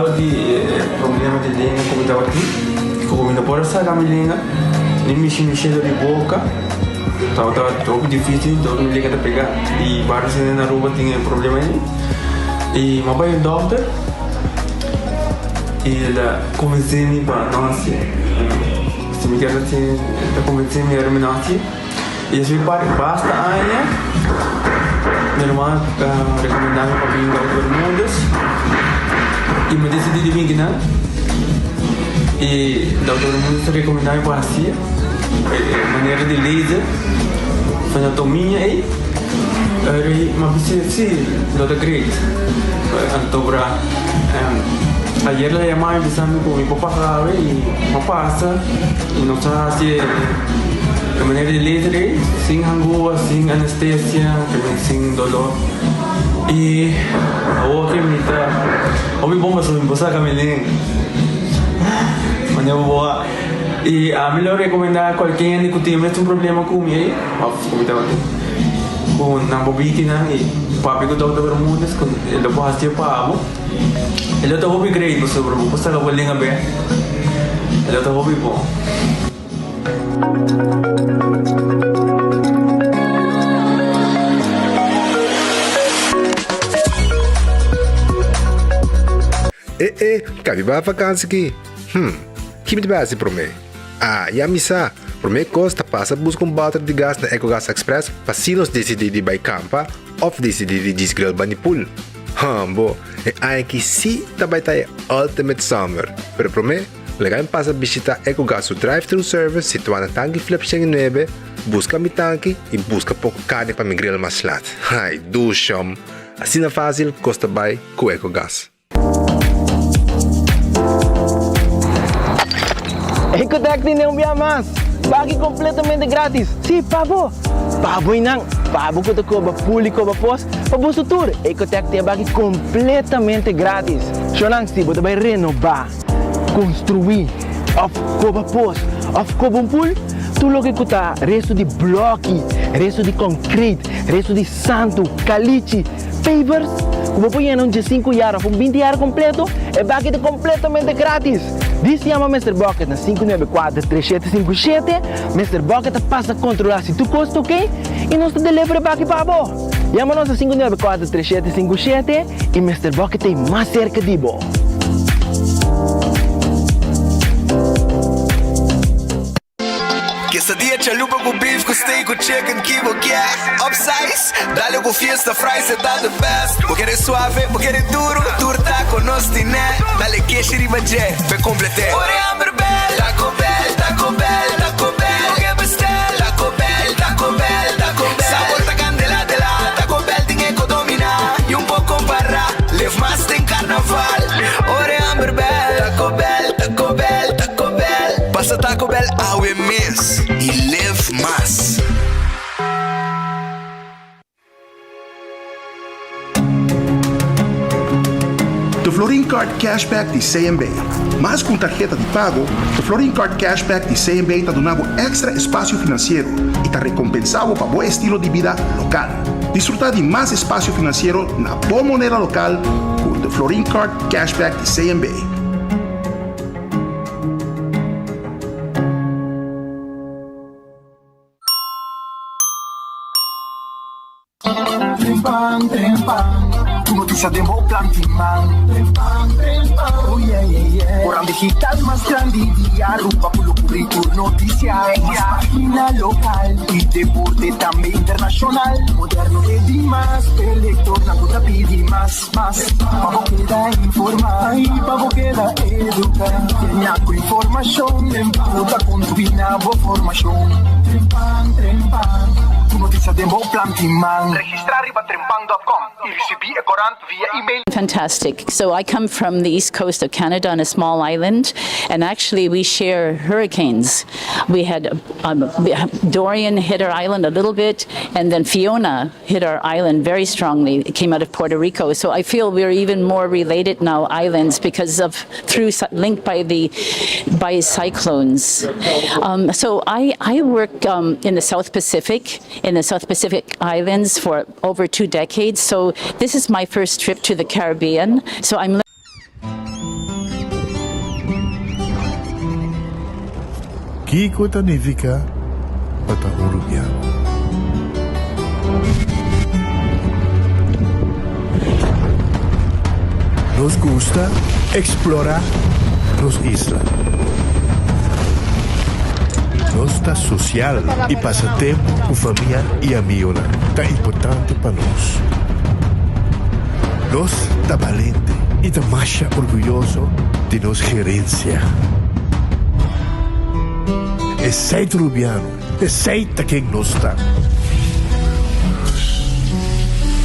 estava de problema de língua, como estava aqui, como não pode sair da minha língua, nem mexer de boca, estava todo difícil, todo me liga de pegar, e vários na rua tinham problema aí, e meu pai é doutor, e ele convenceu-me para nós, se me quer assim, ele convenceu-me a nascer, e eu basta aia, minha irmã recomendava para vir ao Doutor Mundos, e me decidi de vir aqui, e o Doutor Mundos recomendava para assim, maneira de laser, anatomia aí, mas sim, doutor Great, antobra, ayer le llamaba empezando con mi papá grave y me pasa, y no está así de manera de laser, sin angúa, sin anestesia, sin dolor. Y ahora que me está, hoy bomba sobre mi esposa Camilín, mañana boa. Y a mí le recomendaba a cualquier que tiene un problema con mi, con una bobina y papi que todo el mundo es con el doctor hacía pavo. El otro hobby great, pues sobre vos está la vuelta a ver. El otro hobby bom. Cabe ba vakansie aqui? Que me debate para mim? Já me sa. Para mim costa passa buscar balde de gás na EcoGas Express para se nós decidir de ir campa ou decidir de desgrill banipul. Bo, aqui sim também está Ultimate Summer. Pero para mim, legal passa visitar EcoGas o drive-thru service situado na tanque flip 9, busca mi tanque e busca pouco carne para me grill mais lat. Ai, do chão. Assim é fácil, costa bem com EcoGas. Ecotec tem um dia mais. Pague completamente grátis. Sim, pavo. Pavo inang. Pavo que te cobra público para pós. Para você tour. Ecotec tem pague completamente grátis. Xonang se você vai renovar, construir, of cobra pós, of cobra pool. Tu logo que tá resto de bloque, resto de concreto, resto de santo, caliche, pavers. Como põe em de 5 anos, 20 anos completo, é pague completamente grátis. Diz chama Mr. Bucket na 594-3757. Mr. Bucket passa a controlar se tu custa, ok? E nós te delivery back para você. Chama-nos a 594-3757 e Mr. Bucket tem mais cerca de você. Quesadilla, chalupa com beef, com steak, com chicken, kibo, yeah. Upsize, dale com fiesta, fries, tá the best. Vou querer suave, vou querer duro, turta com nós tiné. Dale queixe e bajé, vai completar. Ore amber bell, Taco Bell, Taco Bell, Taco Bell. O que bestel, Taco Bell, Taco Bell, Taco Bell. Sabor ta candela de la, Taco Bell tem que dominar. E pouco para, live mais tem carnaval. Ore amber bell, Taco Bell, Taco Bell, Taco Bell. Passa Taco Bell ao mês e live mais. The Florin Card Cashback de CMB. Mas com tarjeta de pago, The Florin Card Cashback de CMB está dando extra espaço financeiro e está recompensado para bom estilo de vida local. Disfrutar de mais espaço financeiro na boa moneda local com The Florin Card Cashback de CMB. Trempang, trempang. Notícia de bom plantimang. Trempang, trempang. Oh yeah, yeah, yeah. Orang digital más grande día. Rumba pulo currículo noticia. Página local. Y deporte también internacional. Moderno de más. Elector, na puta pidi más. Pavo queda informar. Ay, pavo queda educar. Tenía con información. Puta con tu bina bo formación. Trempang, trempang. Notícia de bom plantimang. Registrar riba trempang.com e receber a corante via email. Fantastic. So I come from the east coast of Canada on a small island, and actually we share hurricanes. We had Dorian hit our island a little bit, and then Fiona hit our island very strongly. It came out of Puerto Rico. So I feel we're even more related now, islands, because of linked by cyclones. So I work in the South Pacific, in the South Pacific Islands for over 2 decades. So this is my first trip to the Caribbean. So I'm Kiko Tanifica Patahurubiano. Nos gusta explorar las islas. Nossa social e passatempo com família e amigos tá importante para nós. Nós tá valente e tá mais orgulhoso de nossa gerência. Aceita Rubiano, aceita quem nós está.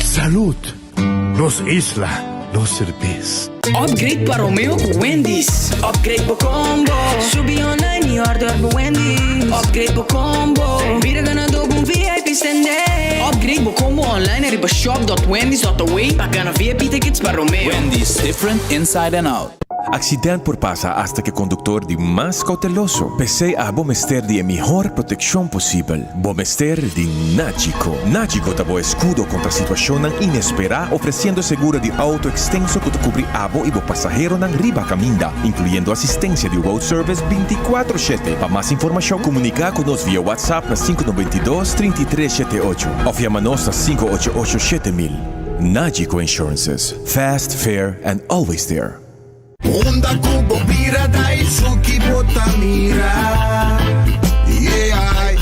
Saúde, nos isla, nos cerveja. Upgrade para Romeo com Wendy's. Upgrade para combo. Subi online e order para Wendy's. Upgrade para combo. Vira ganador com VIP standard. Upgrade para combo online e riba shop.wendys.away para ganhar VIP tickets para Romeo. Wendy's, different inside and out. Accidente por pasa hasta que conductor de más cauteloso. Pese a Bomester de mejor protección posible. Bomester de Nachico. Nachico tabo escudo contra situación inesperada, ofreciendo seguro de auto extenso que te cubre abo y bo pasajero nan riba caminda, incluyendo asistencia de road service 24/7. Para más información, comunica con nos vía WhatsApp na 592-3378 o llámanos a 588-7000. Nachico Insurances. Fast, fair, and always there. Honda Kubo Bira Daisuki Botamira. Yeah.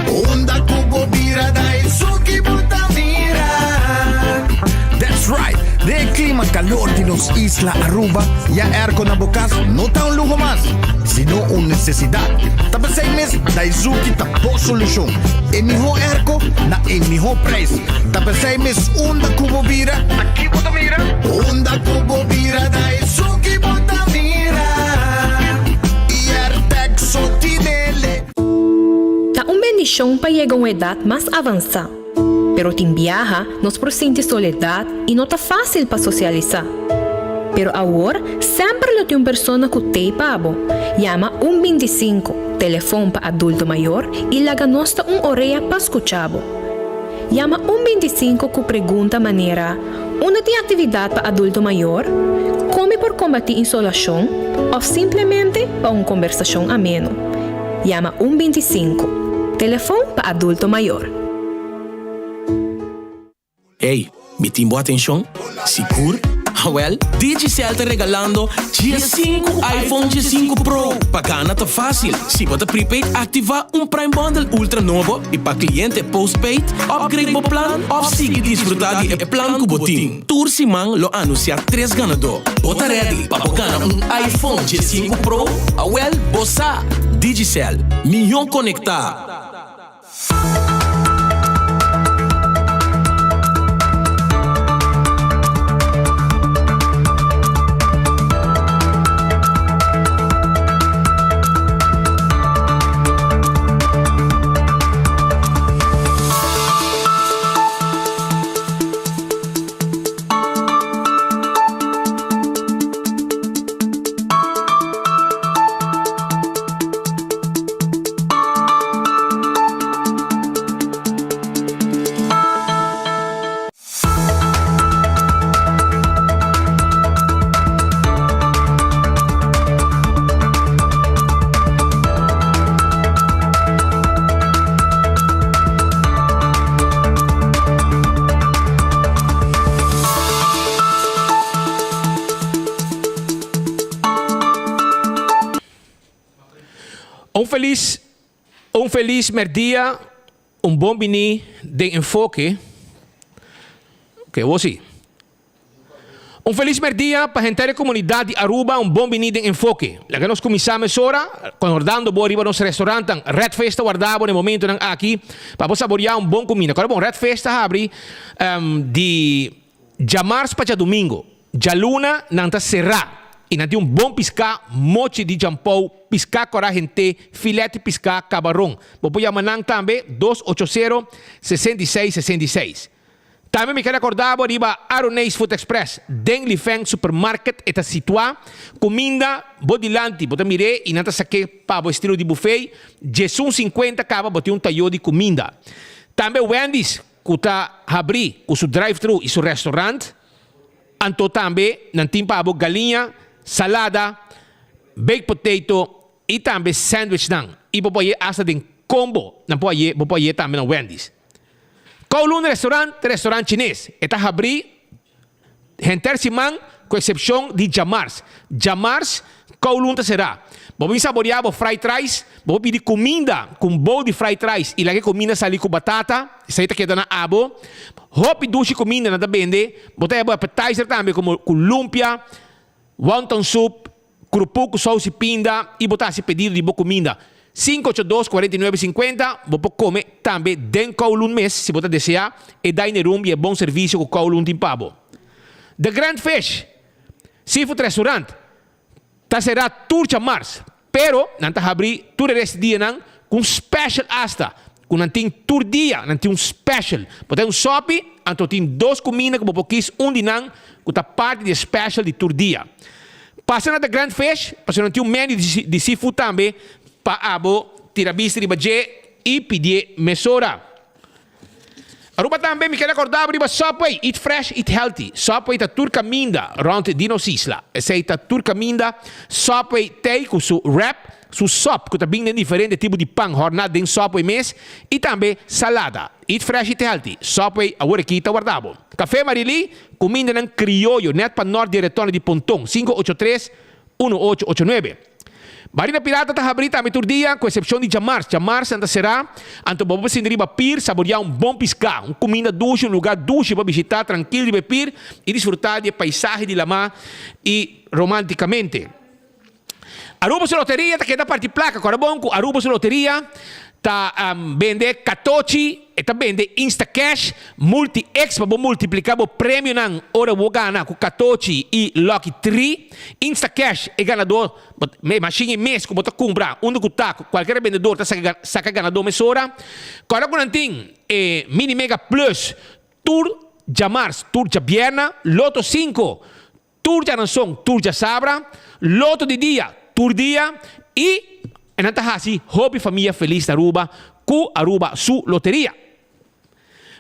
Honda Kubo Bira Daisuki Botamira. That's right. De clima calor de nos Isla Aruba, ya air con abocas no está un lujo más, sino una necesidad. Tapa 6 meses, Daisuki tapo solución. El mejor airco, na el mejor precio. Tapa 6 meses, Honda Kubo Bira, aquí Botamira. Honda Kubo Bira, Daisuki Botamira. Y Artexo Tinele. Tá bendición para llegar a una edad más avanzada. Pero tem viaja, nos presente soledad y no está fácil para socializar. Pero ahora, sempre lo tem uma persona que te pabo. Llama 125, telefone para adulto maior e laga nosta orelha para escuchabo. Llama 125 que pergunta maneira, onde tem atividade para adulto maior, come por combater insolação ou simplesmente para uma conversação ameno. Llama 125, telefone para adulto maior. Hey, mi timbo atención. ¿Seguro? Well, Digicel te regalando G5 iPhone G5 Pro. Pagana tá fácil. Si você prepaid, activa Prime Bundle Ultra novo e para cliente postpaid, upgrade mo plan ou siga desfrutar de plan com botim. Tour Simang lo anuncia 3 ganador. Bota ready para ganhar iPhone G5 Pro. Well, bossa. Digicel, milhão conectar. Un feliz merdia, un bom bini de enfoque. Que vos sí. Un feliz merdia para a gente da comunidade de Aruba, un bom bini de enfoque. La que nos começamos ora, concordando bo arriba nos restaurante, Red Festa guardavo nel momento aqui, para saborear un bom comida. Agora bom, Red Festa abre de jamars para domingo. Ja luna nanta serra. E nanti um bom piscar, mochi de jampou, piscar cora gente, filete piscar cabarão. Vou chamar nang também 280-6666. Também me quero acordar arriba Aronês Food Express, den Lifeng Supermarket está situado, comida bodilante, bota mire e nanta saque para o estilo de buffet, Jesus 50 acaba botar um talho de comida. Também Wendy's, que está abri o seu drive-thru e seu restaurante, anto também nantim para galinha, salada, baked potato e também sandwich nang. E bopo ye hasta den combo. Não bopo ye também na Wendy's. Kowloon restaurante chinês. Eta abri Henter Simang, com exceção de Jamars. Jamars, Kowloon será. Vamos saborear o fried rice, vamos pedir comida com bowl de fried rice e lá que comida sali com batata, isso aí tá quedando na abo. Hopi dushi comida nada vende, botar appetizer também como com lumpia, wonton soup, crupu com sauce pinda e botar esse pedido de boa comida. 582-4950, vou comer também den Kowloon mês, se você desejar, e dine room e é bom serviço com Kowloon de pabo. The Grand Fish, Seafood Restaurant, tá será tour Jamars, pero nanta abrir tour este dia nang com special hasta, com nanting tour dia, nanting special. Botar sopi, anto tem 2 comidas que bopokis dinang, com a parte de special de tour dia. Passa na The Grand Fish, passa nanting menu de seafood também, pa abo tirabista de baje e pedir mesora. Aruba também me quer acordar para Subway, eat fresh, eat healthy. Subway ta turca minda, rond Dinos Isla. Sei ta turca minda, Subway tem com su wrap, su sop, que tá bem diferente tipo de pão, jornada dentro Subway mês, e também salada. Eat fresh, eat healthy. Subway, agora aqui tá guardado. Café Marili, comida ng criollo, net pa norte de retorno de Pontong, 583-1889. Marina Pirata está abrindo também todo dia, com exceção de Jamars. Jamars ainda será, então vamos se deriva pir, saborear bom piscar, comida dulce, lugar dulce para visitar, tranquilo de beber e desfrutar de paisagem de lama e romanticamente. Aruba Sua Loteria está queda parte placa, agora bom, Aruba Sua Loteria está vende katochi, está vende Instacash, multi-X para multiplicar o prêmio na hora vou ganhar com katochi e Lucky 3. Instacash é ganador, machine mês que você compra, onde que tá, qualquer vendedor tá saca ganador mesora. Agora quando tem Mini Mega Plus, Tour Jamars, Tour Jabierna, Loto 5, Tour Jananson, Tour Jasabra, Loto de dia, Tour dia e Enantahasi, Hobby Família Feliz Aruba, com Aruba Sua Loteria.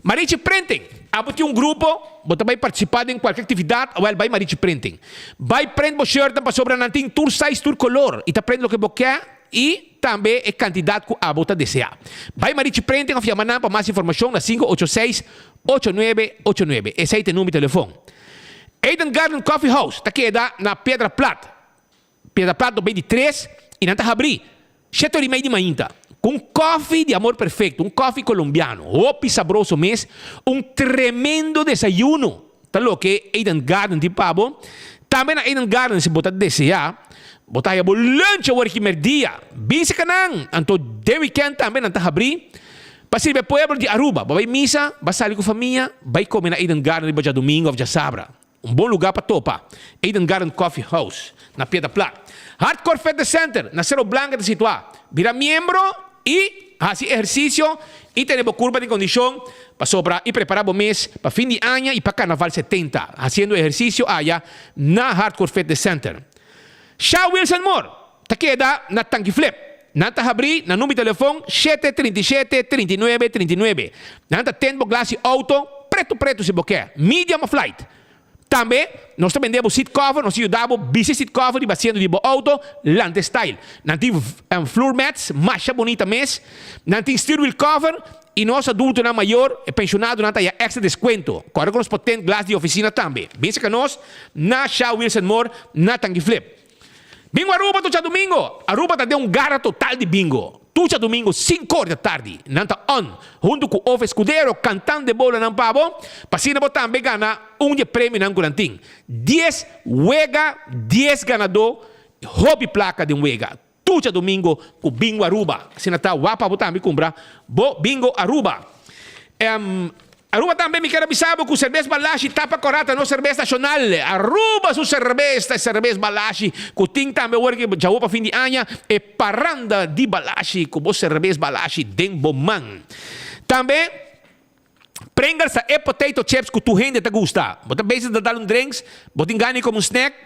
Marichi Printing, abot um grupo, você vai participar em qualquer atividade, ou vai Marichi Printing. Vai prender o shirt para sobre nanting tour size, tour color, e tá prende o que você quer e também é quantidade que a bota deseja. Vai Marichi Printing, afia manan para mais informação na 586-8989. Esse aí tem número de telefone. Eden Garden Coffee House, tá queda na Pedra Plata. Pedra Plata do BD3 e não tá abrir. 7h30 de manhã, com coffee de amor perfeito, coffee colombiano, opi sabroso mês, tremendo desayuno. Tá louco? Eden Garden de pabo. Também na Eden Garden, se botar desejar, botar aí lunch ao primeiro dia. Bisa ka nang, anto de weekend também não tá abrir. Pasir be pueblo de Aruba, vai misa, vai sair com a família, vai comer na Eden Garden de domingo ou sabra. Bom lugar para topa. Eden Garden Coffee House, na Piedra Plata. Hardcore Fitness Center, na Cerro Blanca de situar. Vira miembro e hace exercício e tenemos curva de condición para sobra y preparar o mês para fin de año y para Carnaval 70. Haciendo ejercicio allá na Hardcore Fitness Center. Shaw Wilson Moore, te queda na Tanki Flip. Nanta abri na número de telefone 737-3939. Nanta tempo glass auto, preto se boquer. Medium flight. Também, nós também vendemos seat cover, nós ajudamos busy seat cover e baseando de auto, Lante Style. Nós temos floor mats, marcha bonita mês. Nós temos steering wheel cover e nós adulto na maior, pensionado, nós temos extra desconto. Agora nós podemos glass de oficina também. Pensa que nós, na Shaw Wilson Moore, na Tangi Flip. Bingo Aruba, tucha domingo. Aruba tá deu gara total de bingo. Tucha domingo, 5 horas da tarde. Nanta on. Junto com o Escudero, cantando de bola ng pavo. Pasina po também gana de prêmio ng Gulanting. 10 wega, 10 ganador. Hobby placa de wega. Tucha domingo com Bingo Aruba. Sinata wapa po também comprar. Bingo Aruba. Aruba também me quer avisar que o cerveja Balashi tapa corata no cerveja nacional. Aruba su cerveja Balashi. Que tem também o que já para fim de ano e parranda de Balashi com o cerveja Balashi den bomman. Também prengas e potato chips que tu rende te gusta. Bota vezes de dar drinks, bota engane como snack.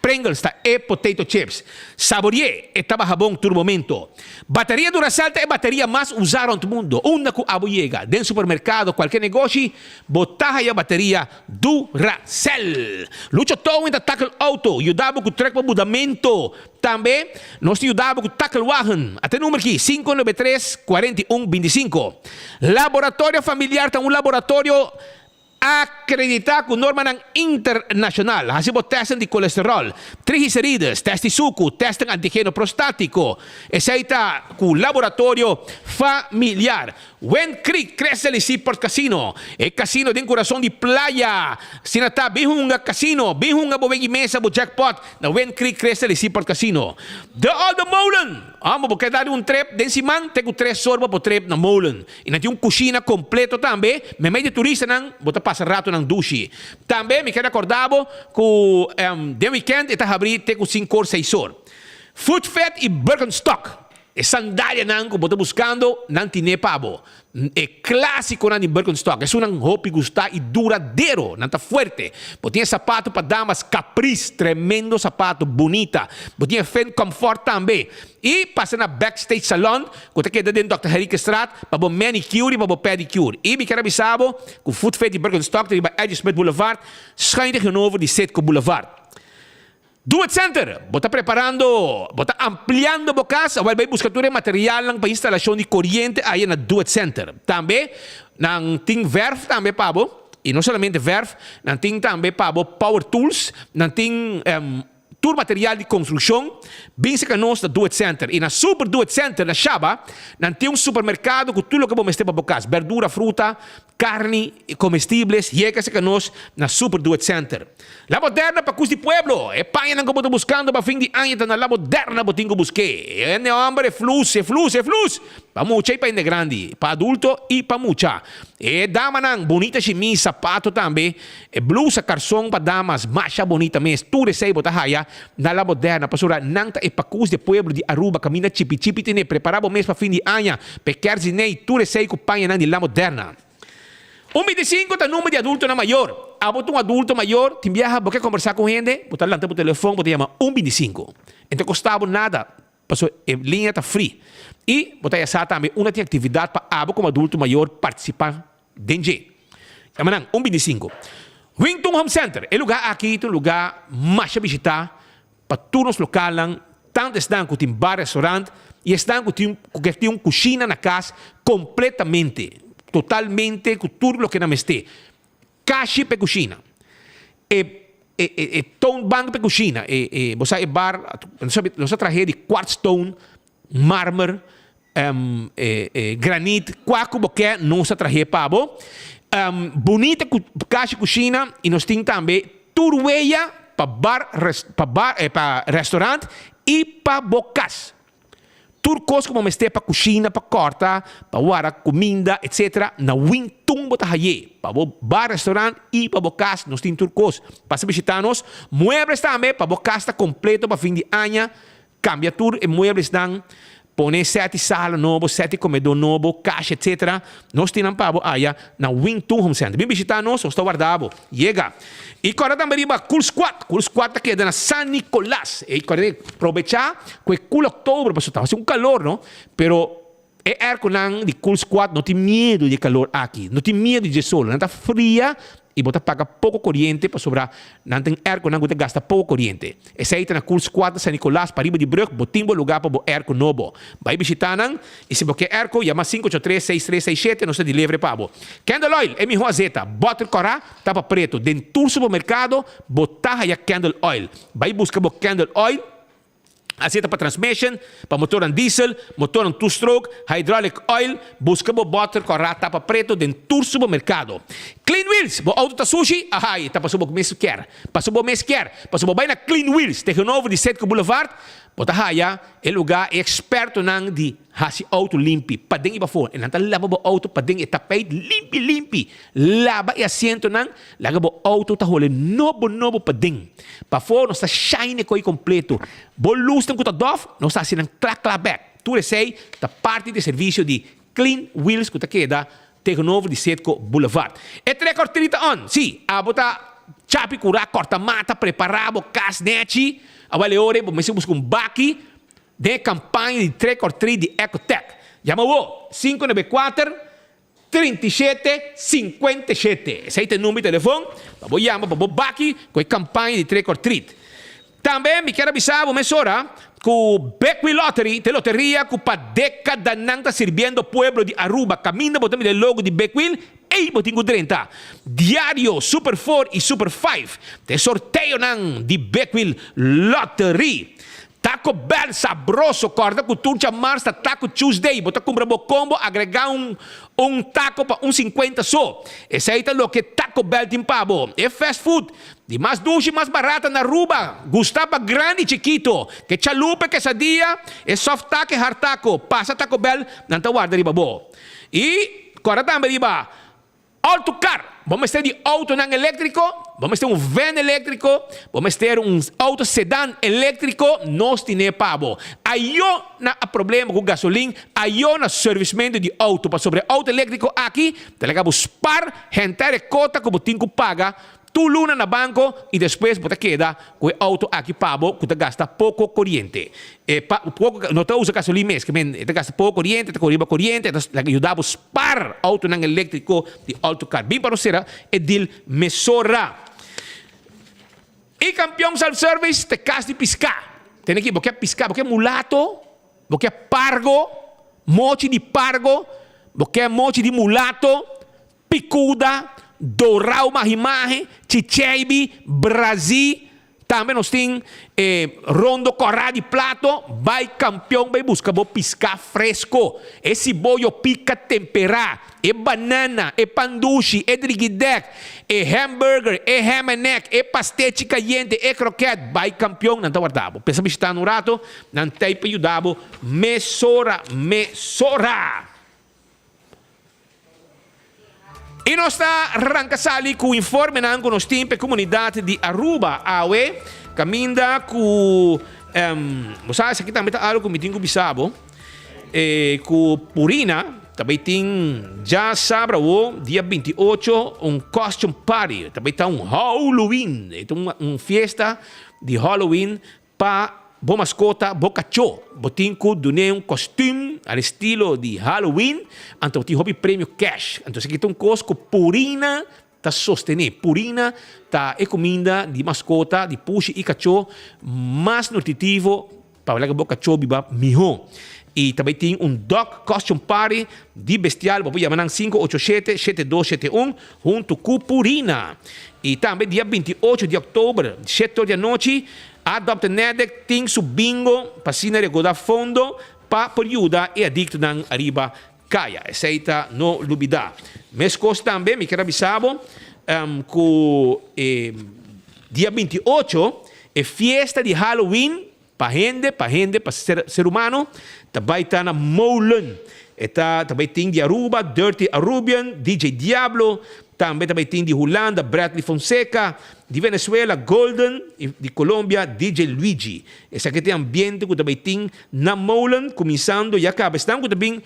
Pringles e potato chips. Saborie e tabajabong turbomento. Bateria Duracell é bateria mais usada no mundo. Una ku abuyega. Den supermercado, qualquer negócio, botar a bateria Duracell. Lucha todo em tackle auto. Ajudava com o treco para mudamento. Também, nós ajudava com o tackle wagon. Até número aqui, 593-4125. Laboratório familiar, tá um laboratório acreditar com norma internacional. Hasibo testing de colesterol, triglicérides, teste suco, testing antígeno prostático. Essa com laboratório familiar. Wen Creek cresce ali por casino. E casino tem coração de playa. Sinata bihunga casino, bihunga bobegi mesa bo jackpot. Na Wen Creek cresce ali por casino. The Old Molen. Amo porque dar um trip den siman, tenho 3 sorba po trip na Molen. E na tinha cozinha completo também. Me meio de turista nang bota passa rato nang dushi. Também me quero acordavo com de weekend eta abrir tenho 5 or 6 or. Food Fat e Birkenstock. E sandália nang kung boto buscando nang tinepabo. É clássico nang de Birkenstock. É um hobby gustar e duradeiro, nang tá fuerte. Botinha sapato para damas Caprice, tremendo sapato, bonita. Botinha Fan Comfort também. E passa na Backstage Salon, kung te queda dentro Dr. Henrique Strat, para bo manicure e para bo pedicure. E me quero avisar, com Food Fat e Birkenstock, de Edge Smith Boulevard, schijnt genomen de Setco Boulevard. Do It Center, bota preparando, bota ampliando bocas, vai buscar material lang para instalação de corrente aí na Do It Center. Também, nang ting verf também pabo, e não somente verf, nang ting também pabo power tools, nang ting tour material de construção, bem se canos da Do It Center. E na Super Do It Center, na Shaba, nang ting supermercado com tudo que vamos ter para bocas, verdura, fruta, carne, comestíveis, e que se canos na Super Do It Center. La Moderna para Cus de Pueblo. É panha nang kabuto buscando para fim de ano na La Moderna botingo busque. É hombre, flus. Para mucha e para inde grande. Para adulto e para mucha. É dama nang bonita chemise, sapato também. É blusa, calção para damas, macha bonita mes. Tudo sei bota haya na La Moderna. Pasura nang ta e para Cus de Pueblo de Aruba. Camina chipi tene. Preparabo mês para fim de ano. Pequer nei, tudo sei com panha nang de La Moderna. 1.25 está número de adulto na maior. Aboto um adulto maior, te viaja, você conversar com gente, botar lá no telefone, você chama 1.25. Então custava nada, passou a linha está free. E botar essa também uma atividade para abo como adulto maior participar dentro. Chama 1.25. Wington Home Center, é lugar aqui, é um lugar mais a visitar para turnos locais, tanto estão com um bar, restaurante, e estão com uma cozinha na casa completamente. Totalmente com tudo o que não esté. Caixa para cozinha. Stone bank para cozinha. Você bar, nós traje de quartz stone, mármore, granite, quaco boquê, nós traje pabo. Bonita caixa cozinha e nós temos também turweia para restaurante e para bocas. Turcos como meste para cozinha, para cortar, para guardar comida, etc. Na Wington botahaye, para bar, restaurante e para bocas, nós temos turcos. Para visitar-nos, muebles também, para bocas está completo para fim de ano, cambia tur e muebles dan, pone 7 salas novo, 7 comedor novo, caixa, etc. Nós temos para aí na Wington Home Center. Vem visitar-nos, nós está guardado. Chega. E agora também riba Cool Squad. Cool Squad está aqui na San Nicolás. E agora aproveitar que é cool outubro, porque está fazendo calor, não? Pero é arco de Cool Squad, não tem medo de calor aqui. Não tem medo de sol. Não está fria e você paga pouco corrente para sobrar. Não tem arco, não gasta pouco corrente. Essa aí está na Cool Squad San Nicolás, para riba de Brug, botimbo lugar para o arco novo. Vai visitar, e se você quer arco, chama 583-6367, não se delivery para o. Candle Oil, é minha zeta. Bottle corá, tapa preto. Dentro do supermercado, botar aí Candle Oil. Vai buscar o Candle Oil. Aceita para transmission, para motor a diesel, motor a two-stroke, hydraulic oil, busca o bottle corá, tapa preto dentro do supermercado. Clean Wheels, o auto tá sushi, ahai, tá passou o mês quer. Passou o mês quer. Passou vai na Clean Wheels, tem novo de Setco Boulevard, bota haya, é lugar experto nang de hasi auto limpi, padeng iba fo, e nanta lava o auto, padeng e tapete limpi, lava e assento nang, laga o auto tá hole novo padeng. Pa fo, nós tá shine coi completo. Bo luz tem kuta dof, nós tá assim clac back. Tu sei, tá parte de serviço de Clean Wheels que tá queda, tem novo de Setco Boulevard. E record 30 on, sim, a bota chapi cura, corta mata, preparabo, casnete, avale ore, você busca baki de campanha de 3x3 de Ecotec. Chama o 594 37 57. Esse aí tem número de telefone. Vou chamar para o baki com a campanha de 3x3. Também me quero avisar, mesora, que o Beckwith Lottery, te loteria que para década não está servindo o pueblo de Aruba. Caminha, botamos o logo de Beckwith e botinho 30. Diário Super 4 e Super 5. Te sorteio não de Beckwith Lottery. Taco Bell sabroso, corda com turcha marça, Taco Tuesday. Bota compra o combo, agregar um taco para 1,50 só. Esse aí tá o que Taco Bell tem pavo. É fast food. De mais dulce, mais barata na Aruba. Gustava grande e chiquito. Que chalupa, quesadilla, é soft taco e hard taco. Passa Taco Bell, não tá guarda riba bo. E, corda também riba. Autocar. Vamos ter de auto não elétrico, vamos ter um van elétrico, vamos ter um auto sedã elétrico, nós temos pavo. Aí não há problema com gasolina, aí no serviçamento de auto, para sobre auto elétrico aqui, delegamos par, gente cota que você paga, tu luna na banco e depois você queda com o auto aqui pavo, que você gasta pouco corrente. Não te usa gasolina mesmo, que você gasta pouco corrente, te corriba corrente, ajudamos par auto não elétrico de autocar. Bem para você, é de mesora. E campeão self-service, te casa de piscar. Tem aqui, você piscar, você mulato, você pargo, mochi de pargo, você mochi de mulato, picuda, Dourau Mahimahe, Chicheibi, Brasil, também nós temos rondo corrado de plato, vai campeão, vai buscar piscar fresco, esse bolho pica temperar, é banana, é pandushi, é driguidec, é hambúrguer, é ham and neck, é pastete caliente, é croquete, vai campeão, não está guardado. Pensa que está no rato, não tem para ajudar, mesora. E nós está arrancando com o informe que nós temos para a comunidade de Aruba, Aue, caminha com, você sabe, aqui também está algo que me tenho bisabo, com Purina, também tem, já sábado, dia 28, um costume party, também está um Halloween, então uma festa de Halloween para boa mascota, boa cachorro. Botinco donei um costume ao estilo de Halloween. Então, tem hobby prêmio cash. Então, aqui tem um cosco Purina está sostener. Purina está é comida de mascota, de puxa e cachorro mais nutritivo para que o cachorro viva melhor. E também tem um dog costume party de bestial. Vou chamar 587-7271 junto com Purina. E também dia 28 de outubro, 7 horas da noite, Adopt Nedec tem su bingo para sinare goda fondo para ajudar e adicto nang arriba kaya. Aceita no lubida. Mes cos também me quero avisar que dia 28 é festa de Halloween para gente, para ser humano. Também está na Moulin. Também tem de Aruba, Dirty Arubian, DJ Diablo. Também tem de Holanda, Bradley Fonseca, de Venezuela, Golden, e de Colômbia, DJ Luigi. Esse aqui tem ambiente que também tem na Moulin, começando e acaba. Estão também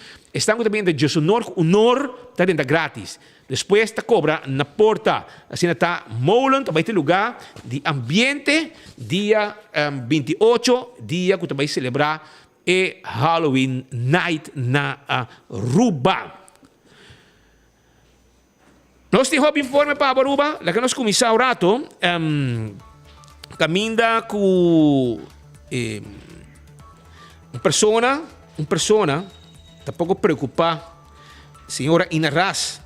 de Josonor, o Nor, está dentro grátis. Depois está cobra na porta. Assim está Moulin, também tem lugar de ambiente, dia 28, dia que também celebrar e Halloween Night na Aruba. Nós temos um informe para Aruba, lá que nós começamos o rato, caminha com uma pessoa, está pouco preocupada, senhora Inaras,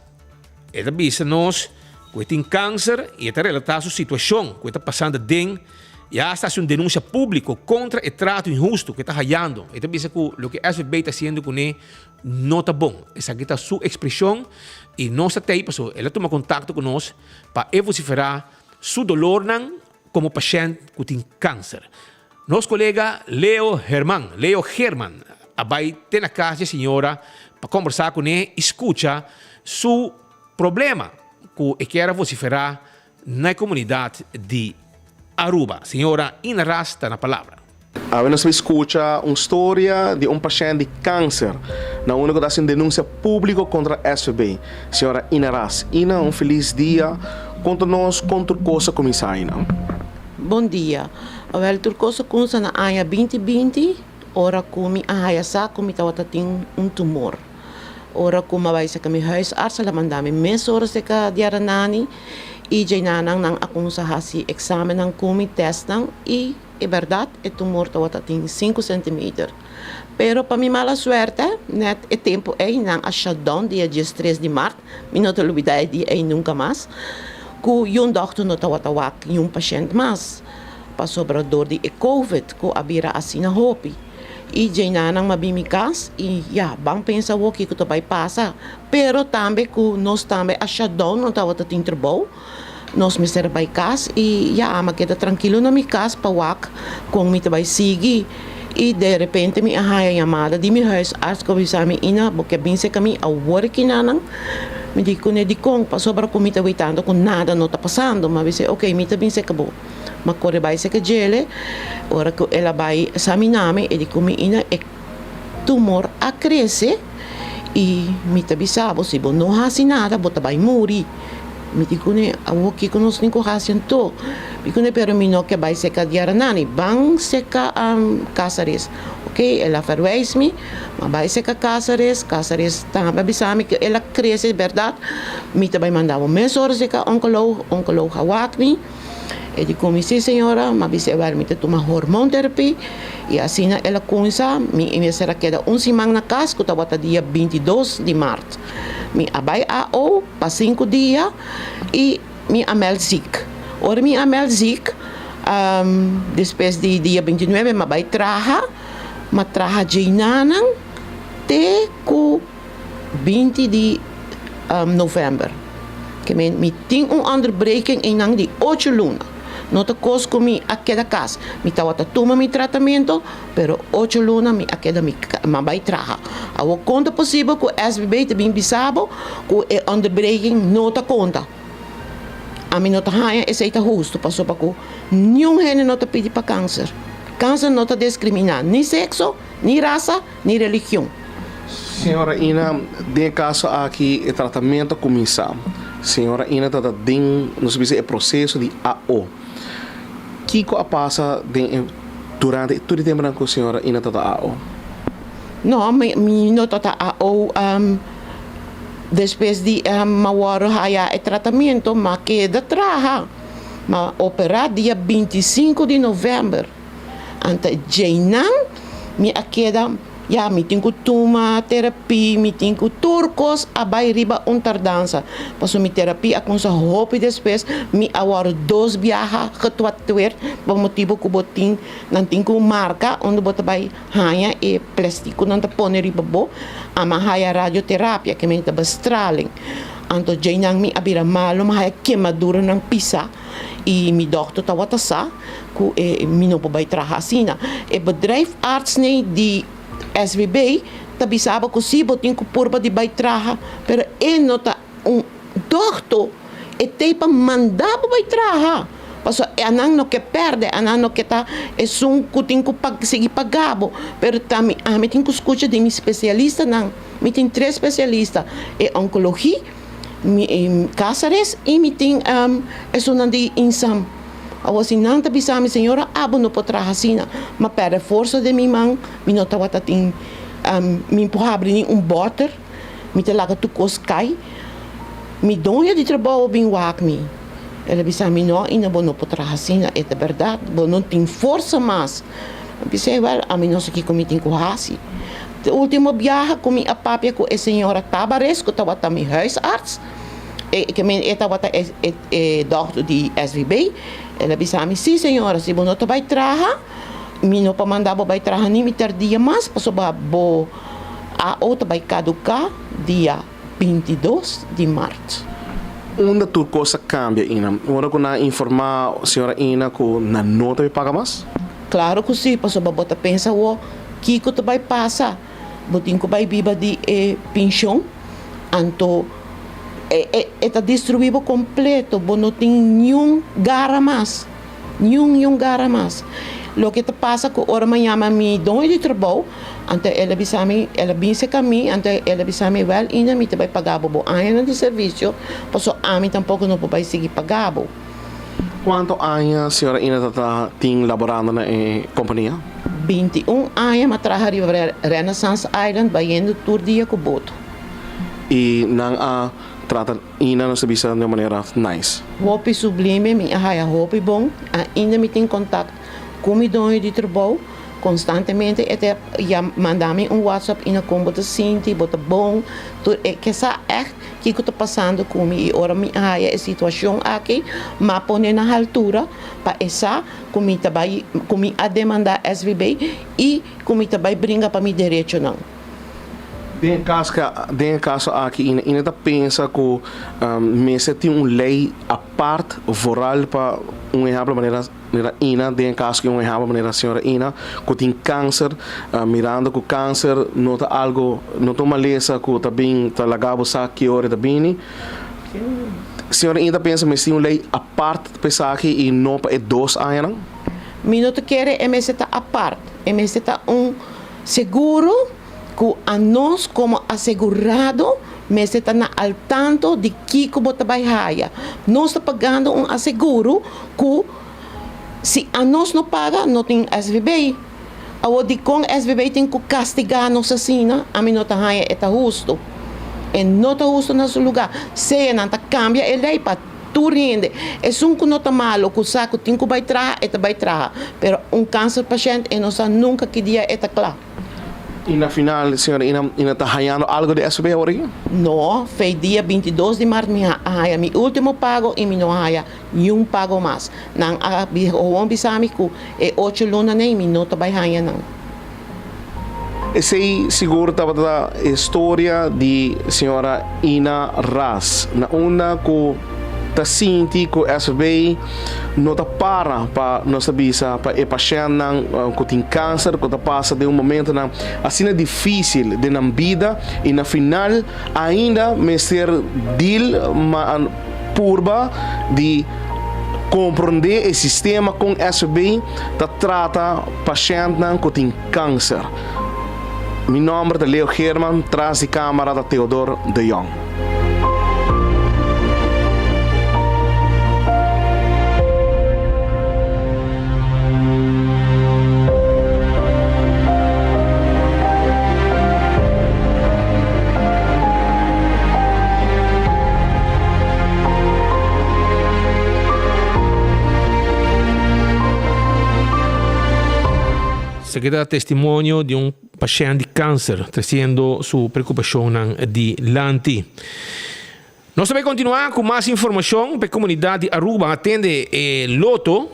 ela diz-nos que tem câncer e está relatando a sua situação, que está passando dentro, e há está uma denúncia pública contra o trato injusto que está hallando. Ela diz que o que a SBB está fazendo com ele não está bom. Essa aqui está a sua expressão. E nós até aí, ela toma contato conosco para vociferar seu dolor como paciente que tem câncer. Nosso colega Leo Herman, vai ter na casa da senhora para conversar com ele, escuta seu problema que quer vociferar na comunidade de Aruba. Senhora Inaras está na palavra. Nós escuta uma história de um paciente de câncer, na única da denúncia pública contra a SBB. Senhora Inaras, um feliz dia Conta-nos quanto coisa começar aí, não? Bom dia. Wel, turcosa kunsa na aya 2020, ora kumi ahaya sa kumi tawating tumor. Ora kuma bay sa kami huisarts la mandami mes oras sa ka diaranani i nanang nang akong sa hasi examen ng kumi test ng e verdad e tumor tawating 5 cm. Pero pa mi mala suerte, net e tempo ay nang a shutdown dia 13 de março, minuto lubidai di ay nunca mais. Ku yung doktor no tawatawak yung pasyente mas pasobrador de COVID ko abira asina hopi e nanang mabimikas e bang pensa wo que to vai passa pero tambe ku nos tambe a shutdown no tawatating trabaho nos mister vai kas e ama queda tranquilo na mi kas pawak kung mi vai sigi e de repente mi ahaya chamada de mi huisarts ko bisami ina porque binse kami a work nanang me dico ne di kong pa sobra comita waitando con nada non sta passando ma dice ok mi ta binse cabo ma corre vai se che gele ora che ela vai esaminame e dico mi ina e tumor a cresce e mi ta bisabo se bo non hasi nada bota vai muri mi dico ne a woki conosco nico hasi to dico ne pero mi no che vai se ca diaranani bang se ca casares ok ela verwijst me maar bij se casares também bisami que ela cresce verdade me também mandava mensagem se ca oncoloog hawak me e digo mi sim senhora mas bise vai me tomar hormonterapia e assim ela começa me será queda semana na casa que estava dia 22 de março me abai AO para 5 dias e me amel ziek ora me amel ziek depois de dia 29 me vai traha Jainanang te ku 20 de november. Que me tem onderbreking em nang de 8 luna. Nota kos mi a queda casa. Mi tawata toma mi tratamento, pero 8 luna mi a queda mi vai traha. Awo conta possível ku SBB te bem bisabo ku e onderbreking nota conta. A mi nota haya é seita justo passou para ku nenhum gene nota pedi para câncer. Câncer não está discriminado nem sexo, nem raça, nem religião. Senhora Ina, de caso aqui o tratamento começar. Senhora Ina está dentro, não se diz, é processo de AO. Que coisa passa durante todo o tempo que a senhora Ina está AO? Não, mi não está AO depois de mawaro haya o tratamento, mas queda traha. Mas operar dia 25 de novembro. Ante Jainang, mi akeda, mi tenho tuma terapia, mi tenho turcos, abai riba tardança. Passo mi terapia com sa hope depois, mi awar 2 viaja getuatuer, por motivo que botin, não tenho marca, onde bota bai hanya e plástico, não te pone riba bo, ama haya radioterapia, que me taba straling. Anto Jainang mi abira malo, ma haya queimadura ng pisa, e mi dokter tawata sa, ku mi no bay trahasina. E bedrijfarts nee di SBB, tabisaba ko sibo tin ko purba di bay traha, pero nota dokter e te pa mandabo bay traha. Paso anang no que perde, anang no que tá un kuting ko sigi pagabo, pero tami mi tin ko escucha de mi especialista nang, mi tin 3 especialista e oncologia Cáceres e me tem uma de insam. Eu assim não te bisami senhora abo no potra hasina, mas perde força de minha mão, me não tava tating me empurrar abrir botter, me te laga tu coscai, me dona de trabalho bem wakmi. Ela bisami não e não no potra hasina, é de verdade, bo não tem força mais. Pensei well, a mim não sei que comitim com hasi. O último viagem com minha papia com a senhora Tabares, que estava também huisarts. Que estava dokter de SVB. Ela disse a mim, sim senhora, se você não vai trabalhar, me não para mandar vai trabalhar nem ter dia mais, para sobar a outra vai caducar dia 22 de março. Onde tu coisa cambia, Ina? Onde que na informar a senhora Ina que na nota vai pagar mais? Claro que sim, para sobar bota pensa o que tu vai passar. Botin ko vai biba de pensão, anto está distribuído completo, bo não tem nenhum gara mais, nenhum gara mais. lo que te pasa que ahora me llama mi dono de trabajo, ante ela bisa kami, ante ela bisa mi well, ina mi te vai pagar bo anos de serviço, paso a mim tampouco não vai seguir pagar bo. Quanto anos a senhora Ina está laborando na companhia? 21 anos eu trabalho em Renaissance Island, vaindo tour dia com boto. E não trata Ina não se bisa de uma maneira nice. Hopi sublime, minha raia hopi bom, ainda me tem contato com o dono de trabalho constantemente, até já mandar-me WhatsApp e na como bota sinti, bota bom, que essa é que eu estou passando comigo e ora minha raia a situação aqui, mas pôr na altura para essa comigo também a demandar SVB e comigo também brinca para meu direito não. Den caso aqui ainda pensa que mesa tem uma lei à parte voral para exemplo maneira Ina den caso que exemplo maneira senhora Ina que tem câncer mirando que o câncer nota algo nota uma lesa que também tá lagabo sa que hora da bini senhora ainda pensa mas tem uma lei à parte pensar aqui e não para 2 anos mi não te quer é mesa tá à parte é mesa tá seguro que a nós como assegurado mas está al tanto de que como trabalha. Nós está pagando asseguro que se a nós não paga, não tem SVB. Ou de com SVB tem que castigar nós assim, a mim não está justo. E não está justo no seu lugar. Se não está cambia a lei para tu rende. É que não está malo, que o saco tem que vai trazer, pero câncer paciente e não sabe nunca que dia está claro. E na final, senhora, Ina está ganhando algo de SB hoje? Não, foi dia 22 de março, minha último pago e minha ganha nenhum pago mais. Não, o homem sabe que é 8 lunas nem não está ganhando não. Esse seguro estava da história de senhora Ina Ras, na una que ta sinti que SB não ta para nossa bisa para o paciente que tem câncer que ta passa de momento assim é difícil de na vida e na final ainda me ser deal purba de compreender o sistema com SB ta trata paciente que tem câncer. Meu nome é Leo German, traz de câmara da Theodor de Jong. Se queda testimonio di un paziente di câncer, trazendo sua preocupação de lanti. Nós também continuar com mais informação para a comunidade de Aruba. Atende loto,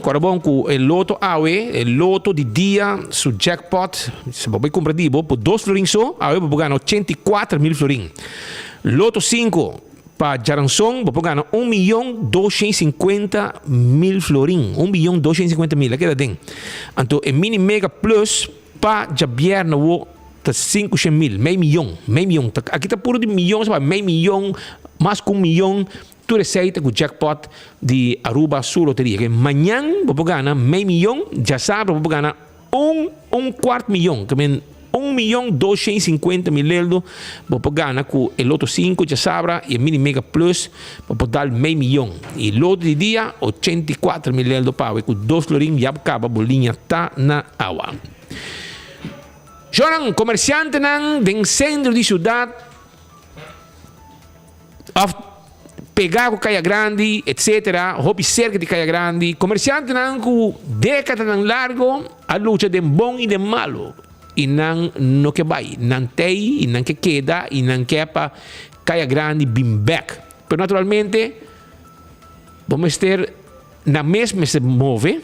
corabon com o loto AWE, o loto de dia, su jackpot, se você comprar por 2 florins só, AWE vai ganhar 84.000 florins. Loto 5, para Jaranson, vou ganhar 1.250.000 florins. 1.250.000, aqui tem. Então, é mini mega plus para Javier na 500.000, meio milhão. Aqui está puro de milhões, meio milhão, mais que 1 milhão. Tu receita com o jackpot de Aruba Sul Loteria. Que amanhã vou ganhar meio milhão, já sabe, vou ganhar um quarto milhão. Que 1.250.000 euros vou ganhar com o loto 5, já sabe, e o mini mega plus vou dar meio milhão. E o loto de dia, 84.000 euros para com 2 florins, já acaba a bolinha tá na água. Joran, comerciante do centro de cidade, pegar com Caia Grande, etc., hobby cerca de Caia Grande, comerciante com décadas largo, a luta de bom e de malo. E não que vai, não tem, e não que queda, e não que é para Caia Grande bim back. Mas naturalmente, vamos ter, na mesma se move,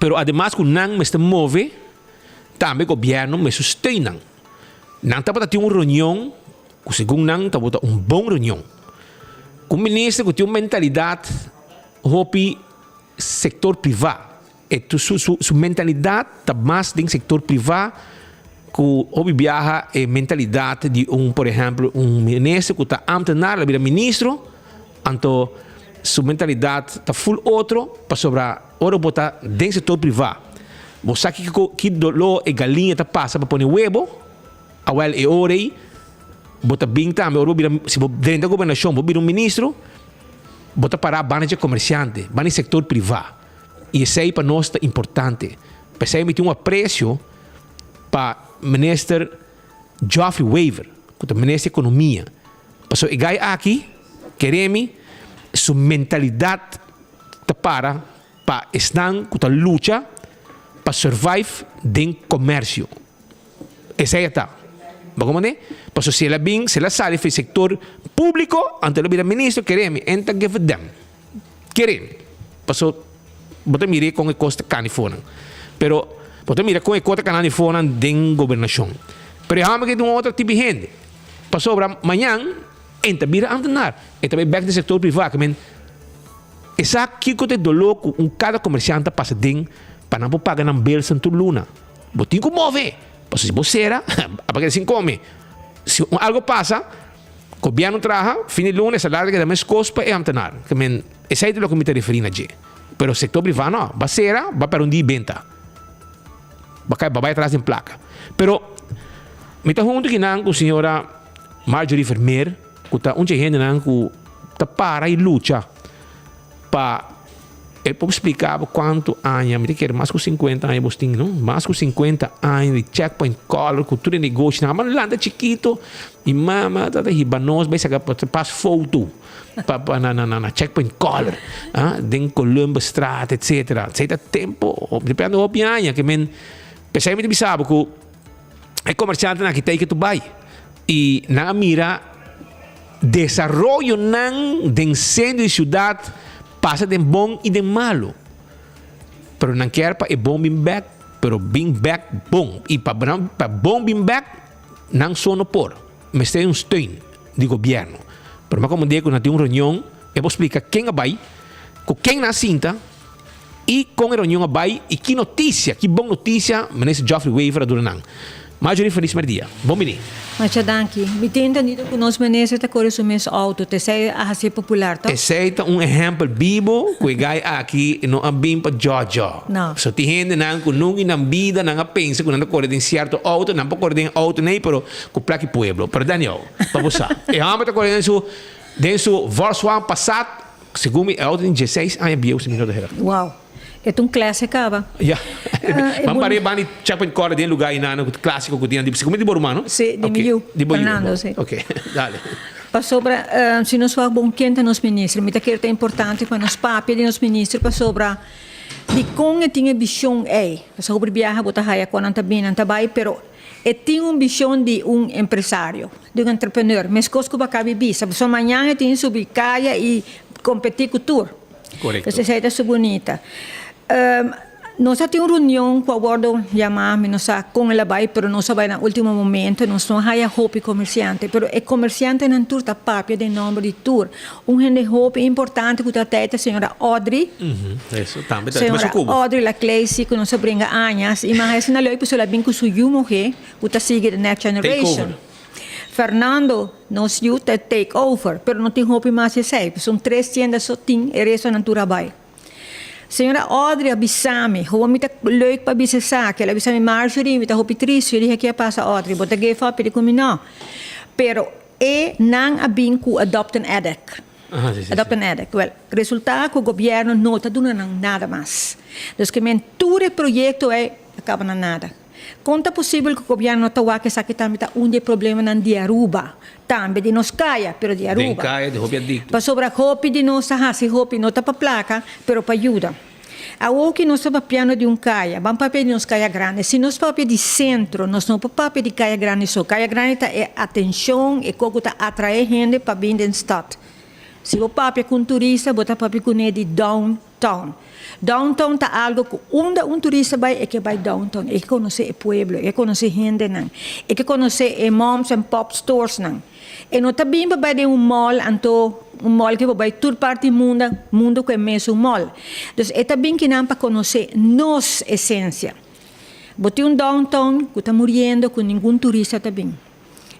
mas además que não se move, também o governo me sustenta. Não está para ter uma reunião, que segundo não está para uma boa reunião. O ministro que tem uma mentalidade, hobby setor privado. Sua mentalidade está mais dentro do setor privado que o viaja a mentalidade de por exemplo, ministro que está antenar a vida ministro, então sua mentalidade está full outro para sobrar ora botar dentro do setor privado. Você sabe que dolo e galinha tá passa para pôr huevo, awel e ora aí, bota bem também, se dentro da governação, vou vir ministro, bota para a banca de comerciante, banca de setor privado. E isso aí para nós é importante. Para isso aí me tem um apreço para o ministro Geoffrey Weaver, que é o ministro da Economia. Porque o gai aqui, queremos, sua mentalidade para estar com a luta para survive dentro do comércio. Essa aí está. Bagaimana? Porque se ela bem, se ela sai do setor público, ante o ministro, queremos, então give them. Queremos. Porque você mira com a costa canifona. Pero você mira com a costa canifona dentro da governação. Pero há que de um outro tipo de gente. Para sobra amanhã, então vira antenar. E também back do setor privado. Essa aqui que te louco, cada comerciante passa dentro para não pagar na bolsa em luna. Você tem que mover. Porque se você era, para assim come. Se algo passa, o governo traga, fim de luna, salário que dá mais cospa é antenar. Essa é o que me está referindo a gente. Pero o setor privado não. Você era, vai para onde venta. Vai atrás em placa. Pero, me está junto que não com a senhora Marjorie Vermeer, que está onde gente não que está para e luta para eu posso explicar quanto anos, me quero mais que 50 anos, você tem, não? Mais que 50 anos de checkpoint collar, cultura de negócio, não, mas lá é chiquito, e mama, tá ribanos, vai sacar para passar foto, na checkpoint collar, dentro Columbus Street, etc. Sei tempo, depende da opinião, que men, pensei me sabe que é comerciante na que tem que tu vai, e na mira desarrollo nan de centro de cidade passa de bom e de malo. Pero não quer para bom bem back, pero bem back bom. E para bom bem back, não só no por. Mas tem um steun do governo. Pero como digo, na tem uma reunião, eu vou explicar quem vai, com quem na cinta, e com a reunião vai, e que notícia, que boa notícia, o ministro Geoffrey Weaver do Renan. Marjorie, feliz dia. Bom dia. Mas danke. Me tem entendido que nós ministros está correndo o mesmo auto, te sei a ser popular, tá? Esse é exemplo vivo que o gai aqui não é bem para Jojo. Não. So tem gente que nunca na vida não pensa que não corre em certo auto, não pode correr em auto nem, pero com placa pueblo. Pero Daniel, para você. E a está correndo dentro do Volkswagen Passat, segundo o auto em 16 anos, bio se minuto de Uau. É um clássico, va? Ja. Man pare bani checkpoint collar de lugar inano clássico que tinha tipo como de Borumano? Sim, de Miu. De Fernando, sim. Ok, dale. Para sobra, se nós vamos bom quente nos ministros, me que é importante para nós papel de nos ministros para sobra de como tinha visão para sobre viajar botar raia quando anta bem anta vai, pero tinha uma visão de empresário, de entrepreneur, mas coisas que vai caber bisa, só amanhã tinha subir caia e competir com tour. Correto. Essa é bonita. Nós temos uma reunião com a bordo chamada, nós com ela vai, pero nós vai no último momento, nós não há hope comerciante, pero é comerciante não tour tá papia de nome de tour. Gente hope importante que até a senhora Audrey. Isso também. Senhora Audrey la Claycy que nós brinca anos, e mas na lei pessoa bem com sua mulher, que tá sigue the next generation. Fernando, nós youth take over, pero não tem hope mais de sei, são 3 tiendas só tem, e resto não tour vai. Senhora Audrey avisame, hoe me leuk para bisesa, que ela avisame Marjorie, me tá roupa triste, eu disse que passa Audrey, bota que fa para cominar. Pero não abin ku adopt an addict. Adopt an addict. Well, resultado que o governo não está dando nada mais. Dus que men todo projeto acaba na nada. Conta possível que o governo não está que sabe também tá problema na de Aruba. Também de nos caia, pero de Aruba. De caia, de hobby adicto. Para sobre a hobby de nós, se hobby não está para placa, pero para ajuda. A o que nós estamos piano de caia, vamos papel de nos caia grande. Se nós papel de centro, nós não papel de caia grande só. Caia grande tá atenção e como tá atrair gente para vir em stad. Se o papel com turista, bota papel com de downtown. Downtown tá algo que onde turista vai que vai downtown, que conhecer o pueblo, que conhecer gente não, que conhecer moms and pop stores não. E não tá bem para de mall, mall que vai toda parte do mundo que é mesmo mall. Então, é também que não para conhecer nossa essência. Botei downtown que está morrendo com nenhum turista também.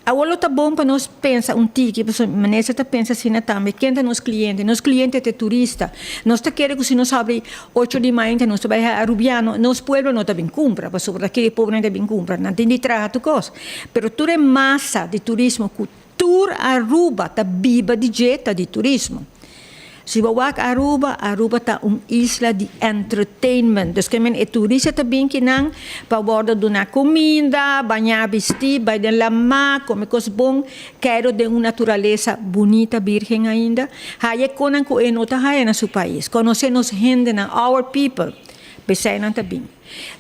Agora tá bom para nós pensar tiki, porque maneira tá pensa assim também, quem é nosso cliente é turista, nós tá querendo que se nós abre 8 de maio, nós vai a Rubiano, nós pueblo não tá bem compra, porque sobre aquele povo não tá bem compra, não tem de trazer tu coisa, pero tu é massa de turismo, cultura Aruba tá biba de jeta de turismo. Se você Aruba está isla de entertainment. Dus que é turista também que não para bordo de uma comida, banhar vestir, vai de lama, comer coisas bom, quero de uma natureza bonita, virgem ainda. Aí conan ko enota hay na seu país. Conhecemos gente na our people. Pensei não também.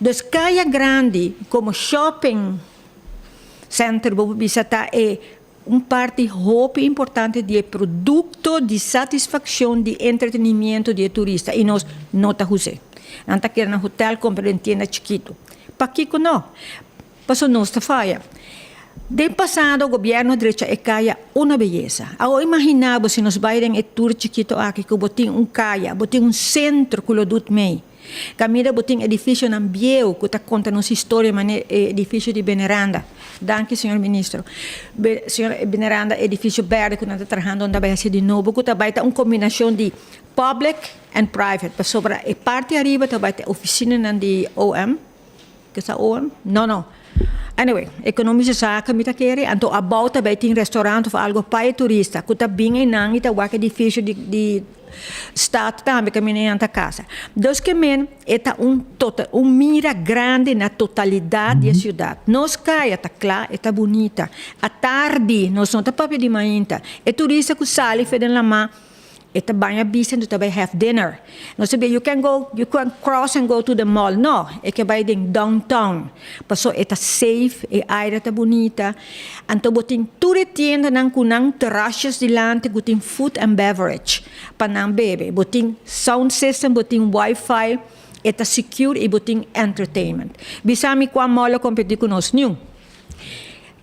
Dus kaya grande como shopping center vou visitar parte hope importante de produto de satisfação de entretenimento de turista e nós não está usando. Não está querendo hotel comprar em tienda chiquito. Para Kiko não. Passou nós está falha. De passado o governo direita é caia uma beleza. Eu imaginava se nós vai em tour chiquito aqui que botem caia, botem centro que lo dut mei. Camila botem edifício na Bieu, que está contando nossa história, mas edifício de Veneranda. Danke, senhor ministro. Senhor Veneranda, edifício verde que nós está trabalhando onde vai ser de novo, que está uma combinação de public and private. Para sobre a parte arriba, está vai ter oficina de OM, que é OM? Não. Anyway, economische zaken met elkaar. En toen abouta bij een restaurant of algo para turista. Kuta bing en nang ita wak edifício de staat também caminhando anta casa. Dus que men eta mira grande na totalidade da cidade. Nós caia tá clara, eta bonita. A tarde nós não tá papo de mainta. É turista que sale feden la ma. Eta banha bisa tu tabai have dinner. No sabi you can cross and go to the mall. No, é que vai ding downtown. Paso eta safe, aire tá bonita. Anto boting ture tienda nang kunang terraces dilante boting food and beverage. Panang bebe, boting sound system, boting wifi, eta secure e boting entertainment. Bisami kwa mall competir com nós nenhum.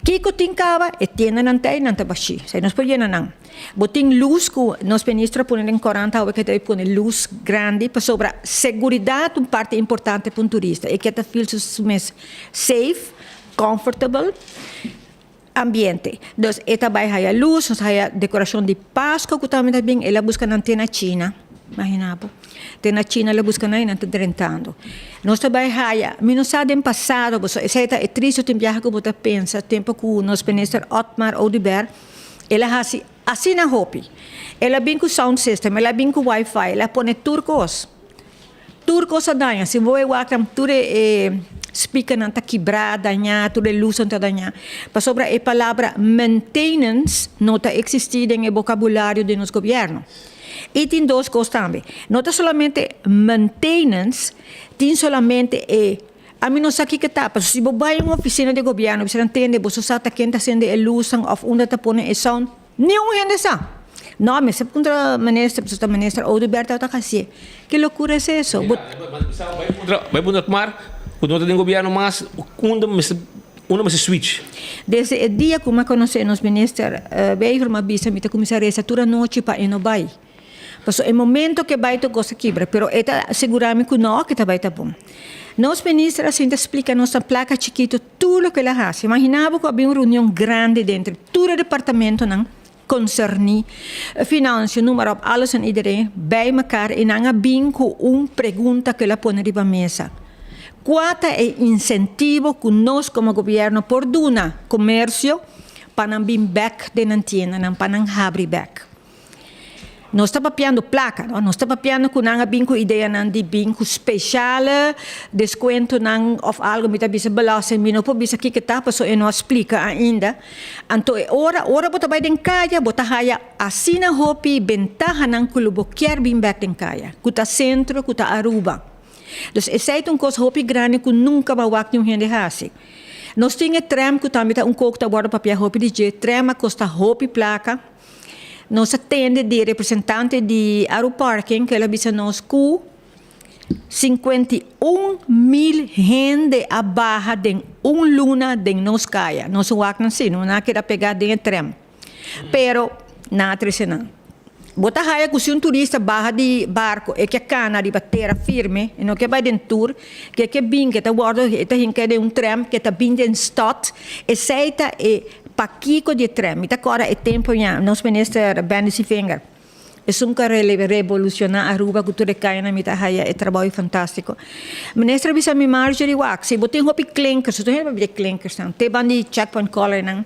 Kiko tinkava e tienda nantay nantabashi. Sai nos pojena nang. Boting luz que nos ministra poner em 40 horas que deve poner luz grande para sobre seguridade parte importante para um turista e que te feel safe, comfortable ambiente. Então, esta vai a luz, nós a decoração de Páscoa que também bem, ela busca na antena China. Imaginava. Na China ela busca na está drentando. Nós também haya, minusado em passado, essa é triste o tempo que você pensa, tempo que o nosso ministro Otmar Oudibert, ela assim na hopi. Ela vem com sound system, ela vem com wifi, ela põe turcos a danha. Se você wakam ture speaker não está quebrada, danha, ture luz não está danha. Para sobre a palavra maintenance não está existindo em vocabulário de nosso governo. E tem duas coisas também. Não está somente maintenance, tem somente a mim não sei o que está. Se você vai em uma oficina de governo, você entende, você sabe quem está sendo a luz, ou onde está pondo a sound, nenhum gente sabe. Não, mas contra o ministro Oudibert está assim. Que loucura é isso? Vai para o mar, quando não tem governo, mas uma mas switch. Desde o dia que eu conheci os ministros, veio uma visa, me começar a essa noite para inovar. Porque é o momento que vai ter coisa quebra, pero é seguramente que não que vai estar bom. Nos ministros assim explica nossa placa chiquito tudo o que ela faz. Imaginava que havia uma reunião grande dentro todo o departamento não concerni finanças, número, alles en iedereen bij elkaar en dan havia uma pergunta que ela põe riba mesa. Qual é o incentivo que nós como governo por duna comércio para não vir back de nantiena, não para não abrir back. Nós estamos papiando placa, nós estamos papiando com uma ideia de binco especial, desconto of algo que bisa belasting, não pode bisa que está, so não explica ainda. Então, ora bota vai den kaya, bota haya assina hopi ventaja nang kulubo quer bim back den kaya, kuta centro, kuta Aruba. Dus essa é uma coisa hopi grande que nunca vai wak nenhum gente hasi. Nós tínhamos tram que também tá coco tá guarda papel hopi de tram costa hopi placa. Nós atende de representante de Aeroparking, que ela bisa nós com 51,000 gente abaixo de luna de nós caia. Nós wak não sei, não quer pegar de tram. Pero na tresenang. Bota haya que se turista barra de barco é que a cana de terra firme, e não que vai dentro tour, que bem que tá guarda, tá hinca de tram que tá bem dentro stot, e seita paquico de trem. Ita agora é tempo já, nosso ministro Benny Finger. É um cara revolucionar a Aruba, cultura caia na mita haya, é trabalho fantástico. Ministro bisa mi Marjorie Wax, se botem hopi clinkers, tu tem para clinkers não, te bandi checkpoint collar não.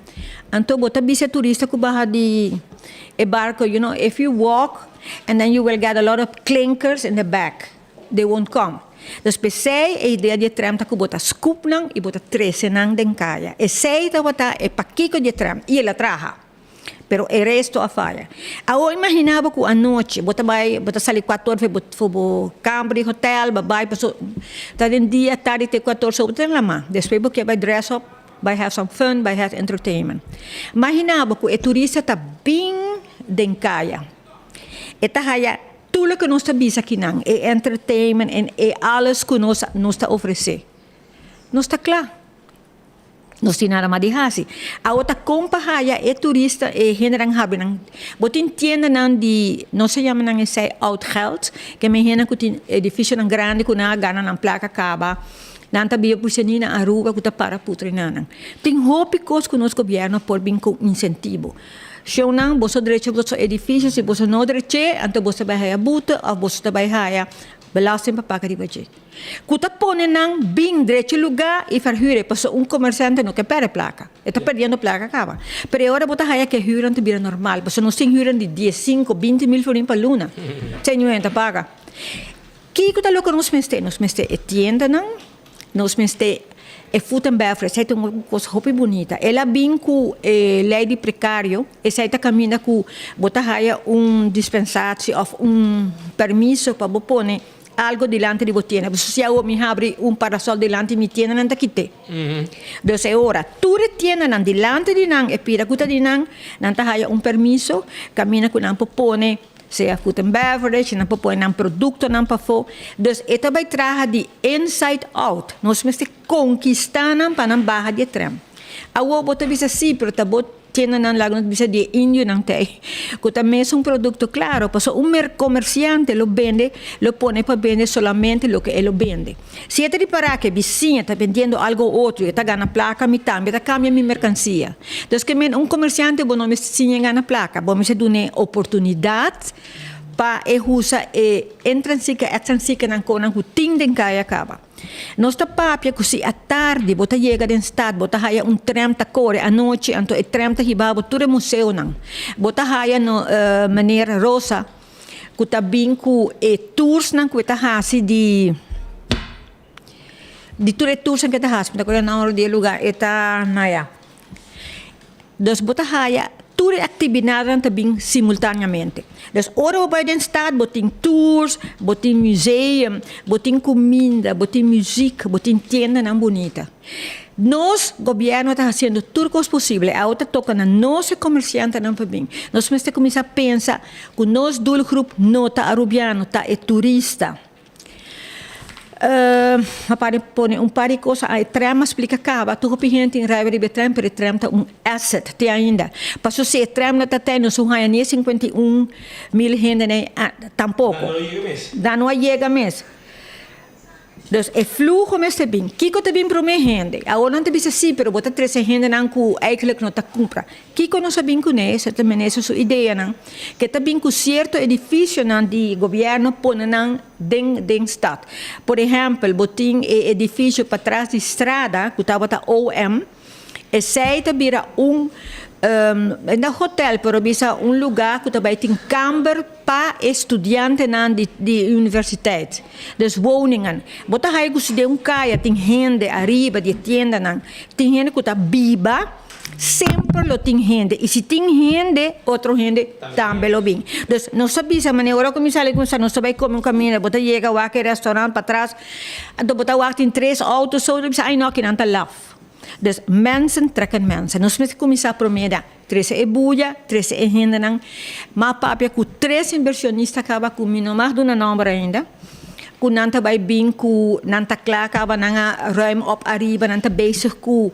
Então bota bisa turista ku baha di barco, you know, if you walk and then you will get a lot of clinkers in the back, they won't come. Dus pensei a ideia de tram tá ku bota scoop não e bota 13 não den caia. E sei tá bota é paquico de tram e ela traha. Pero o resto a falha. Eu imaginava que à noite, bota sair 14, vou Cambridge Hotel, vai passou, tá de dia, tarde, até 14, bota lá mais. Depois porque vai dress up, vai have some fun, vai have entertainment. Imaginava que o turista tá bem dencaia. E tá haya tudo que nós tá bisa aqui não, é entertainment e alles que nós tá oferecer. Nós tá claro. Não tem nada mais de hasi. A outra compahaya é turista e generang habi nang botin tienda nang di não se chama nang sei oud geld que me hena que tem edifício nang grande que na gana nang placa caba nanta bia pusenina Aruba que tá para putrinanang. Tem hope cos que nos governo por bem com incentivo. Se não, você direito você edifício, se você não direito, então você vai haya buta, ou você vai haya belasting para pagar de budget. Kuta pone nang bem direito lugar e verhuren, para comerciante não quer perder placa. Está perdendo placa acaba. Pero agora você haya que huren te vira normal, você não tem huren de 15, 20 mil florin para luna. Sem ninguém paga. Que kuta lo que nos meste é tienda não, nos meste é food and beverage, é uma coisa muito bonita. Ela vem com lei de precário, e sai tá caminha com botar dispensação ou permisso para pôr algo delante de você. Se eu me abre parasol delante de tienda não tá quite. Então é hora, tudo tienda não delante de não, e pira cuta de não tá haya permisso, caminha com não pôr seja food and beverage, não pode pôr produto, não pode pôr. Então, isso vai trazer de inside out. Nós temos que conquistar para não barra de trem. A outra bota bisa sim, pero tá bot tienda não lago bisa de índio não tem. Que também é produto claro, porque comerciante lo vende, lo pone para vender solamente lo que ele vende. Se ele reparar que vizinha está vendendo algo outro, está ganhando placa, me também está cambiando minha mercancia. Então, comerciante bom não me sim ganha placa, bom me se dá oportunidade para usar intrínseca, extrínseca não com o ting den cai acaba. Nós tá papia que se à tarde bota chega den estado bota haya trem ta corre à noite então trem ta hiba tudo museu não bota haya no maneira rosa que tá bem com tours não que tá hasi de tudo tours que tá hasi tá na hora de lugar eta naya dos bota haya tudo atividade também simultaneamente. Dus ora bij den stad, botin tours, botin museum, botin comida, botin muziek, botin tienda não bonita. Nós, governo, está fazendo tudo o possível. A outra toca na nossa comerciante não para bem. Nós temos que começar a pensar que o nosso grupo não está arubiano, está turista. Pone par de coisas, a trem explica acaba, tu hopi gente em raiva de trem, pero trem tá asset, te ainda. Passou se trem não tá tendo, são há 51 mil gente, né, tampouco. Dá não chega mesmo. Então, o fluxo mesmo bem. Kiko tá bem para minha gente. Agora não te bisa sim, pero bota 13 gente não que eigenlijk não tá compra. Kiko não sabe com isso, também essa sua ideia não. Que tá bem com certo edifício não de governo põe não den estado. Por exemplo, botin edifício para trás de estrada, que tá bota OM, e sai tá vira no hotel, pero bisa lugar que também tem camber para estudantes de universidade. Dus woningen. Bota aí que se de caia, tem gente arriba de tienda não. Tem gente que tá viva, sempre lo tem gente. E se tem gente, outro gente também lo vem. Dus não sabia se maneira agora como sai com não sabe como caminho, bota chega o aquele restaurante para trás, então bota o tem 3 autos, só bisa aí não que não tá lá. Dus mensen trekken mensen. Nós temos que começar a prometer 13 é buia, 13 é renda não. Mas papia com 3 inversionistas acaba com mais de uma número ainda. Com nanta vai bem com nanta claro acaba na ruim op arriba nanta bezig com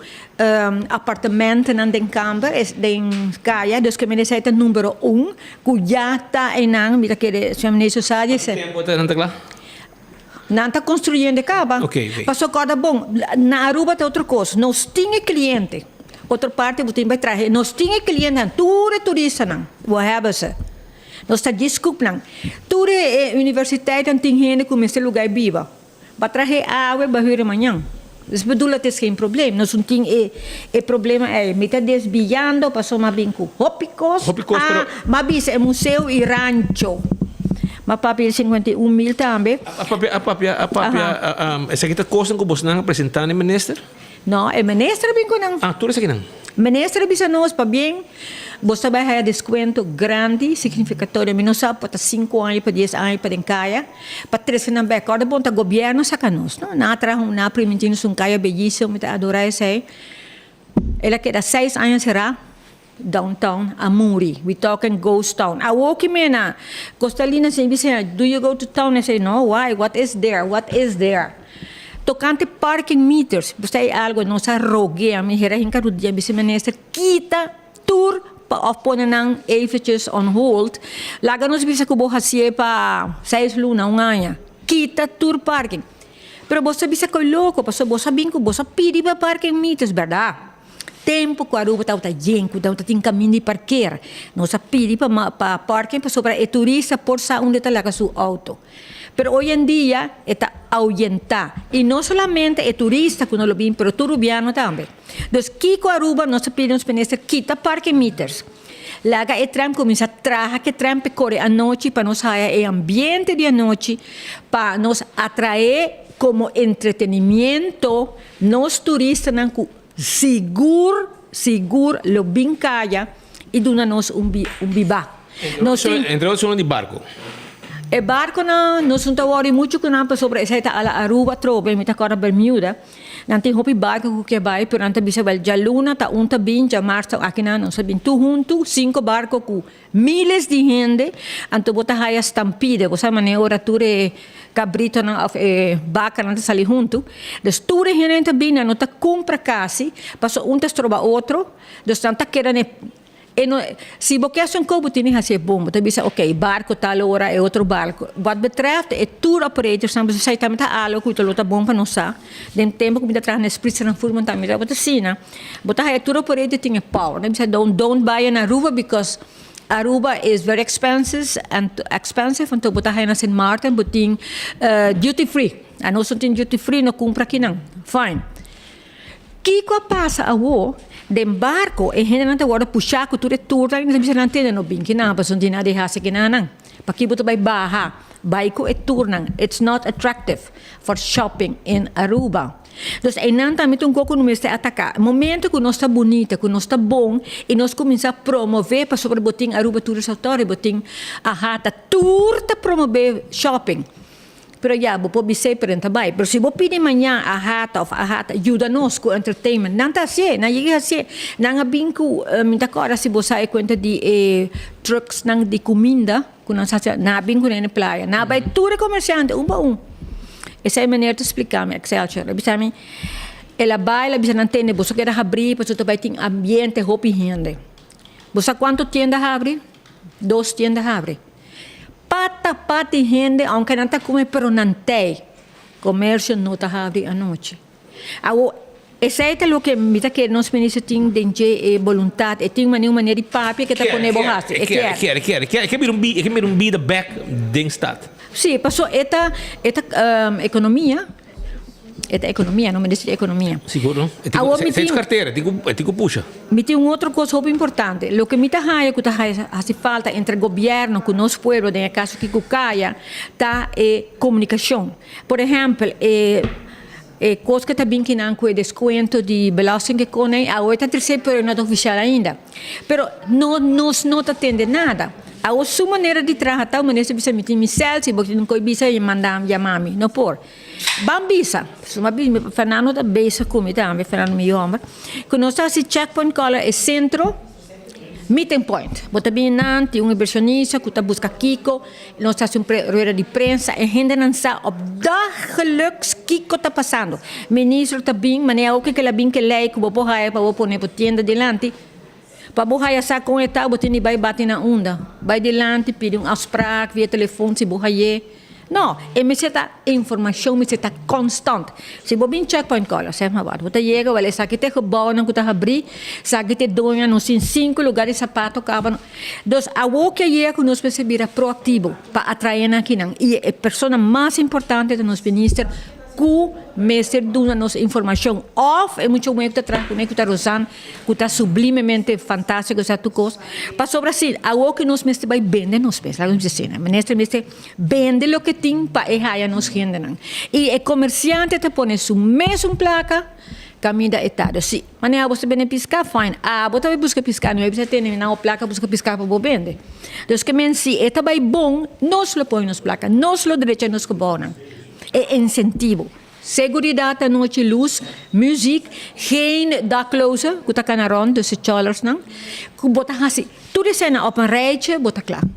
apartamenten nan den kamer is den kaya. Dus que me dice het número 1 que já está em nang mira que se me sociedade se. Tempo tá nanta claro. Não está construindo acaba. Okay. Passou cada bom. Na Aruba tem outra coisa. Nós tínhamos cliente. Outra parte, você vai trazer. Nós tínhamos clientes, tudo turista, não. What happens? Nós está desculpa, não. Tudo universidade tem gente que começa a lugar viva. Vai trazer água para vir amanhã. Isso bedoel dat is geen probleem. Nós não temos problema me está desviando, passou uma bem com Hopicos, mas é museu e rancho. Mas papi 51 mil também. Essa aqui está coisa que você não apresentar no ministro? Não, é ministro bem com não. Tudo isso aqui não. Ministro bisa nós para bem. Você vai ter desconto grande, significatório. Não sabe para 5 anos, para 10 anos, para encaiar. Para 3 anos, para cada bom, o governo saca nós. Não trago na primeira um caia belíssimo, me adorar isso aí. Ela queda 6 anos será downtown Amuri. We talking ghost town. I walk in na Costalina say, do you go to town? I say, no, why? What is there? What is there? Tocante parking meters. Basta é algo, não sa rogue. A minha hinka rudia, vice-minister, kita tour of pôr ng eventjes on hold. Laga nos bisa ko bohasie pa 6 luna, un ano. Kita tour parking. Pero você bisa ko louco, paso você bingo, você pidi pa parking meters, verdade? Tempo que a rua está gente, então tem caminho de parquear. Nós pedi para parking para sobre turista por sa onde está lá seu auto. Pero hoy en día está ahuyenta. Y no solamente el turista que no lo ven, pero turubiano también. Entonces, Kiko Aruba nos pide nos minister quita parking meters. Laga el tram comienza a trabajar que tram corre anoche para nos haya el ambiente de anoche, para nos atraer como entretenimiento, nos turistas seguro lo bien calla y duna-nos viva. Entre outros, de barco. E barco não não worry muito com nada sobre essa a Aruba trobe me tá agora Bermuda não tem hopi barco que vai por anta bisa vel já luna tá unta bin já março aqui não sabe tu junto 5 barcos com miles de gente anto bota haya stampede você maneira orature cabrito na vaca não sali junto des ture gente bin não tá compra casi passou unta troba outro dos tanta querendo se você acha que você tem que fazer bom, você bisa, ok, barco tal hora é outro barco. Wat betreft, é tour operators, não precisa também tá algo que está bom para nós. Dem tempo que me traz na spritz na furman também, você sim, você é tour operator tem power. Não precisa don't buy in Aruba because Aruba is very expensive and então você é na St. Martin, você tem duty free. A nós não tem duty free, não compra aqui não. Fine. Kiko passa a wo de barco e gente não te guarda puxar que tu retorna e não se não tem no bem que não para não dinheiro de hasa que não para que você vai barra baiko e turnan it's not attractive for shopping in Aruba. Então aí não também um pouco no mês de atacar momento que nós está bonita que nós está bom e nós começa a promover para sobre botin Aruba Tourist Authority botin a hata tour ta promover shopping. Pero ya, vos podés ser também. Pero si vos pides mañana a hata ajuda-nos com entertainment. Não está assim, não llega assim. Não há vinco, me agora se você dá conta de trucks de comida, que não há vinco na praia. Não vai tudo comerciante, um para um. Essa é a maneira de explicar-me, Excelsior. Ela vai, ela não tem, você quer abrir, você vai ter ambiente, roupa e renda. Você quanto tiendas abre? 2 tiendas abre. Pata gente, aunque não está comendo, pero não tem. Comércio não está abrindo à noite. Esse é o que me está querendo, nós ministros têm de vontade, e tem uma maneira de papel que está com o borracho. Que me vida back den stad. Sim, passou esta economia. Esta economia, não me diz economia. Seguro. Tem carteira, tem puxa. Me tem outra coisa muito importante. O que me está que hace falta entre o governo com nosso povo, em caso que caia, tá comunicação. Por exemplo, coisa que está bem que não com desconto de belasting que conem, a outra terceira pero não é oficial ainda. Pero não está tendo nada. A sua maneira de tratar, maneira de bisa meeting missel, se você não coi bisa e mandar chamar-me, não por. Bambisa, Fernando da Besa come também, Fernando Mioma, que nós estamos em checkpoint cola é centro, meeting point. Bota bem nante, um inversionista que está busca Kiko, nós estamos em roda de prensa, e gente não sabe op dagelijks Kiko está passando. Ministro está bem, maneira o que ela bem que lei que vou pôr para vou pôr na tienda delante. Para borrar sa com etapa, você nem vai bater na onda. Vai delante, pedir afspraak via telefone, se borrar. Não, e me está informação, me está constante. Se você tem checkpoint cola, você vai você chega, vai sabe que tem gebouw, não que abrir, sabe que tem dono, não tem 5 lugares de sapato, acaba. Então, a o que chega que nós precisamos proativo para atrair aqui, e a pessoa mais importante de nos ministros que mestre duna nos informação off é muito bom que está conecta Rosana que está sublimemente fantástico essa tu coisa para sobre assim algo que nos mestre vai vender nos pés lá vamos dizer mestre vende o que tem para errar nos gente não e o comerciante te põe su mesmo placa caminho da etapa sim mas não você vem piscar fine você vai buscar piscar não é você tem na placa busca piscar para você vender então que men se eta vai bom nos lo põe nos placa nos lo direito nos que bom é incentivo. Seguridade à noite, luz, música, geen daklozen, que está canaron, dus chalers não. Que bota assim, tudo isso na open ride, bota claro.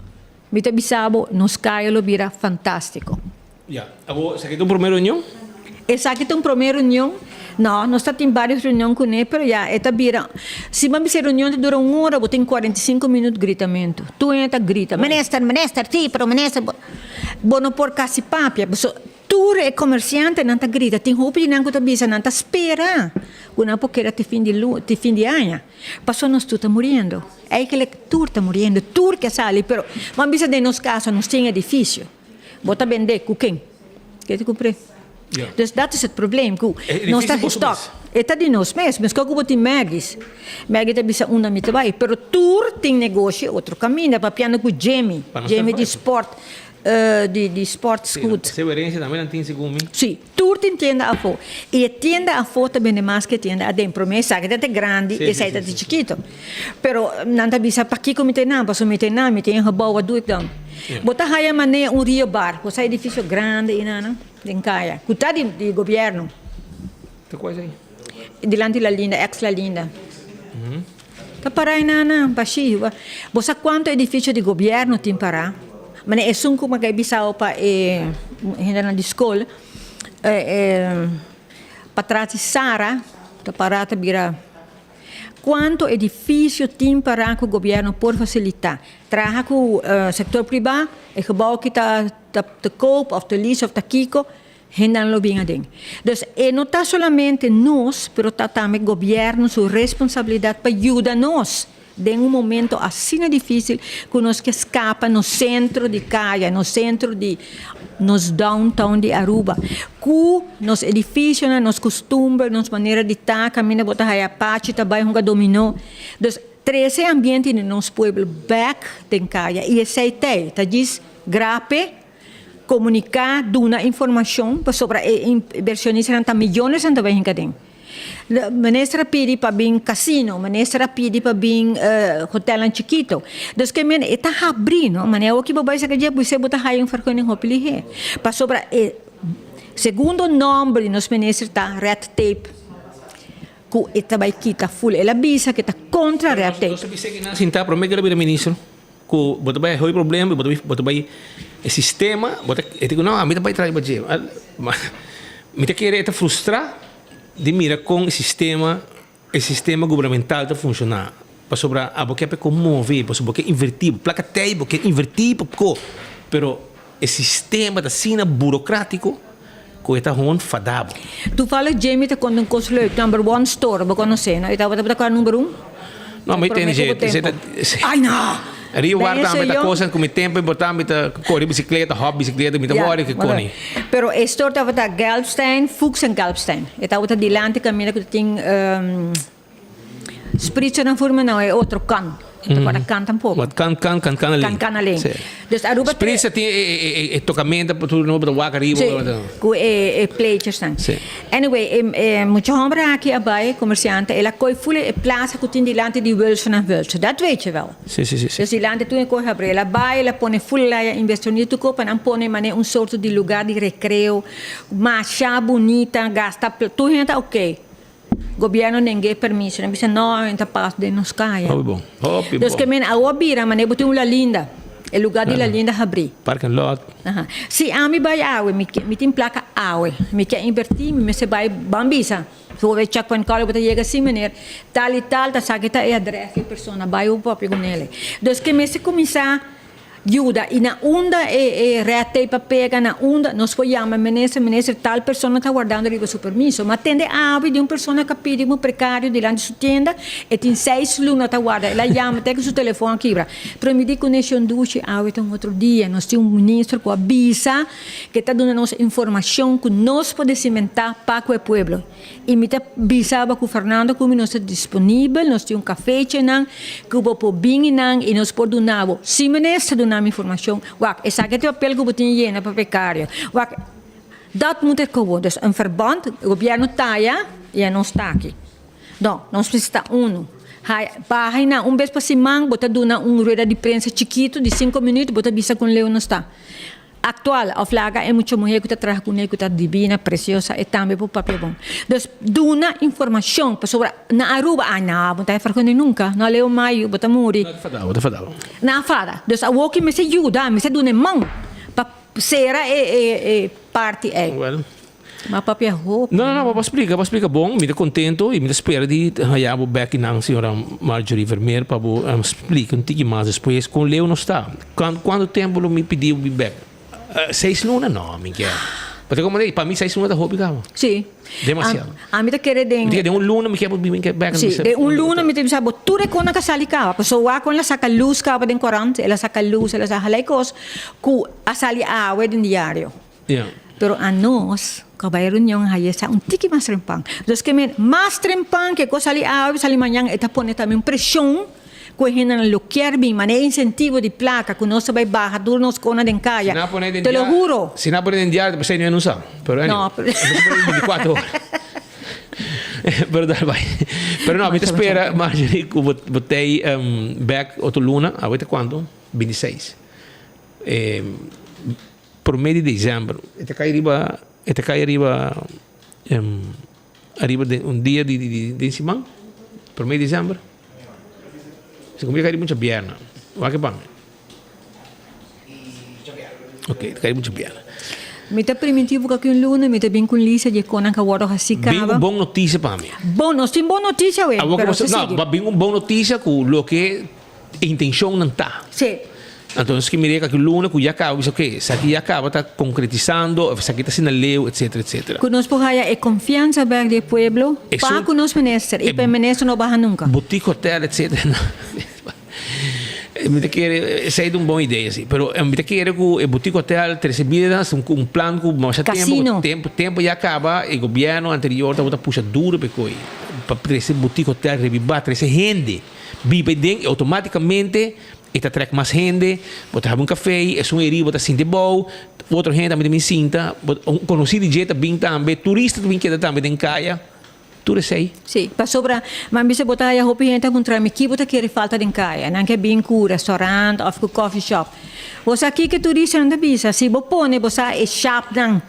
Mita bisabo, nos caio lo vira fantástico. Já, agora, você quer um primeiro reunião? Essa aqui tem uma primeira reunião. Não, nós temos várias reuniões com ele, mas já, esta vira. Se vamos ter reunião que dura 1 hora, você tem 45 minutos de gritamento. Tu entra, grita, minister, sim, pero minister. Bono por casi papia, tu é comerciante, não tá grita, tem roupa de não que tá bisa, não tá espera. Una porque era te fim de ano. Passou nós tu tá morrendo. É que ele tu tá morrendo, tu que sale, pero mas bisa de nos casos, nós tem edifício. Bota vender com quem? Que te comprei? Ja. Dus dat is het probleem. Nós está stock. Está de nós mesmos. Mas como você tem Magis, Magis está bisa uma mita vai. Pero tour tem negócio outro caminho. Para piano com Jamie de sport, de sport scoot. Segurança também não tem segundo. Sim, tour tem tenda a fo. E a tenda a fo também é mais que tenda a dentro. Promessa que é grande e sai de chiquito. Pero não está bisa para aqui como tem não, para me tem não, me tem gebouw wat doe ik dan? Bota haya mané Rio Bar, você é edifício grande e não. Em Caia, que está de governo. Que coisa aí? Delante da linda, ex-la linda. Está para aí, não, baixinho. Você quanto edifício de governo tem para? Mas é só como que é bisao para ainda na escola. Para trás de Sara, está para a virar. Quanto edifício tem para que o governo por facilitar? Traga com o setor privado, é gebouw que está te koop of te lease of te kiko, hendan lo bem adem. Dus não está solamente nós, pero está também o governo sua responsabilidade para ajudar nós. Em momento assim difícil, que nós que escapa no centro de Caia, no centro de nos downtown de Aruba, que nos edifícios, nos costumes, nos maneira de estar, caminha botar a parte, também um dominó. Dus 13 ambientes de nosso pueblo back em Caia e esse aí tá diz grape comunicar, dar informação sobre inversionistas que milhões de vezes em Ministra pede para vir casino, ministra pede para vir hotel em chiquito. Então, que men está abrindo, mas é o que vai ser que você botar aí um farco em hopili. Para sobre segundo nome nos ministros está red tape. Que está vai quitar full, ela bisa que está contra red tape. Você bisa que não sinta para mim que ele ministro, que botar vai resolver problema, botar vai o sistema, botar eu não, a mim vai trazer budget. Me te querer te frustrar de mira com o sistema governamental a funcionar. Para sobre a boca é como mover, para sobre invertir, placa tem, porque invertir pouco, pero o sistema da sina burocrático que está ruim fadado. Tu fala Jamie te quando um consulado number 1 store, ba conhecer, não? Estava para número 1? Não, mas tem gente. Ai não. Rio guarda a coisa como tempo importante, correr bicicleta, hobby bicicleta, me trabalho que cone. Pero a store estava da Galpstein, Fuchs en Galpstein. Estava da dilante caminho que tem spritzer na forma não é outro can. Para can tampouco. Wat can ali. Can ali. Dus Aruba spritzer tem tocamento para tudo no para o arriba. É plates tan. Anyway, muita homem aqui abai comerciante, ela coi full plaza que tem dilante de Wilson na Wilson. Dat weet je wel. Sim. Dus dilante tu coi abre, ela vai, ela põe full lá investimento co para não põe mané um sorto de lugar de recreio, macha bonita, gasta tu gente ok. Governo ninguém permite, não bisa não entra passo de nos caia. Dus que men a bira, mas botou uma linda, o lugar de la linda abrir. Parking lot. Se a mim vai awe, me tem placa awe, me quer invertir, me se vai bambisa. Se o check point call, botar chega assim maneira, tal e tal, tá sabe que tá é adresse, a pessoa vai o próprio com ele. Dus que me se começar ajuda e na onda rete para pegar na onda nós podemos ministro tal pessoa está guardando ali o seu permisso mas tende a de uma pessoa que pede um precário diante de sua tenda e tem 6 lunas está guarda ela chama até que seu telefone quebra para me dizer conexão duche tem outro dia nós temos ministro que avisa que está dando nossa informação que nós podemos cimentar para o povo e me avisava com o Fernando como nós estamos disponível nós temos café que vou pôr bem e nós podemos dar se ministro dar informação essa que é o papel que eu tenho llena para precário dat moet er komen dus een verband o governo está e não está aqui então nós precisamos baixar na vez para semana botar dona rueda de prensa chiquito de 5 minutos botar visa com Leo não está atual a flaga é muito mulher que está trabalhando com ele que está divina preciosa e também para o papel bom então dona informação para sobre na Aruba não botar farcando nunca na Leo maio botar muri na fada então a walk me se ajuda me se dona mão para ser parte mas papel roupa não explica bom me contento e me espera de hayabo back na senhora Marjorie Vermeer para explicar um pouquinho mais depois com Leo não está quanto tempo ele me pediu me back 6 lunas não me quer porque como para mim 6 lunas da roupa cava sim demasiado a mim tá querendo de luna me quer back sim de luna me tem sabe tudo com na casa ali cava pessoa com ela saca luz cava de corante ela saca luz ela saca leicos com a sali água de diário pero a nós kabayaron yung hayesa un tiki mas trempang dos que mais trempang que cosa ali sali manhã eta pone também pressão com hina na loquer bem maneira incentivo de placa que nós vai barra dur nos cona den caia te lo juro se não pode diário você não sabe pero no 24 horas verdade vai pero não me espera Marjorie que botei back outro luna até quando 26 por meio de dezembro até cai arriba arriba de dia de semana por meio de dezembro se comigo cai muito bierna vai que bom ok cai muito bierna me tá primitivo que um luna me tá bem com lisa de conan que agora assim bem uma boa notícia para mim bom nós tem boa notícia ué não bem uma boa notícia com o que intenção não tá sim então que me diga que o luna que já acaba isso que isso aqui já acaba está concretizando isso aqui está sendo leu etc conosco é confiança ver do povo para conosco ministro e para ministro não barra nunca boutique hotel etc me quer sair de uma boa ideia assim pero me quer que o boutique hotel recebidas um plano que mais tempo já acaba e o governo anterior está puxa duro para esse boutique hotel revivar esse gente vive dentro automaticamente está trek mais gente botar um café é erivo botar sinta bom outra gente também me sinta conhecido de gente bem também turista também que também tem caia tudo sei sim para sobra mas me se botar a roupa gente contra me que botar que falta de caia não que bem com restaurante ou coffee shop você aqui que turista não bisa se você põe você é shop não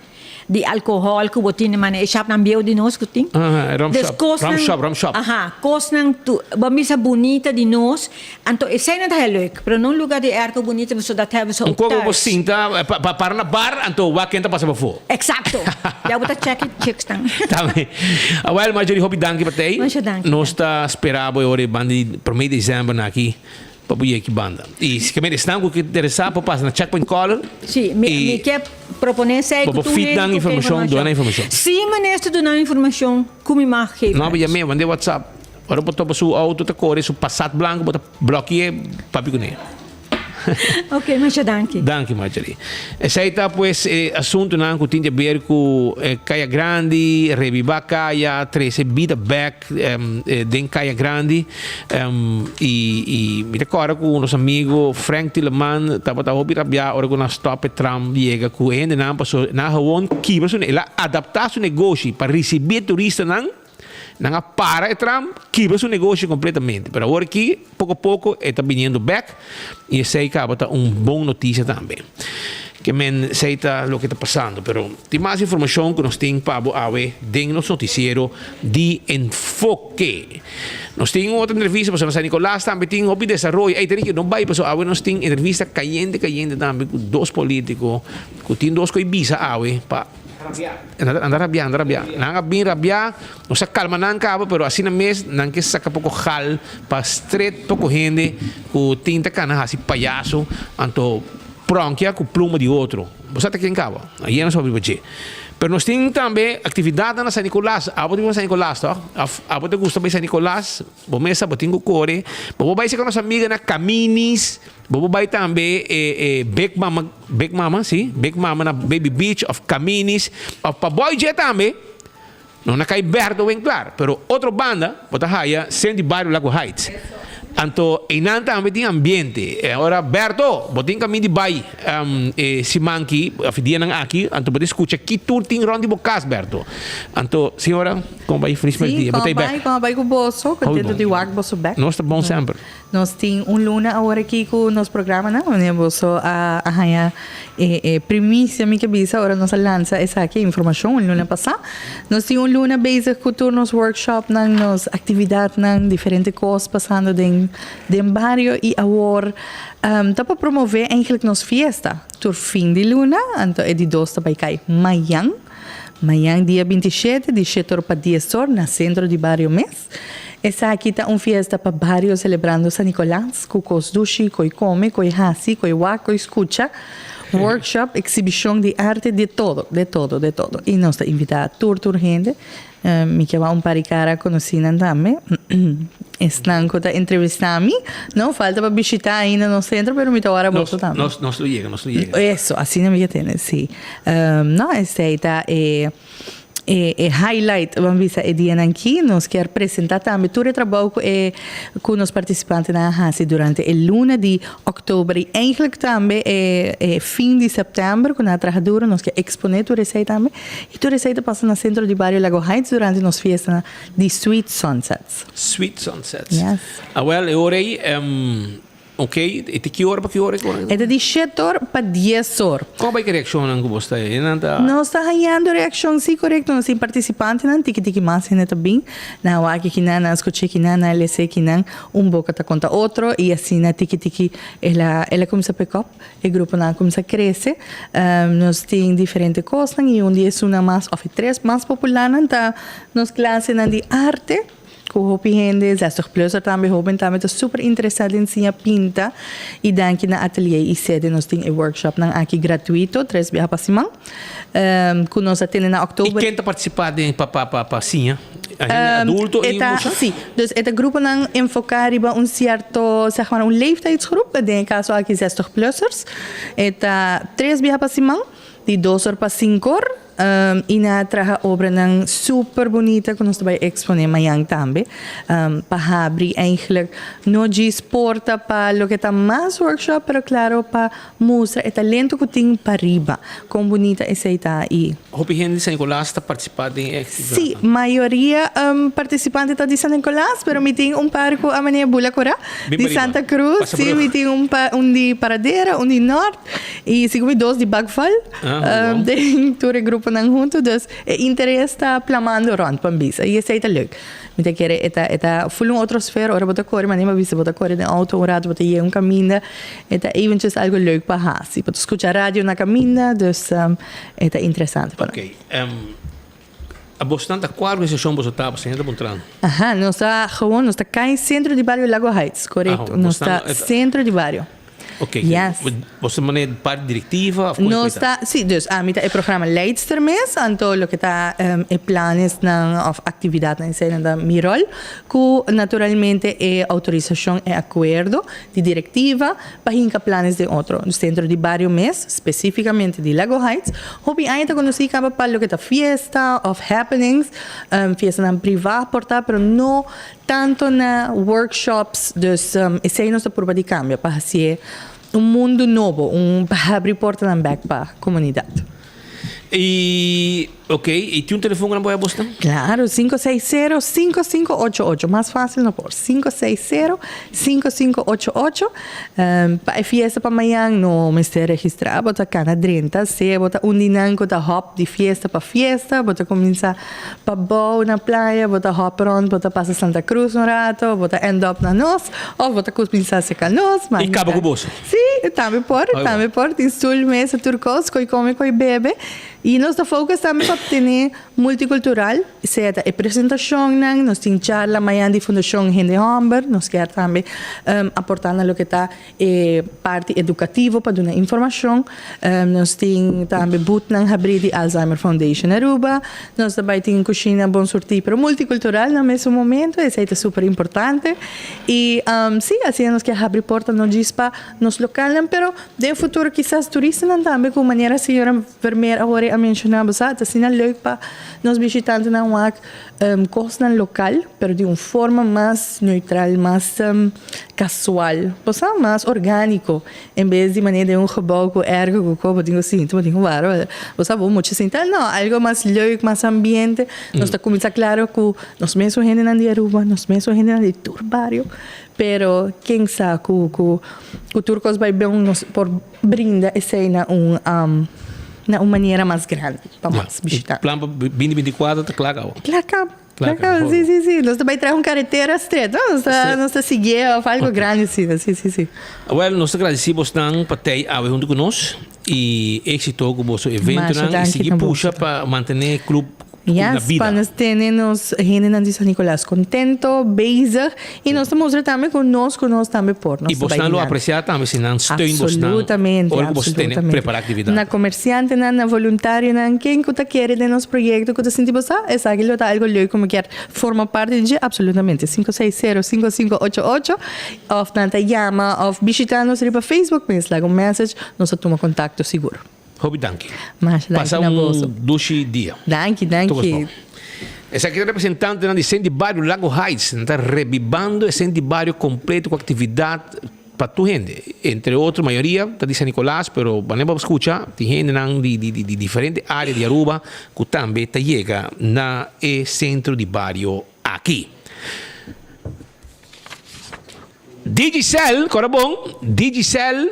de álcool que você tem mas é shop não bio de nós que tem rum shop coisa não bamisa bonita de nós então esse não é leuk pero não lugar de arco bonito você dá até você como você sinta para na bar então vai quem tá passando por exato já botar checks também well Marjorie hope danke para te nós está esperando agora bandi por meio de dezembro aqui para poder que banda e se quer estão que interessar para passar na checkpoint caller sim me quer proponer sei que tu fit dan informação doar informação sim ministro doar informação como mais que não via me mandei WhatsApp para botar para seu auto tá cor seu passat branco botar bloquear para piconer ok mas danke Marjorie esse aí tá pues assunto não que tinha a ver com Caia Grande revivar Caia trazer vida back den Caia Grande e me recordo com nosso amigo Frank Tilleman estava a ouvir a hora que nós stop tram chega com ele não passou na gewoon que você ela adaptar seu negócio para receber turista não para o tram quebra seu negócio completamente para agora aqui pouco a pouco está vindo back e esse aí acaba tá boa notícia também que men sei tá o que está passando pero tem mais informação que nós temos para ver dentro do nosso noticiero de enfoque nós temos outra entrevista para San Nicolás também tem o desenvolvimento aí tem que não vai para nós temos entrevista caliente também com dois políticos que tem dois coisas para Anda rabiar. Nanga bin rabiar, não se calma não cabo, pero assim na mês não que saca pouco hal para straight pouco gente o tinta cana assim palhaço, anto pronkia com pluma de outro. Você tá aqui em cabo. Aí não sabe você. Pero nós temos também atividade na San Nicolás. Abo de San Nicolás, tá? Abo te gusta bem San Nicolás. Bo mesa, bo tingo core. Bo vai ser com nossa amiga na Caminis. Bo vai também Big Mama, sim? Big Mama na Baby Beach of Caminis. Of pa Boy Jet também. Não na cai Berto bem claro. Pero outra banda, bota raia, Sandy Barrio Lago Heights. Anto inanta também tem ambiente. Agora Berto, botin kami di bay si Monkey, afidia nang aki, anto botin escucha que tour ting rondi bocas Berto. Anto senhora, como vai feliz dia? Botei back. Como vai com bosso, contento de work bosso back. Nós tá bom sempre. Nós tem luna agora aqui com nos programa, não? Né, bosso a primícia minha cabeça agora nossa lança essa aqui informação luna passada. Nós tem luna basic com nos workshop nang nos atividade nang diferente coisas passando den barrio e agora tá para promover eigenlijk nos fiesta tur fim de luna, então é de 2 para cai Mayang dia 27 de 7 para 10 horas na centro de barrio mês. Essa aqui tá fiesta para barrio celebrando San Nicolás, com cos dushi, coi come, coi hasi, coi wa, coi escucha. Workshop, exhibição de arte, de todo. E nós está invitado tour gente. Me que va par de cara conhecida também. Estão com entrevistando. Não falta para visitar ainda no centro, mas me está agora voltando também. Nós lo llega. Isso, assim não me tem, sim. Não, esta highlight, vamos ver, dia aqui, nós quer apresentar também todo o trabalho com os participantes na Hasi durante a luna de outubro e eigenlijk também fim de setembro, com a trajadura, nós quer exponer tudo isso também e tudo isso passa no centro de Barrio Lago Heights durante nos fiesta de Sweet Sunsets. Yes. Well, ora aí, ok, e que hora para que hora? É de 7 horas para 10 horas. Qual vai que reação não gosta? Nós está ganhando reação sim correto, nós sim participantes não tiki mais ainda também. Na hora que na escutei que na LC que boca tá conta outro e assim na tiki ela começa a pick up, o grupo não começa a crescer. Nós tem diferentes coisas e dia é uma mais ou 3 mais popular tá nos classes de arte. Com hopi gente, 60+ também, hopen também tá super interessado em sim a pinta e daqui na ateliê e sede nós tem workshop nang aqui gratuito 3 dias para cima. Com nós atende na outubro. E quem tá participando para sim, adulto e sim, dus het grupo nang enfocar riba certo, zeg maar leeftijdsgroep, in caso aqui 60+ers. Eta 3 dias para cima, de 2 horas para 5 horas. E na traja obra ng super bonita que nós vai exponer amanhã também para abrir eigenlijk não exporta para lo que está mais workshop, pero claro para mostrar o talento que tem para riba, com bonita essa está aí. Hopi gente de San Nicolás está participando em atividade? Sim, maioria participante está de San Nicolás, pero me tem par com a maneira bula cora de Santa Cruz, sim, me tem de Paradera, de Norte e segundo 2 de Bagfal, tem todo o grupo nang junto, dus interesse está plamando rond pambisa e essa é leuk. Me te quer eta full outra sfera, ora bota correr, mas nem mais bota correr de auto, ora bota ir caminho, eta eventjes algo leuk para hasi, para escutar rádio na caminho, dus eta interessante para. Ok. A bastante qual organização você está sendo mostrando? Aha, nós está cá em centro de Barrio Lago Heights, correto? Nós está centro de Barrio. Ok. Yes. Você maneira parte diretiva? Não está, sim, dus é programa leidster mês, então o que está planos of atividade na cena da Mirol, que naturalmente é autorização e acordo de diretiva para hinca planos de outro, no centro de Barrio mês, especificamente de Lago Heights, hobby ainda conheci para o que está fiesta of happenings, fiesta na privada portar, pero não tanto na workshops, dus esse aí nossa prova de cambio para ser mundo novo, para abrir porta para a comunidade. E Ok, e tem um telefone que não pode postar? Claro, 560-5588. Mais fácil não pôr. 560-5588. Para fiesta para amanhã, não me está registrado. Bota cana 30. Se bota dinâmico da hop de fiesta para fiesta. Bota começar para boa na praia. Bota hop on. Bota passa Santa Cruz um rato. Bota end up na nós. Ou bota começar a secar nós. E acaba com o bolso? Sim, também pode. Também pode. Tem sul, mesa, turcos, coi come, coi bebe. E nós da focus também para ter multicultural, seja a apresentação, nós temos charla amanhã de Fundação Hende Humber, nós queremos também aportar no que está parte educativa para dar informação, nós temos também boot na abrir de Alzheimer Foundation Aruba, nós também temos cozinha bom sortir para multicultural no mesmo momento, isso é super importante e sim, assim nós queremos abrir porta no diz para nos locais, pero de futuro quizás turistas também com maneira a senhora enfermeira agora a mencionar, assim na leuk para nós visitantes na costa local, pero de uma forma mais neutral, mais casual, mais orgânico, em vez de maneira de gebouw com ergo com digo assim, tu digo claro, você vou muito sentar, não, algo mais leuk, mais ambiente, nós está começando claro que nós mesmos gente na de Aruba, nós mesmos gente na de Turbario, pero quem sabe que turcos vai bem por brinda essa na uma maneira mais grande para nós visitar. O plano 2024 está claro. Claro, sim. Nós também trazemos carretera estreita. Nós estamos seguindo algo grande, sim. Well, nós agradecemos para ter a junto conosco e êxito com o vosso evento e seguir puxa para manter o clube na vida. Para nós termos gente de São Nicolás contento, bezig e nós estamos também conosco também por nós. E você não apreciar também se não estou em absolutamente. Preparar atividade. Na comerciante, na voluntário, na quem que quer de nosso projeto, que você sente você, é aquilo tá algo legal como quer forma parte de absolutamente 560-5588 ou na llama ou visitar-nos para Facebook, mas lá um message, nós toma contato seguro. Hobby danke. Passa doce dia. Danke. Essa aqui é a representante de Sandy Bairro Lago Heights, está revivando esse Sandy Bairro completo com atividade para tu gente. Entre outros, a maioria está de São Nicolás, pero vamos escuchar, tem gente de diferentes áreas de Aruba que também chega na centro de bairro aqui. Digicel, agora bom, Digicel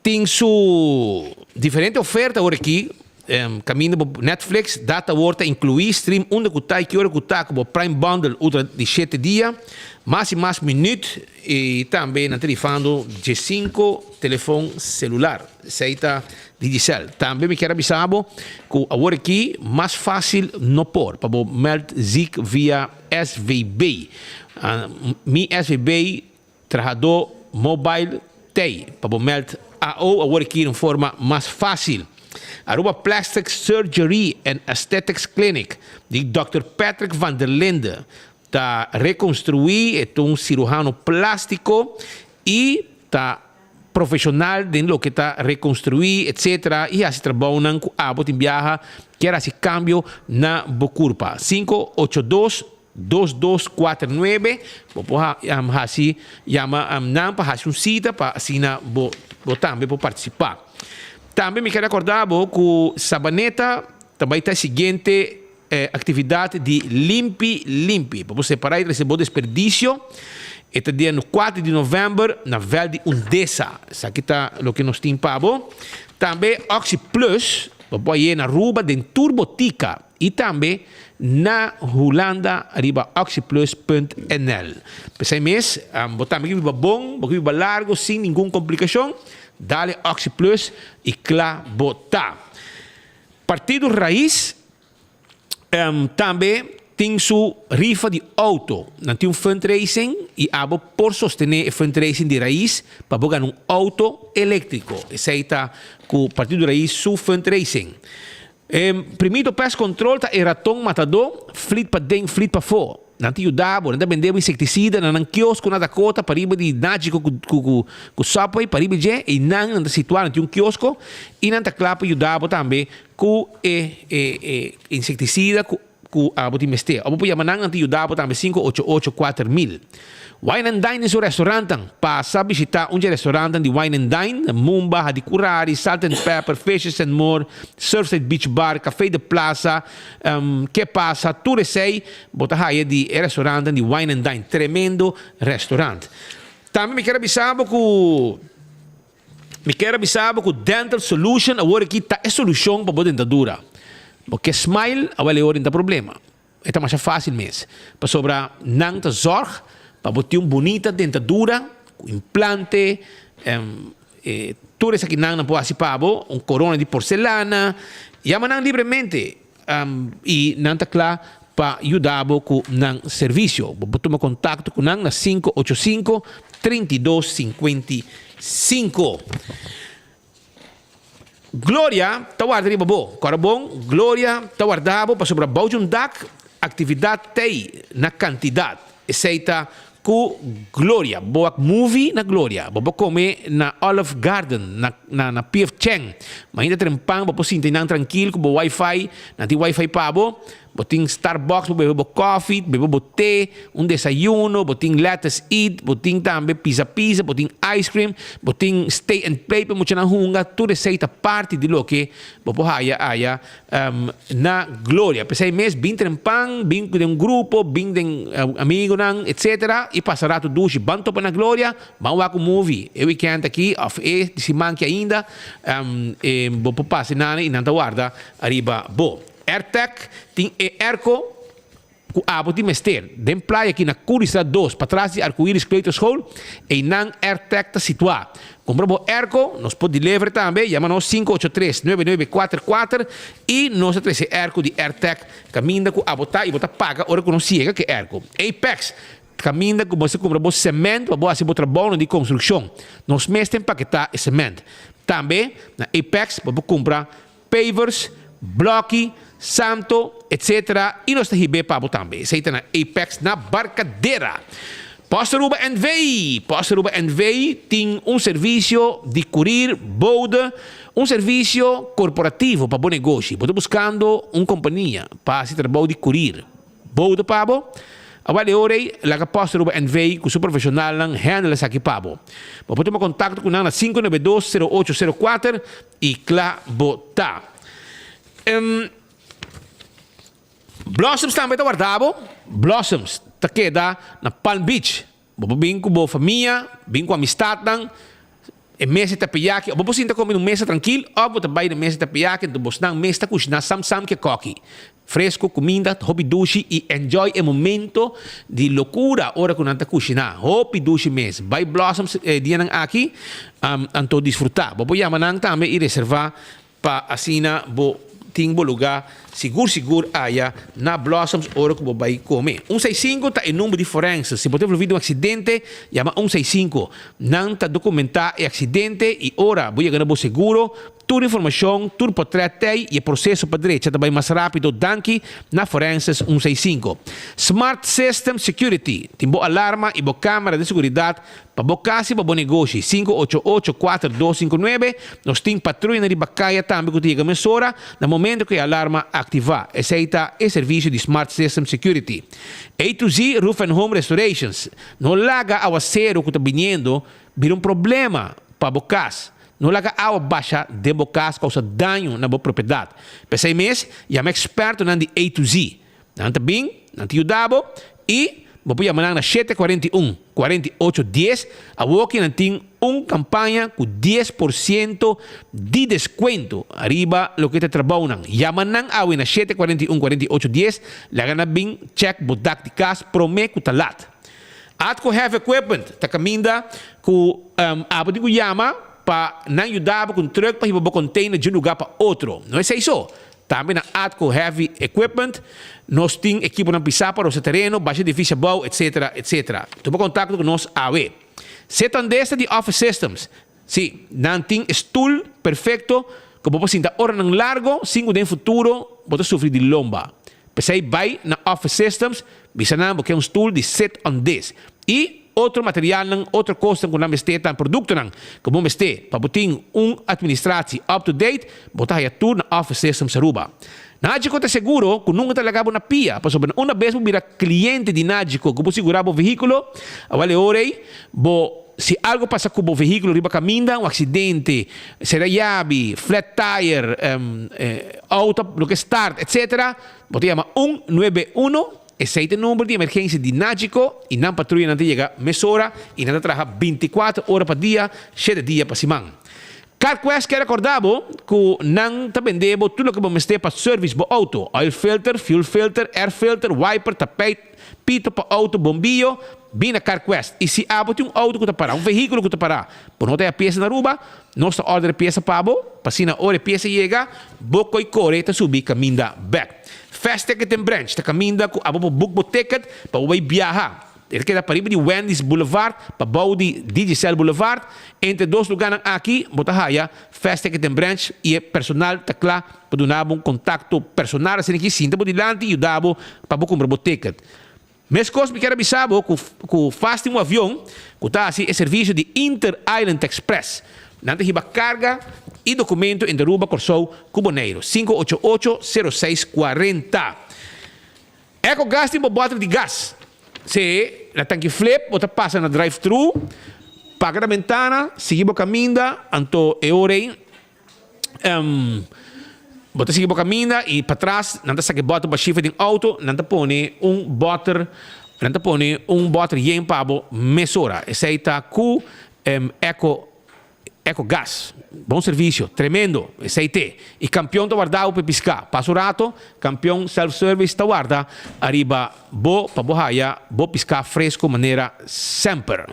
tem sua diferente oferta agora aqui, caminho para Netflix, data volta incluir stream onde que está e que hora que está como Prime Bundle outra de 7 dias, mais e mais minutos e também na telefone de 5 telefone celular, seita Digicel. Também me quero avisar que agora aqui mais fácil não pôr, para meld zich via SVB. Mi SVB trajador mobile TEI, para meld AO agora aqui de forma mais fácil. Aruba Plastic Surgery and Aesthetics Clinic, de Dr. Patrick van der Linde, está reconstruir, é um cirurgião plástico e está profissional de lo que está reconstruir, etc. E assim trabalham com a botin viaja, quer esse câmbio na Bocurpa. 582-2249, assim, chama não para fazer cita para assim também para participar. Também me quero recordar que Sabaneta também está a seguinte atividade de limpi, para você separar esse bom desperdício. Este dia no 4 de novembro, na Val de Undesa. Isso aqui está o que nós temos para você. Também Oxy Plus, para ir na Aruba, de Turbotica. E também na Holanda, arriba oxyplus.nl. Para mês, botar aqui bom, largo, sem nenhuma complicação. Dale Oxy Plus e claro, botar. Partido Raiz também tem sua rifa de auto. Não tem fundraising e abo por sostener o fundraising de Raiz para ganhar um auto elétrico. Esse aí está com o Partido Raiz, seu fundraising. Primeiro pest control tá ratão matador, flit para dentro, flit para fora. Não te ajudava, não te vendeu inseticida, não quiosco na Dakota, para riba de nático com Subway, para riba de e não te situar, não quiosco, e não te clapa ajudava também com inseticida, com ku abo ti meste. Abo po yamanang ang tiyo dapo tambe 588-4000. Wine and Dine is un restaurantang. Pasa visita un restaurantang di Wine and Dine, Mumba, Hadikurari, Salt and Pepper, Fishes and More, Surfside Beach Bar, Café de Plaza, che pasa, Turesei, botahaya di restaurantang di Wine and Dine. Tremendo restaurant. Tambe mi kera bisabo ku Dental Solution, awore kita e solution pa bo dentadura. Porque smile, awale orin ta problema. Ito mas fácil mes. Pa sobra nang ta zorg, pa botiun bonita dentadura, implante, turis aqui nang po asipabo, un corona di porcelana, yamanang libremente, e nang takla pa yudabo ku nang servicio. Botuma kontakto ku nang na 585-3255. Gloria, tawarda rin babo. Karabong, Gloria, tawardabo, pasobra baujun dak, aktividad tei na kantidad. Eseita ku Gloria. Boak movie na Gloria. Babo kome na Olive Garden, na PF Cheng. Mahinda trempang, babo sinti nang tranquil, ku bo wifi, nanti wifi pabo. Boting Starbucks, bebo coffee, bebo té, un desayuno, boting lettuce eat, boting tambe pizza, boting ice cream, boting stay and play, pe mucha na hunga, tu receita parte di lo que bopo haya na Gloria. Pesay mes, bin trempang, bin de un grupo, bin de amigo nang, etc. E passará tu dushi, banto pa na Gloria, mawa ko movie. E weekend aqui, off di si manchi ainda, bopo pasi nani, inantawarda, arriba bo. Airtech tem Erco ku abo ti mester. Den playa aqui na Curisa 2, para trás de Arco-Íris Kleuterschool, e nang Airtech ta situa. Compra bo Erco, nos pode deliver também, chama-nos 583-9944 e nós atrese Erco de Airtech, caminha ku abo ta e bota paga, ora que não siga que Erco. Apex, caminha ku você compra bo cimento, bo assim bo trabalho de construção. Nos mestem paquetar e cimento. Também na Apex, bo compra pavers, bloque, santo, etc. E nós temos pabo também. Você está na Apex, na Barcadeira. Postaruba NV. Postaruba NV tem serviço de curir bode, serviço corporativo para bom negócio. Você buscando companhia para se trabalhar de curir bode pabo. Awali orei, laga Postaruba NV, com o profissional lang handle sa aqui pabo. Você pode contato com na 592-0804 e cla bota. Blossoms também está guardado. Blossoms está queda na Palm Beach. Bem com a família, bem com a amistad nang. E mesa tapiyaki. Ou você está comendo mesa tranquilo. Ou você vai na mesa tapiyaki. Então você não mesa kushna sam que coque. Fresco, comida, hobby dushi e enjoy o momento de loucura hora que nanta kushina. Hobby dushi mes. Vai Blossoms dia nang aqui. Anto disfrutar. Bobo yaman nang também e reservar pa asina bo tingbo lugar seguro aya na Blossoms ora que vai comer. 165 tá em número de forenses. Se você ouvido um acidente, chama 165. Não tá documentar o acidente e ora vai ganhar seguro. Toda informação, todo portreto e o processo para direita também mais rápido danke na Forenses 165. Smart System Security, tem boa alarma e boa câmera de segurança para boa casa e para bom negócio. 588-4259. Nós temos patrulha de bacaia também que tem emissora no momento que a alarma ativar. Aceita o serviço de Smart System Security. A2Z Roof and Home Restorations. Não laga ao acero que está vindo, vira problema para boa casa. Não laga água baixa de bocas causa dano na boa propriedade. Pensei mês, já me experto na de A2Z. Não tá bem, não te ajudava e vou chamar na 741-4810. A Woki não tem campanha com 10% de desconto. Arriba lo que te trabalham. Yamanang awi na 741-4810. Laga na bing check bodak di kas prome ku talat. At ko have equipment. Takaminda ku abo di ko yama para não ajudar com truck para ir para container de um lugar para outro. Não é isso. Também na Atco Heavy Equipment, nós temos equipe na pisar para o terreno, baixa difícil, bom, etc, etc. Tu pode contato com nós AW. Setan desta de Office Systems. Sim, não tem stool perfeito, que você sinta hora não largo, 5 de futuro, você sofrer de lomba. Pensei, vai na Office Systems, bisa na porque é stool de set on this. E outro material nang outro custo kung nameste tan produkto nang kung meste pabuting administratie up to date bota ya tour na office system sa Aruba. Nagico te seguro kung nunca talaga na pia pa sobre una vez mo bira cliente di Nagico kung segurar bo veículo awale orei bo se algo passa com o veículo riba caminda, um acidente, será llave, flat tire, auto, lo que start, etc. Você chama 191, esse é o número de emergência de Nagico e não patrulha não chega mesora e não trabalha 24 horas por dia, 7 dias para semana. CarQuest quer recordar que não está vendendo tudo que vamos ter para service do auto, oil filter, fuel filter, air filter, wiper, tapete, pito para auto, bombillo, bem na CarQuest. E se há auto que está parado, veículo que está parado, por não ter a peça na Aruba, nós order peça para se na hora a peça chega, boco e corre, está subir caminho back. Fast Ticket and Branch, está caminho com a book ticket para o viajar. Ele queda para de Wendy's Boulevard, para bau de Digicel Boulevard, entre dois lugares aqui, botahaya, Fast Ticket and Branch, e personal está claro para dar contato personal, assim que sinta, por delante e dar para comprar o ticket. Mas coisa me quero avisar que faz um avião que está assim é serviço de Inter Island Express. Não tem carga e documento em Aruba Corsou Cuboneiro 588-0640. Eco gas tem bottle de gás. Se na tanque flip, você passa na drive-thru, paga a ventana, sigue o caminho, anto é hora você sigue o caminho e para trás, não está bota para chifre de auto, não está põe bottle em pabo mesura. Esse aí está com Eco Gas. Bom serviço, tremendo. Esse aí tem. E campeão está guardado para piscar. Passo rato, campeão self-service está guardado. Arriba, para bohaya, piscar fresco, maneira sempre.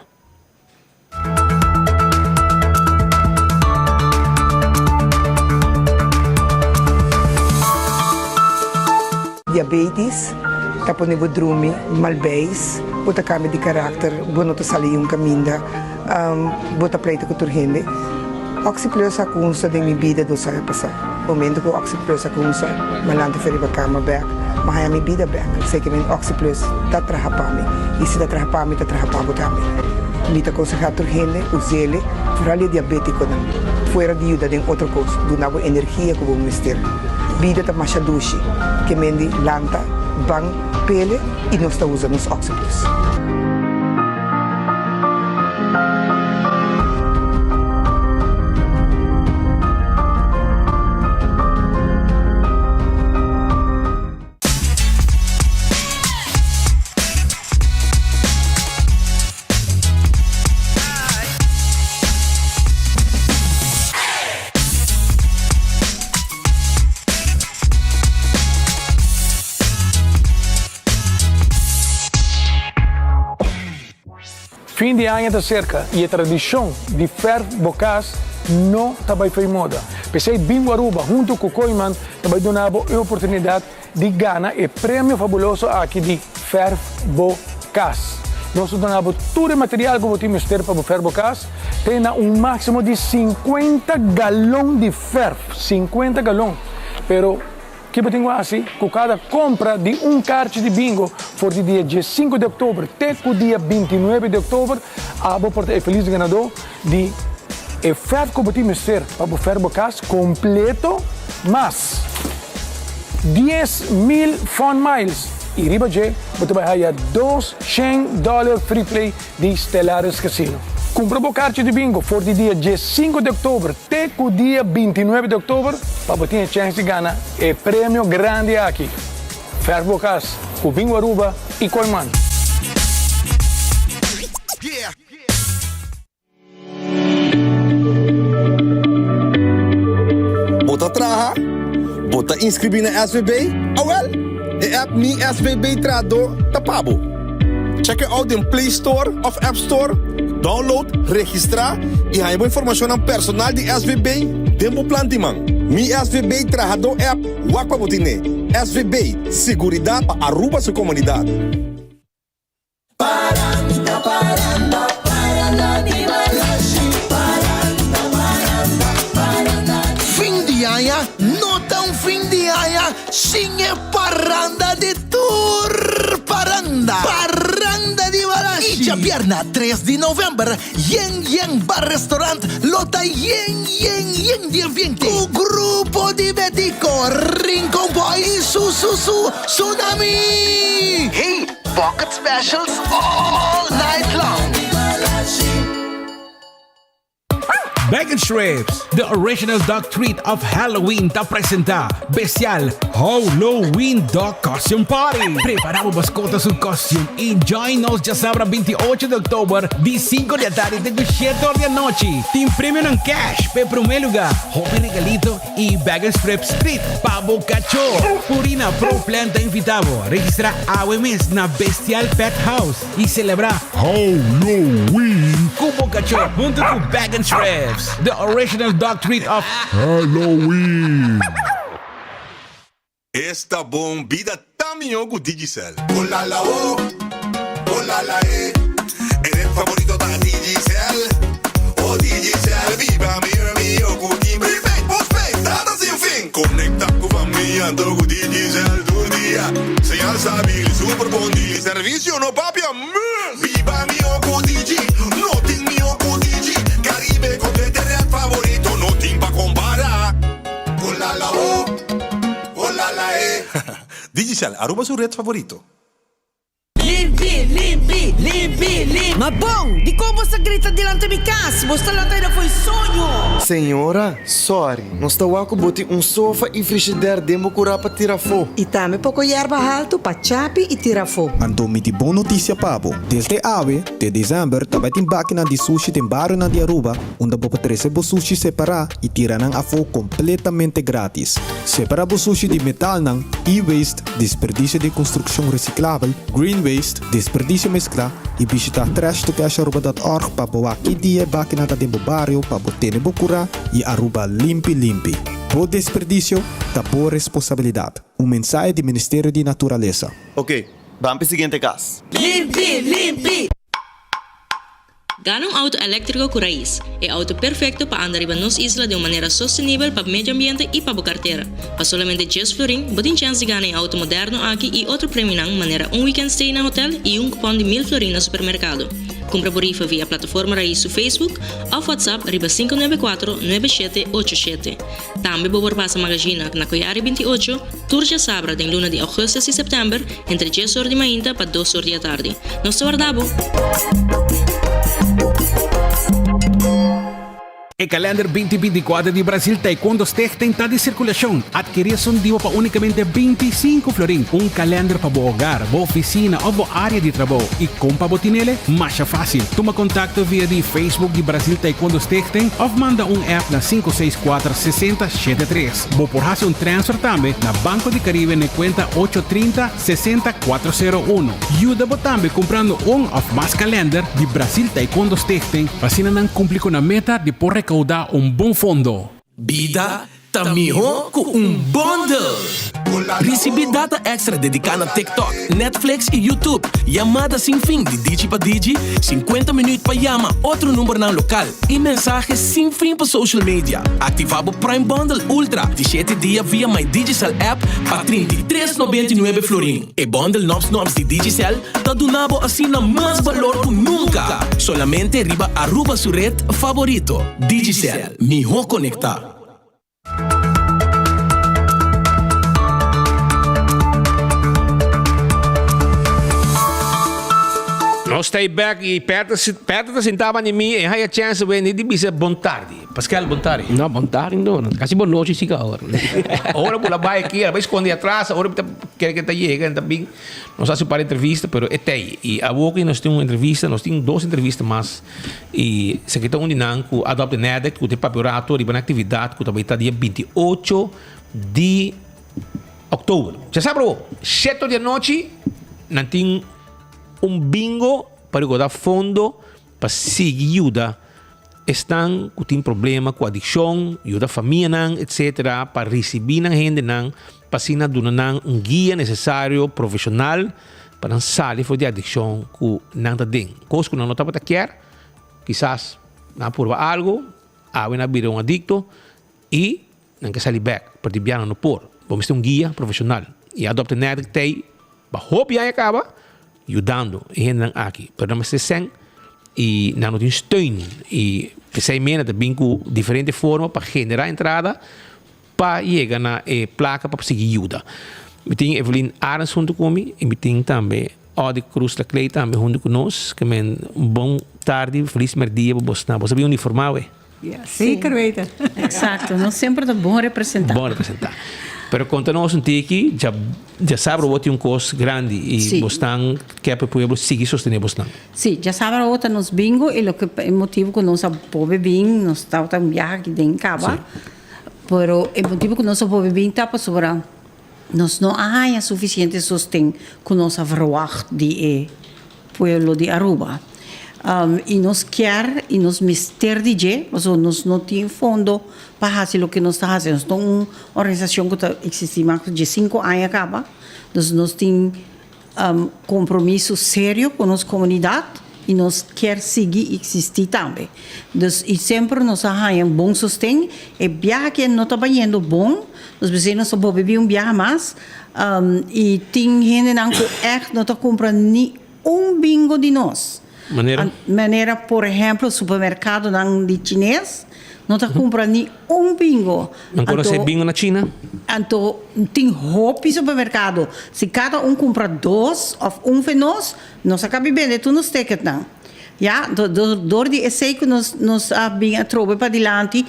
Diabetes, tapos nibo drumi, malbase, buta kami di karakter, buno to sali yung kaminda, buta pleito ko turhende. Oxyplus a kunsa din mi bida do sa pasa. Momento ko Oxyplus a kunsa, malante feri ba kama back, mahaya mi bida back. Sei que men Oxyplus tatraha pami, e se tatraha pami, tatraha pabo tami. Mita ko sa turhende, usele, furali diabetico na. Fuera di yuda din otro cosa, dunabo energia ko bum mister. Bida ta mashadushi, que mendi lanta, bang, pele, e nós está usando os Oxyplus. Fim de ano está cerca e a tradição de fer bocas não está bem foi moda. Pensei Bingo Aruba, junto com o Coiman, também donava a oportunidade de ganhar o prêmio fabuloso aqui de fer bocas. Nós donamos todo o material que você mister para o fer bocas, tem máximo de 50 galões de fer, 50 galões. Pero que eu tenho assim, com cada compra de carte de bingo, for de dia 15 de outubro até o dia 29 de outubro, vou portar feliz ganador de fer que você mister para o fer bocas completo, mas 10,000 fun miles. E riba de, você vai ganhar $200 free play de Stellaris Casino. Compra o carte de bingo for de dia 15 de outubro até o dia 29 de outubro para você ter a chance de ganhar o prêmio grande aqui. Fer bocas, o Bingo Aruba e Coiman. Bota traha, bota inscrever na SVB, the app Mi SVB Trado Tapabo. Check it out in Play Store of App Store. Download, registrar e há informação ao personal de SVB. Tempo plantimang. Mi SVB Trado App. Wakpa botine. SVB. Seguridade para Aruba sua comunidade. Paranda, paranda, paranda di Balashi. Paranda, paranda, paranda. Fim de ano, não tão fim de ano, sim é paranda de tour. Paranda. Paranda di Balashi. Dia Viernes 3 de novembro, Yeng Bar Restaurant, lota Yeng Dia 20. O grupo de Betico, Rincon Boy, Tsunami. Hey, pocket specials all night long. Bacon Strips, the original dog treat of Halloween, te presenta Bestial Halloween Dog Costume Party. Preparamos mascotas sul costume e join-nos dia sábado 28 de outubro, de 5 da tarde até 7 horas da noite. Tem prêmio em cash, para primeiro lugar, hobby regalito e Bacon Strips Street para Bocacho. Purina Pro Plan te invitamos a registrar AWMS na Bestial Pet House e celebrar Halloween com Bocacho junto com Bacon Strips, the original dog treat of Halloween. Esta bombida también con Digicel. Hola la o, hola la e. Eres favorito da Digicel. Oh Digicel, viva mío, cookie, prepaid, postpaid, data sin fin. Conecta con familia, todo con Digicel, todo el día. Señal stabil, super bondi, servicio no papia. Viva mío con Digi, no ting mío con Digi. Caribe con tu internet favorito, no ting pa comparar. Hola la o. Hola la e. Digicel, Aruba su red favorito. Limpi. Ma bom, di como você grita delante de casa? Você lá ainda foi sonho. Senhora, sorry. Nós estamos com sofá e frigideira demo curar para tirar fogo. E também pouco erva alto para chape e tirar fogo. Andomi de boa notícia, Pabo. Desde ave, de dezembro, também tem máquina de sushi tem barro na de Aruba, onde você pode receber sushi separar e tirar a fogo completamente grátis. Separar o sushi de metal não, e-waste, desperdício de construção reciclável, green waste, desperdício mescla e visitar trashtocash.org para boa que dia máquina da demo barrio para botar bocura e Aruba limpi. Por desperdício, da boa responsabilidade. Mensagem do Ministério de Natureza. Ok, vamos para o seguinte caso. Limpi. Gana um auto elétrico com raiz. É auto perfeito para andar em nossa isla de uma maneira sustentável para o meio ambiente e para a carteira. Para somente 10 florin, você tem chance de ganhar um auto moderno aqui e outro prêmio na maneira weekend stay na hotel e cupom de 1000 florin no supermercado. Compra por rifa via plataforma Raiz no Facebook ou WhatsApp riba 594-9787. Também pode passar magazine na Coiari 28, turja sabra de luna de agosto e setembro, entre 10 horas de manhã para 2 horas da tarde. Nos guardamos. O calendar 2024 de Brasil Taekwondo Stichting está de circulação. Adquirição de para unicamente 25 florin. Calendar para o hogar, boa oficina ou boa área de trabalho. E compra botinele, mais fácil. Toma contato via de Facebook de Brasil Taekwondo Stichting ou manda app na 564-6073. Vou por fazer transfer também na Banco de Caribe na conta 830-60401. Ajuda também comprando ou mais calendar de Brasil Taekwondo Stichting. Assim não cumpre com a meta de por recaudar bom fundo. Vida Tamiho com bundle. Recebi data extra dedicada a TikTok, Netflix e YouTube. Chamada sem fim de Digi para Digi, 50 minutos para chamar outro número na local e mensagens sem fim para social media. Ativava o Prime Bundle Ultra de 7 dias via My Digicel app para 33,99 florin. E bundle novos de Digicel está donando assim mais valor que nunca. Solamente riba Aruba su red favorito. Digicel, melhor conectar. Nós stay back e perto sentava em mim e hai a chance de dizer bom tarde. Pascal, bom tarde. Não, bom tarde não. Quase boa noite siga agora. Agora por lá vai aqui, ela vai esconder atrás, agora quer que está chegando também. Nós fazemos para entrevista, mas é aí. E a boca nós temos uma entrevista, nós temos 2 entrevistas mais. E se que está onde não, com Adopt Nedec, com o papiorato, e uma atividade que também está dia 28 de outubro. Já sabe, 7 da noite, não tem bingo para dar fundo para seguir ajuda. Estão com problema com adicção, ajuda a família, etc. Para receber a gente, para se dar guia necessário, profissional, para sair de adicção que não está dentro. Coisa que não está para querer, quizás não por algo, não abrir adicto e não quer sair back, para tibiar no por. Vamos ter guia profissional. E Adopt Net tem, para roupa e acaba, ajudando e hen aqui. Pero mas se sen e não tem steun e pensei mena de bingo diferente forma para generar entrada para chegar na placa para conseguir ajuda. Me tem Evelyn Arens junto comigo e me tem também Odi Cruz da Clay também junto conosco, que men bom tarde, feliz merdia para você. Você bem uniformado, Zeker weten. Exacto, nós sempre de bom representar. Bom representar. Pero conta-nos que já sabe o que um custo grande e você quer para o povo seguir sostener você. Sim, já sabe o que nos bingo e o que é motivo que nós povo bem, nós está um viagem aqui dentro Caba. Pero o motivo que nós povo bem está para sobrar. Nós não há suficiente sustento que nós verwacht de pueblo de Aruba. E nós quer e nós mister de nós não temos fundo para fazer o que nós estamos fazendo. Nós temos uma organização que existe mais de 5 anos acaba. Nós temos compromisso sério com a nossa comunidade e nós quer seguir existir também. E sempre nós temos bom sustento. E viagem que não está indo bom, nós precisamos beber viagem mais. E tem gente que echt não está comprando nem bingo de nós. Maneira, por exemplo, supermercado de chinês, não está comprando nem bingo. Não conhece bingo na China? Então, tem roupa supermercado. Se cada compra 2 ou de nós acaba vender tudo nos tickets, não. Ja, door die essay que nós bem a tropa para adiante,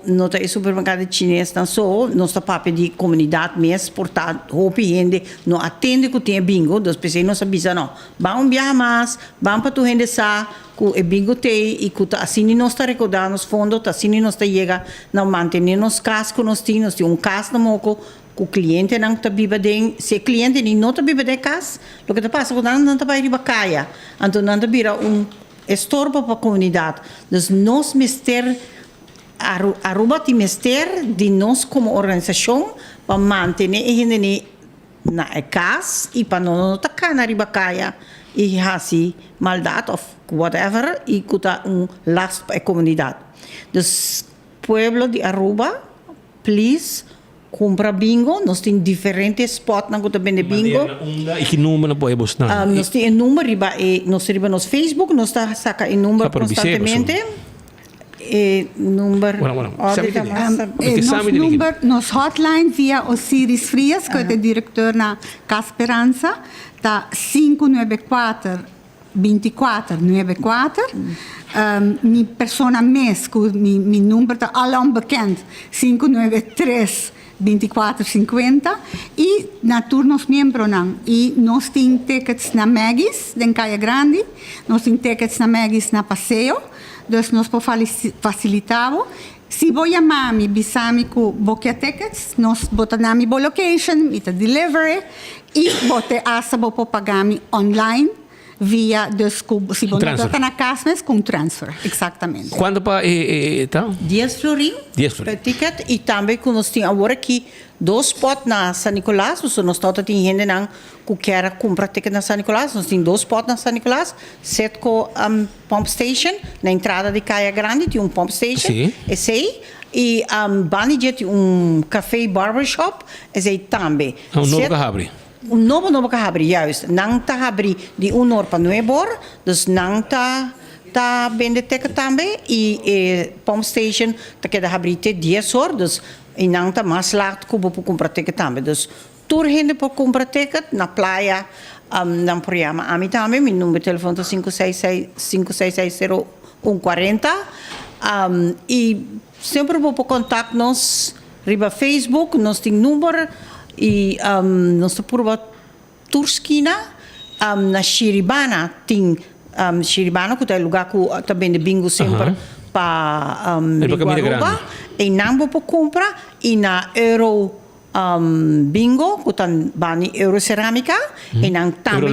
não tem supermercado chinês não só, nós tá papel de comunidade mesmo, exportar roupa e gente, não atende que tem bingo, dos pessoas não sabem não, vamos viajar mais, vamos para tu gente sa, que é bingo tem e que assim nós tá recordando os fundos, assim nós tá chega, não manter nos casos que nós temos caso na moco o cliente não está bebendo, se o cliente não está bebendo casa, o que está passando é que não está bebendo caia, então não está bebendo estorbo para a comunidade. Então, nós mister Aruba tem mister de nós como organização para manter a gente na casa e para não tocar na riba caia e fazer maldade ou whatever e que está last para a comunidade. Então, pueblo de Aruba, please, compra bingo, nós temos diferentes spots na que vende bingo. E que número pode buscar? Nós temos número, nós temos no Facebook, nós saca o número constantemente. Número. Nos hotline via Osiris Frias, que é o diretor na Casa Esperança, está 594-2494. Minha persona mes, meu número está al onbekend, 593-2450 e na turnos membro não. E nós temos tickets na Megis, em Caia Grande, nós temos tickets na Megis na Passeio, então nós podemos facilitar. Se vou chamar me bisami com bokia tickets, nós botamos na minha location, ita delivery e bote asa vou pagar online via se você está na casa, mas com transfer, exatamente. Quando para então? 10 florim per ticket e também que nós temos agora aqui 2 spots na São Nicolás, nós estamos tem gente que quer comprar ticket na São Nicolás, nós temos 2 spots na São Nicolás, 7 com pump station, na entrada de Caia Grande tem pump station, e Banijé tem café barbershop, esse também. Novo Cahabri. Novo Cahabri, juist. Não está abri de hora para 9 horas, dus não está vende ticket também e pump station está queda abrir até 10 horas, dus e não está mais laat que para comprar ticket também. Dus tour gente para comprar ticket na praia, na programa. A mim também, meu número de telefone é 566-0140 e sempre vou contato nos riba Facebook, nós tem número e nós por Turskina na Shiribana tem Shiribana que é o lugar que também de bingo sempre para Aruba e não vou comprar e na Euro bingo que tem bani Euro cerâmica e não também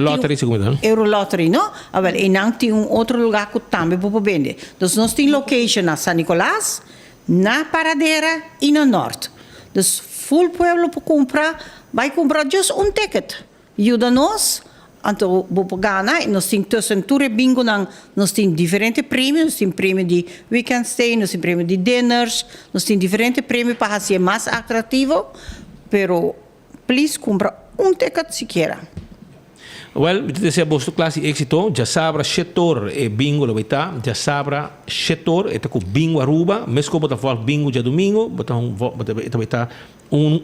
Euro Lottery não e não tem outro lugar que também vou vender. Então nós tem location na São Nicolás, na Paradeira e no norte. Então full pueblo para comprar, vai comprar just ticket. Ajuda-nos, então vou pagar, nós temos tussen tour e bingo, nós temos diferentes prêmios, nós temos prêmio de weekend stay, nós temos prêmio de dinners, nós temos diferentes prêmios para ser mais atrativo, pero please compra ticket se quer. Well, kita sa bosto klase éxito, já sabra setor e bingo lo beta, já sabra setor e com bingo Aruba, mesmo bota volk bingo já domingo, bota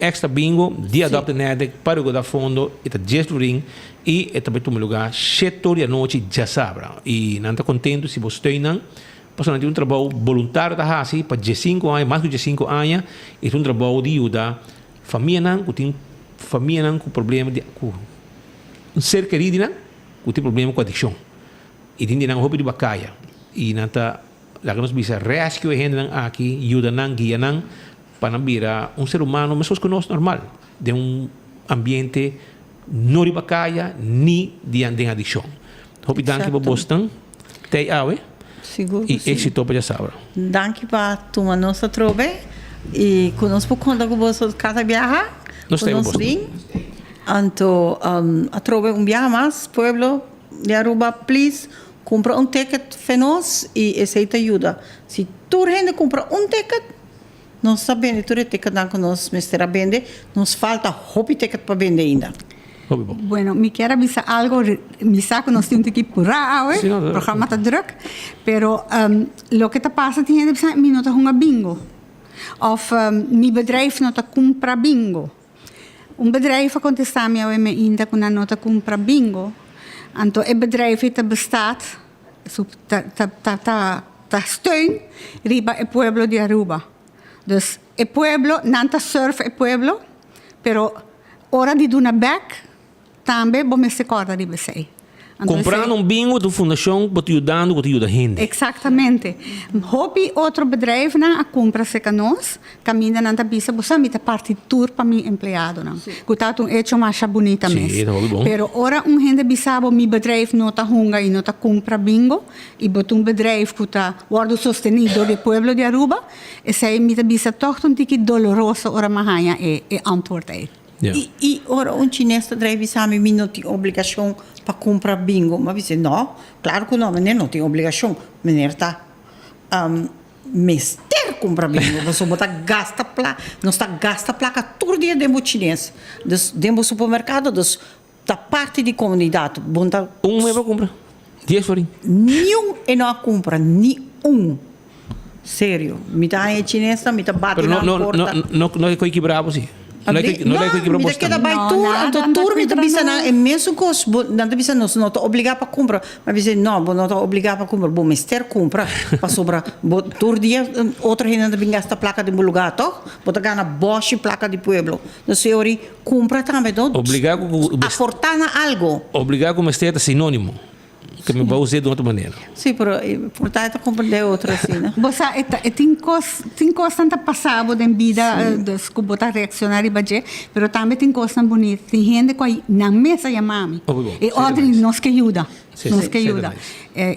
extra bingo, dia adopta nada para o da fundo, eta gesto ring e eta betu lugar setor e noite já sabra. E não tá contento se você tem não, passando de trabalho voluntário da hasi para 5 anos, mais de 5 anos, e trabalho de ajuda família não, família não com problema de um ser querido não, que tem problema com adicção. E tem não hobby de bacaia. E nanta lá que nós bisa rescue a gente aqui, ajuda não, guia não, para virar um ser humano, mas que nós normal, de ambiente não de bacaia, nem de adicção. Hobby danke para Boston, tem awe. Seguro E sim. éxito para Sabra. Danke para tu nossa trobe e conosco quando você casa viajar. Nós temos Boston. Então, a trobe viaja mais, pueblo de Aruba, please, compra ticket para nós e aceita ajuda. Se tu gente compra ticket, nós sabemos que tu ticket não nós mestra vende, nos falta hobby ticket para vender ainda. Bueno, me quero avisar algo, me saco nós temos que purar, o programa está druk, pero lo que está passando tem gente que me nota uma bingo, of meu bedrijf nota compra bingo. Bedrijf contestar me ao me ainda com a nota compra bingo, então o bedrijf bestaat, tá steun riba o pueblo de Aruba. Dus o pueblo não tá surf o pueblo, pero hora de dar back também vou me recorda de você. Comprando bingo da fundação, para ajudando, para ajudar a gente. Exatamente. Hobby outro bedrijf na a compra se canos, caminha na tabisa, você me partitur para mi empleado não. Cuidado um hecho mais bonita mesmo. Sim, tá bom. Pero ora gente bisabo mi bedrijf nota hunga e nota compra bingo e botar bedrijf que tá guardo sostenido do pueblo de Aruba, e sei mi tabisa toch um tiki doloroso ora mahanha e antwoord aí. Yeah. E ora chinês drive sabe me não tem obrigação para comprar bingo, mas você não, claro que não, mas não tem obrigação, mas tá mester comprar bingo, você botar gasta placa, não está gasta placa todo dia dentro chinês, dentro supermercado, da parte de comunidade, bonta mês para comprar, 10 florin. Nenhum e não compra, nenhum. Sério, me tá em chinês, me tá batendo na porta. Não é coisa bravo sim. Não é me queda vai tour me bisa na imenso cos não te bisa não te obrigar para comprar mas bisa não não te obrigar para comprar bom mister compra para sobra tour dia outra gente não gasta placa de lugar toh bota gana Bosch placa de pueblo no senhori compra também não obrigar a fortuna algo obrigar com mister é sinônimo que me vai usar de outra maneira. Sim, portanto compreender outra assim, né? Você tem coisa tanta passada em vida dos que botar reaccionar e bater, mas também tem coisa bonita. Tem gente que na mesa chamamos. E outra nos que ajuda. Nos que ajuda.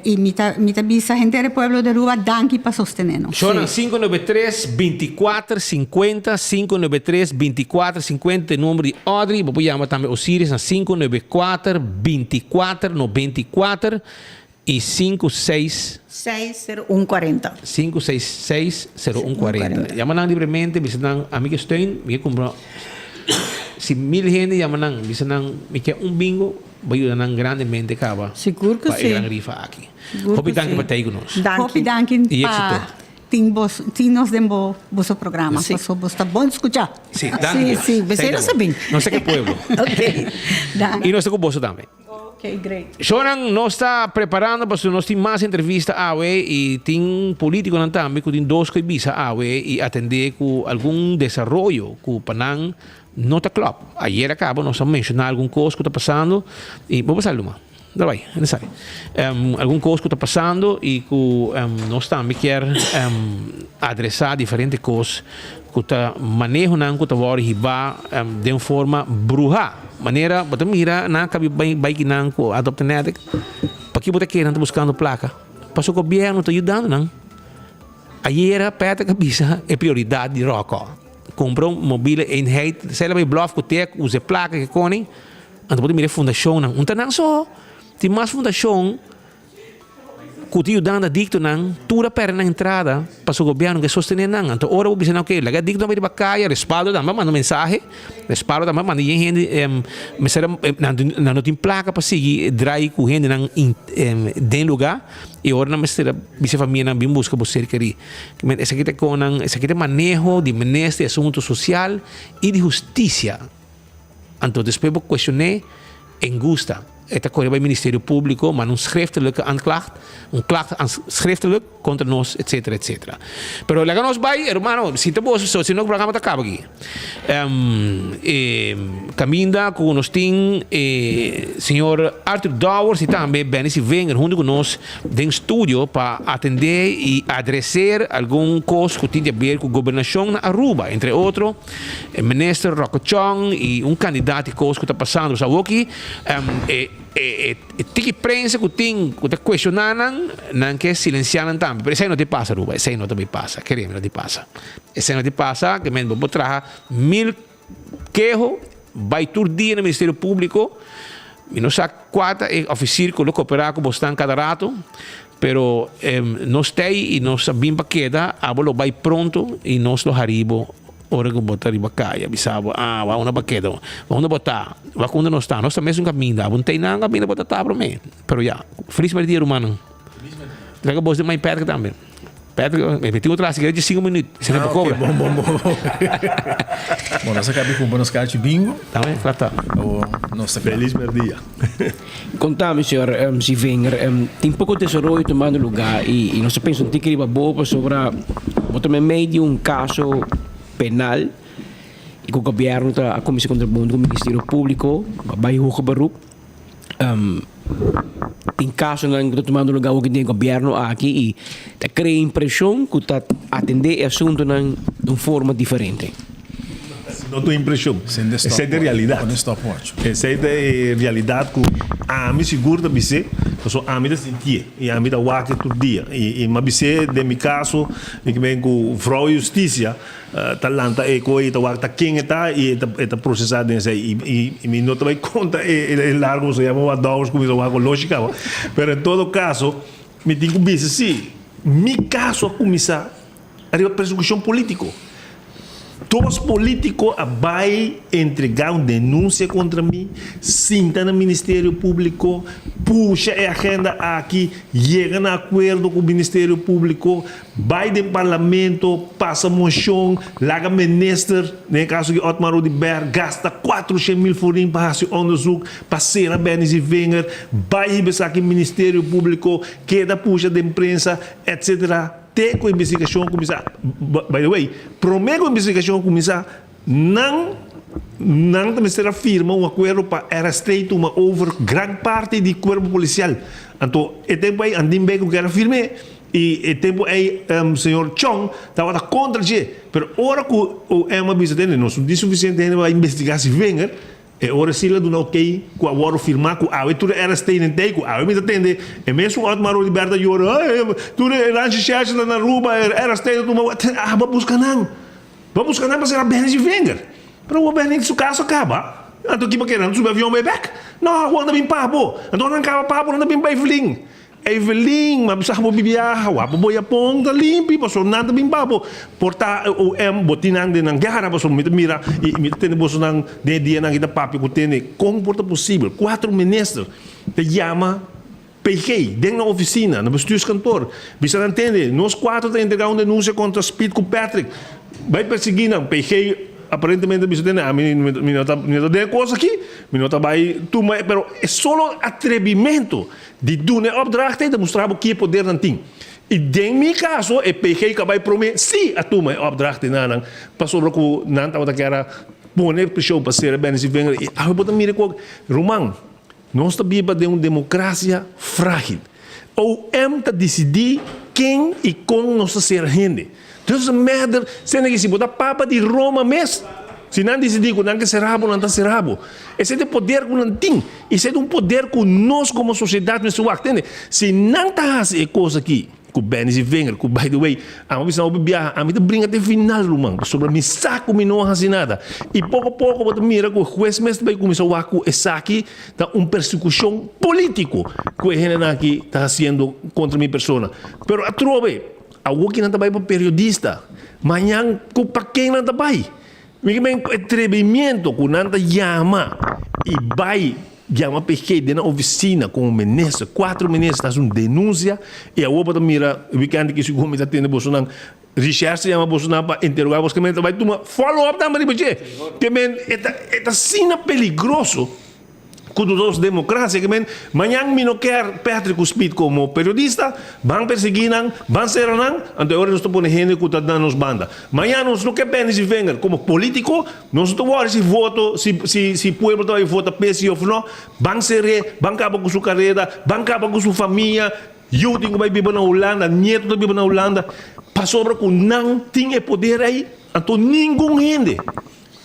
E mita bisa gente do pueblo de Aruba danke para sostenernos. Choran 593-2450, 593-2450, número de Audrey, vou chamar também Osiris na 594-2494 e 566-0140. 566-0140. Llaman livremente, visitan amigos Stein, me compra. Se 1000 gente llaman, visitan, me quer bingo, vai ajudar grandemente acaba. Seguro que sim. Para a rifa aqui. Hope danke para ter conosco. Hope danke para tem nos demo vosso programa. Sim. Só está bom escutar. Sim, danke. Sim, você não sabe. Não sei que pueblo. Ok. E nós estamos com você também. Ok, great. Shonan nós está preparando para nós ter mais entrevista e tem político também que tem 2 coisas e atender com algum desenvolvimento com Panang Nota Club. Ayer acaba nós mencionar algum coisa que está passando e vamos passar uma. Daí, não sei. Algum coisa que está passando e que nós também quer adressar diferentes coisas que está manejando que está de uma forma bruja. Maneira, bota mira na cabe bike nan ko adopta nada. Para que bota querendo buscando placa. Passou o governo está ajudando não. Ayer peta cabeça é prioridade de Rocco. Comprou mobile eenheid, sei lá vai bluff que tem usa placa que conem. Então bota mira fundação não. Não só tem mais fundação Kuti dando dicto nang tura per na entrada para o governo que sostener nang. Então ora o bisão que laga dicto na bacaia, respaldo também manda mensagem, respaldo também manda gente mesera na não tem placa para seguir drai com gente nang den lugar e ora na mesera bisa família nang bim busca você querer. Essa aqui com nang essa aqui manejo de ministro de assunto social e de justiça. Então depois eu questionei en gusta. Het corre bij het ministerie Público, maar een schriftelijke aanklacht, schriftelijk contra nos, etcétera, etcétera. Pero la nos bij, hermano, si te vos, si no programa te acaba aquí. Caminda com nos tem senhor Arthur Dowers e também Benicio Wenger junto com nós em estúdio para atender e adressar algum coisa que tem a ver com a governação na Aruba, entre outros, o ministro Rocco Chong e candidato que está passando, sabe aqui, tiki prensa que tem que questionar não que silenciar também, mas isso não te passa, Aruba, isso não te passa, queremos não te passa, isso não te passa, que mesmo vou trazer 1000 queixos, vai todo dia no Ministério Público, e nós há 4 oficiais que cooperar com você cada rato, pero nós tem e nós sabemos que queda, abolo vai pronto e nós lo haribo. Ora que botar riba caia, bisabo, vai uma baqueta, vamos botar, vai quando nós está, nós também somos caminho, não tem nada caminho botar tá para mim, pero já, feliz dia humano, traga bolsa de mais perto também, perto, me tive outra cigarette de 5 minutos, se não cobra. Bom. Bom, nós acabamos com bônus card bingo. Também, claro. Nossa, feliz dia. Contame, senhor Wenger, tem pouco tesouro tomando lugar e nós pensamos que tem boa sobre botar meio de caso penal e que o governo está a comissão contra o mundo, o Ministério Público, vai o beroep. Tem casos que estão tomando lugar o que tem o governo aqui e cria a impressão que está atendendo o assunto de uma forma diferente. Não tenho impressão. Essa é a realidade. Essa é a realidade que a mim segura da BC, porque a mim da sentia e a mim da waque todo dia. E mas BC de meu caso, que vem com Frau Justiça, talanta e coi da waque quem está e está processado nessa e me não vai conta é largo se chama Adolfo como isso waque lógica, mas em todo caso me tenho que BC sim, meu caso a começar a perseguição político. Todos os políticos vão entregar uma denúncia contra mim, sinta no Ministério Público, puxa a agenda aqui, chega a acordo com o Ministério Público, vai do Parlamento, passa moção, larga ministro, no caso de Otmar Rudiber, gasta 400 mil forinhos para fazer onderzoek, para ser a Benicio Wenger, vai receber aqui no Ministério Público, queda puxa da imprensa, etc. Até que a investigação começar, by the way, prometo a investigação começar, não também será firma um acordo para arrestar uma over grande parte do corpo policial. Então, é tempo aí, andim bem que eu quero firme, e é tempo aí, senhor Chong, estava contra ele, mas agora que é uma visita dele, não é suficiente para investigar se Wenger, e ora se ele não ok com a hora firmar com a tudo era stay tem com a me atende e mesmo o Otmar Liberta llora tudo rancho church na Aruba era stay do vamos buscar não para ser a Benicio Wenger para o Benicio su caso acaba então que querendo subir avião back não quando bem papo então não acaba papo não bem Evelyn, mas precisa bibiar, o abo boia ponta limpo, passou nada bem papo. Porta o botinang de nangueira, passou mira e me tem bolso nang de dia nang kita papi que tem como porta possível. 4 ministros te chama PG, dentro da oficina, no bestuurskantoor. Bisa entende, nós 4 te entregar uma denúncia contra Speed com Patrick. Vai perseguir não, PG aparentemente bisa tem a mim não tá coisa aqui, me não tá vai tu mas pero é só atrevimento de dar opdracht de mostrar o que poder não tem. E em meu caso, é PG que vai prometer se a tu mas opdracht não passou para que não tá que era poner pressão para ser Benicio Wenger e a botar mira com Romão. Nós está viva de uma democracia frágil. Ou tá decidir quem e como nós ser gente. Dus merda, sendo que se botar papa de Roma mesmo, se não decidir que não ser rabo, não está ser rabo. Esse é o poder que não tem. Esse é um poder que nós como sociedade não estamos entendendo. Se não está essa coisa aqui, com Benis e Wenger, com by the way, a mim não bebia, a mim te brinca até final, mano, sobre me saco me não faz nada. E pouco a pouco você mira que o juiz mesmo vai começar a com essa aqui, tá persecução político que a gente aqui está fazendo contra minha pessoa. Pero a trove, algo que não está bem para periodista, manhã com para quem não está bem. Me bem atrevimento que não está chama e vai chama porque na oficina com o ministro, 4 ministros fazem uma denúncia e a outra mira o weekend que se come está tendo Bolsonaro Richard se chama Bolsonaro para interrogar os que vai tomar follow up também que men é sina peligroso com os democracia que men manhã me não quer Patrick Speed como periodista vão perseguir vão ser então agora nós estamos gente que está dando nos banda manhã nós não quer Benis e Wenger como político nós estamos agora se voto se povo vai votar PC ou não vão ser vão acabar com sua carreira vão acabar com sua família eu tenho que vai viver na Holanda neto vive na Holanda passou para que não tinha poder aí então ninguém rende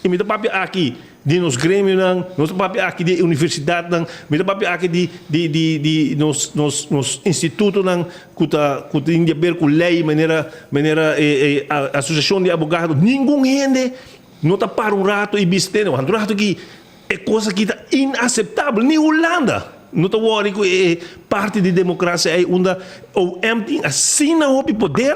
e me dá papel aqui de nos grêmios, nos papel aqui de universidade, nos papel aqui de nos institutos, que tem a ver com lei, maneira associação de advogados, ninguém rende, não está para um rato e bisteno, um rato que é coisa que está inaceitável, nem Holanda. Não está worry que parte da democracia é onde o MT assim não houve poder.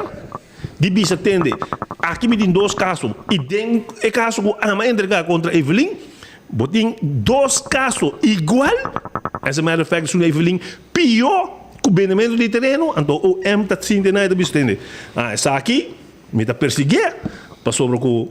De bisa atende. Aqui me tem 2 casos. E tem o caso que a mãe entregar contra Evelyn. Botem 2 casos igual. As a matter of fact, sobre Evelyn, pior que o benefício de terreno. Então, o M está sentindo nada de bisa atende. Essa aqui, me está perseguindo. Passou para o.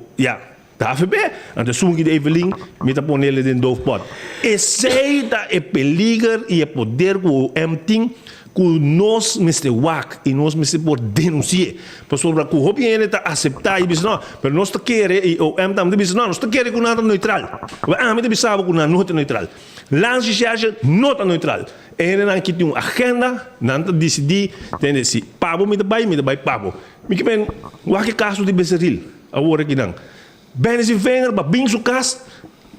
Da AFB, então sungi de Evelyn, me está pondo ele dentro do pot. Esse é peligro e é poder que o M tem. Que nós Mr. Wack e nós Mr. por denunciar para sobre que o hobby ele está aceitar e diz não, mas nós está querer e o M também diz não, nós está querer com nada neutral. A mim diz sabe com nada neutral. Lance charge nota neutral. Ele não que tem uma agenda, não está decidir, entende? Se Pablo me dá vai Pablo. Me que bem, o que caso de Becerril, agora aqui não. Benis e Wenger, para bem su casa,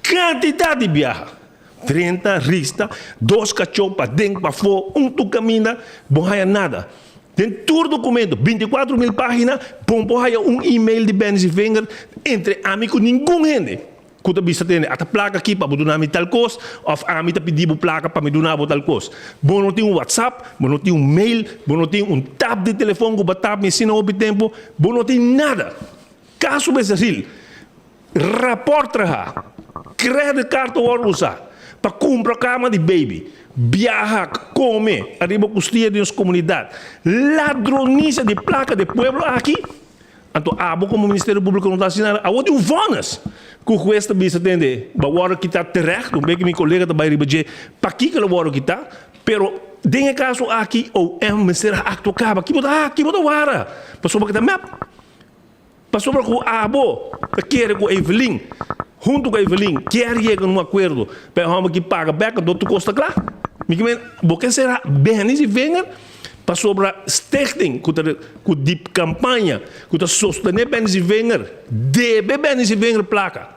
quantidade de viaja. 30 rista, 2 cachorros para dentro, para fora, tu caminha, não há nada. Tem todo documento, 24.000 páginas, bom, um e-mail de Benis e Wenger, entre amigos, ninguém rende. Quando você tem a placa aqui para donar tal coisa, ou a mim pedir placa para me donar tal coisa. Bom, não tem um WhatsApp, bom, não tem um mail, bom, não tem um tab de telefone, que tab me ensina ao tempo, bom, não tem nada. Caso Becerril, reporta, crédito cartão ou usar. Para comprar cama de baby, viajar, comer, arriba custeia de nossa comunidade, ladronice de placa de pueblo aqui. Então, como o Ministério Público não está assinando, há outro vonas que o juiz também se atende, para o hora que está terecht, bem que meu colega também ribeje, para que o hora que está, pero tem caso aqui ou é um ministério acto acaba, que botar hora, para sobre que está map, para sobre que o abo, quer com Evelyn. Junto com a Evelyn, quer chegar num acordo para o que paga beca do outro custa claro. Porque será Benis e Wenger para sobre stichting que de campanha que está sostener Benis e Wenger deve Benis e Wenger placa.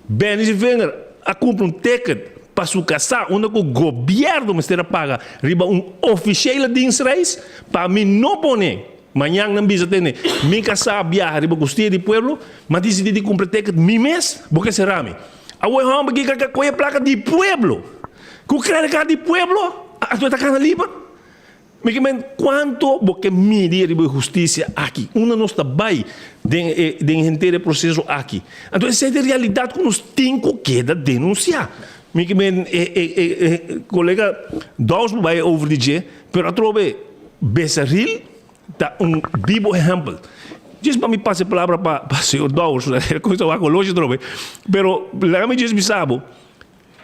Benis e Wenger a comprar ticket para sua casa onde o governo ministério paga riba oficial de Israel para mim não poner. Manhã não bisa ter minha casa viajar riba custeia de pueblo, mas decidi de comprar ticket mi mês, porque será mi. Agora vamos aqui com a placa de pueblo, com crédito de pueblo, a tua está cana livre. Me que quanto porque medir riba justiça aqui, uma não está bem de entender processo aqui. Então essa é a realidade que nós temos que denunciar. Me que colega Daus vai over dizer, pero a trove Becerril tá vivo exemplo. Diz para me passar a palavra para o senhor Daus, coisa lá com longe trobe. Pero lá me diz bisabo,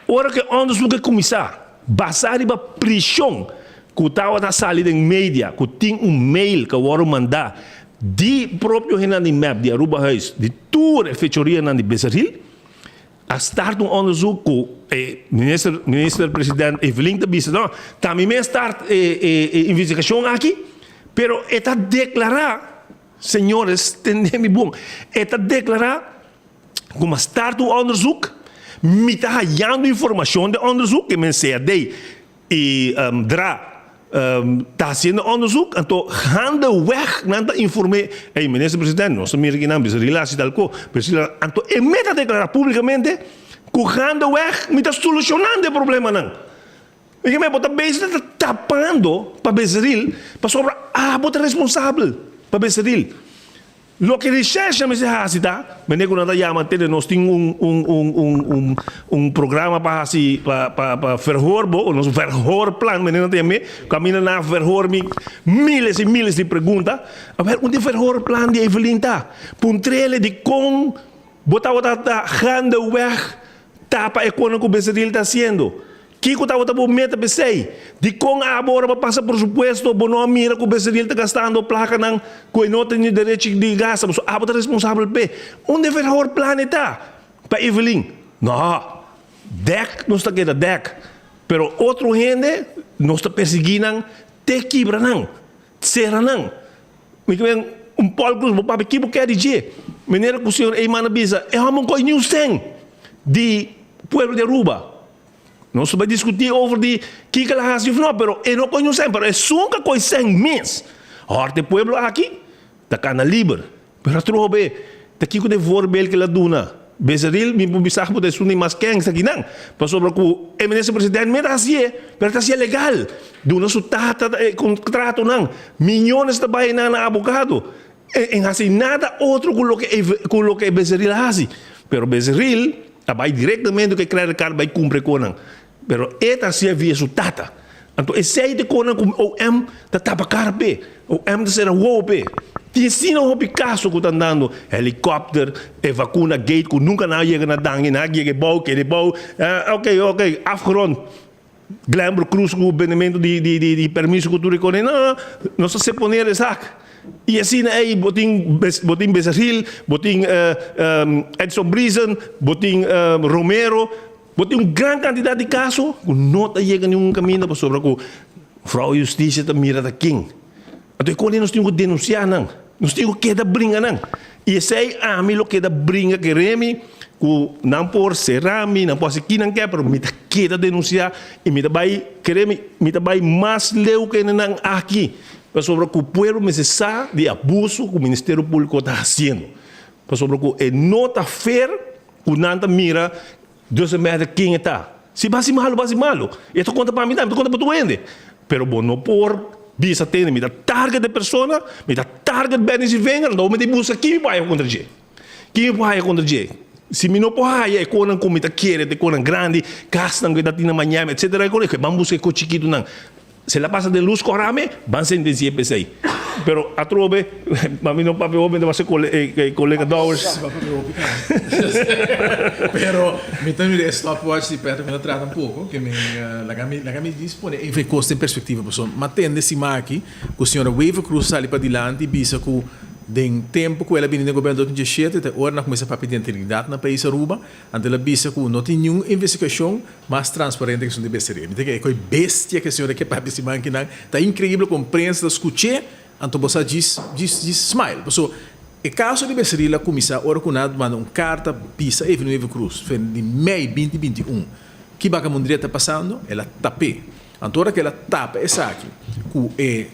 hora que onde nunca começar, passar riba prisão, que estava na sala de mídia, que tem mail que eu mandar de próprio Renan Map de Aruba Reis, de toda a fechoria na de Becerril, a start onderzoek com minister-president Evelyn te disse, não, também me start investigação aqui, pero está declarar, senhores, entendem bom, está declarar como start o onderzoek, me está hallando informação de onderzoek que men CAD e DRA está haciendo onderzoek en to gaandeweg nanta informe hey minister-president nós mira que não bisa relatie talco precisa anto emeta declarar publicamente que gaandeweg mita solucionando o problema não e me bota base tá tapando para Bezeril para sobra bota responsável para Bezeril lo que recherche me se hace tá me quando nós chama ter nós tem programa para assim para verhoor nosso verhoor plan me não tem me caminha na verhoor miles e miles de perguntas a ver onde verhoor plan de Evelyn tá puntrele de com bota gaandeweg tapa econômico Bezeril está haciendo que o tava meta pensei de com agora para passar por supuesto bono mira que o Bezeril está gastando placa não que não tem direito de gastar mas a bota responsável pe onde verhoor planeta para Evelyn não dek não está queda dek pero outro gente não está perseguindo te quebra não será não me que Paul Cruz o papai que quer dizer maneira que o senhor Eimana Bisa é uma coisa news tem de pueblo de Aruba. Nós vamos discutir over de que ela faz não, pero não conhecemos, pero é nunca conhecemos mês. Horte pueblo aqui, tá cana livre, pero trobe, tá aqui com de vorbel que ela duna. Bezeril, me publicar por isso nem mais quem está aqui não. Para sobre o ministro-presidente me dá assim, pero tá assim legal. Duna su tata contrato não, milhões de baia na abogado. Em assim nada outro com o que Bezeril faz. Pero Bezeril vai diretamente que credit card vai cumprir com não. Pero esta se via su tata. Então esse aí de conan com o M da tapa carpe, o M da ser wope. Tinha sino o Picasso que tá andando helicóptero, vacuna gate que nunca na chega na dangue, na chega bau que de bau. Ok, afgerond. Glambro Cruz com o benimento de permisso que tu reconhece. Não se poner essa. E assim aí botin Bezeril, botin Edson Brisen, botin Romero, botin grande quantidade de casos que não está chegando nenhum caminho para sobre que Frau Justiça está mirando King. Então quando nós temos que denunciar não, nós temos que dar brinca não. E esse aí a mim lo que dá brinca que remi que não por serami, não pode aqui não quer, mas me queda denunciar e me vai querer me vai mais leu que não aqui. Sobre que o povo necessita de abuso que o Ministério Público está fazendo. Sobre que não está fair, que não está mira, Deus me quem está. Se vai malo. Isso conta para mim, conta para tu ende. Pero não por bisa tem, me dá target de pessoa, me dá target de bens e vendas, não me dá busca quem vai contra G. Quem vai contra G. Se me não pode, é quando me está querendo, é quando grande, gastam que dá tina manhã, etc. Que vamos buscar com chiquito não. Se la passa de luz corame, van sentenciar para aí. Pero a trobe, mami não papi homem de você colega Dowers. Pero mi também é stopwatch de perto me trata pouco, que me la gami dispone e vê costa em perspectiva, pessoal. Mas tende se aqui, que o senhor Wave Cruz sali para dilante, bisa que den tempo que ela vinha no governo de 2017, até agora nós começamos a pedir integridade no país Aruba, ante ela visa que não tem nenhuma investigação mais transparente que o de Bezeril. Então, é uma bestia que a senhora quer para esse manque, está incrível com a imprensa, escutei, então você diz smile. Então, o caso de Bezeril, a comissão, agora que nós manda uma carta, pisa, e Wave Cruz, de maio 2021, que a Mundria está passando, ela tapé. Então, que ela tapa essa aqui, que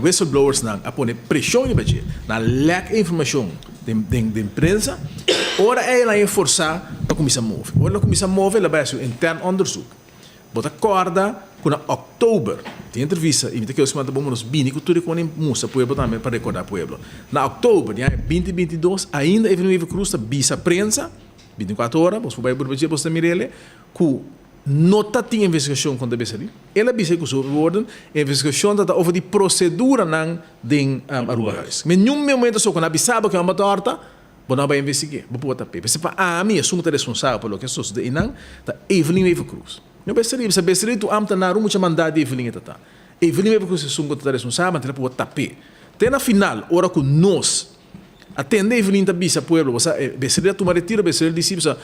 whistleblowers a pôr pressão em budget, na lack de informação da imprensa, ora ela é forçar a comissão móvel. Ora a comissão móvel ela vai fazer um interno onderzoek. Bota corda com a outubro, tem entrevista, e que eu semana bom nos bini que tudo com musa pueblo também para recordar pueblo. Na outubro, dia 2022, ainda Evelyn Cruz bisa prensa, 24 horas, você vai por budget, você mirele, que nota tinha investigação contra a Bezeril. Ela disse que o ordem investigação da over de procedura não de Aruba. Mas nenhum momento só quando avisava que é uma torta, não vai investigar, vou botar pé. Porque a mim assumo que é responsável pelo que é sucedido e não da Evelyn Wave Cruz. Não Bezeril, se Bezeril tu amta na rumo chamar de Evelyn tá. Evelyn Wave Cruz assume que é responsável, mas ela pode botar pé. Até na final, hora que nós atende Evelyn da bisa pueblo, você Bezeril tu retiro, Bezeril disse você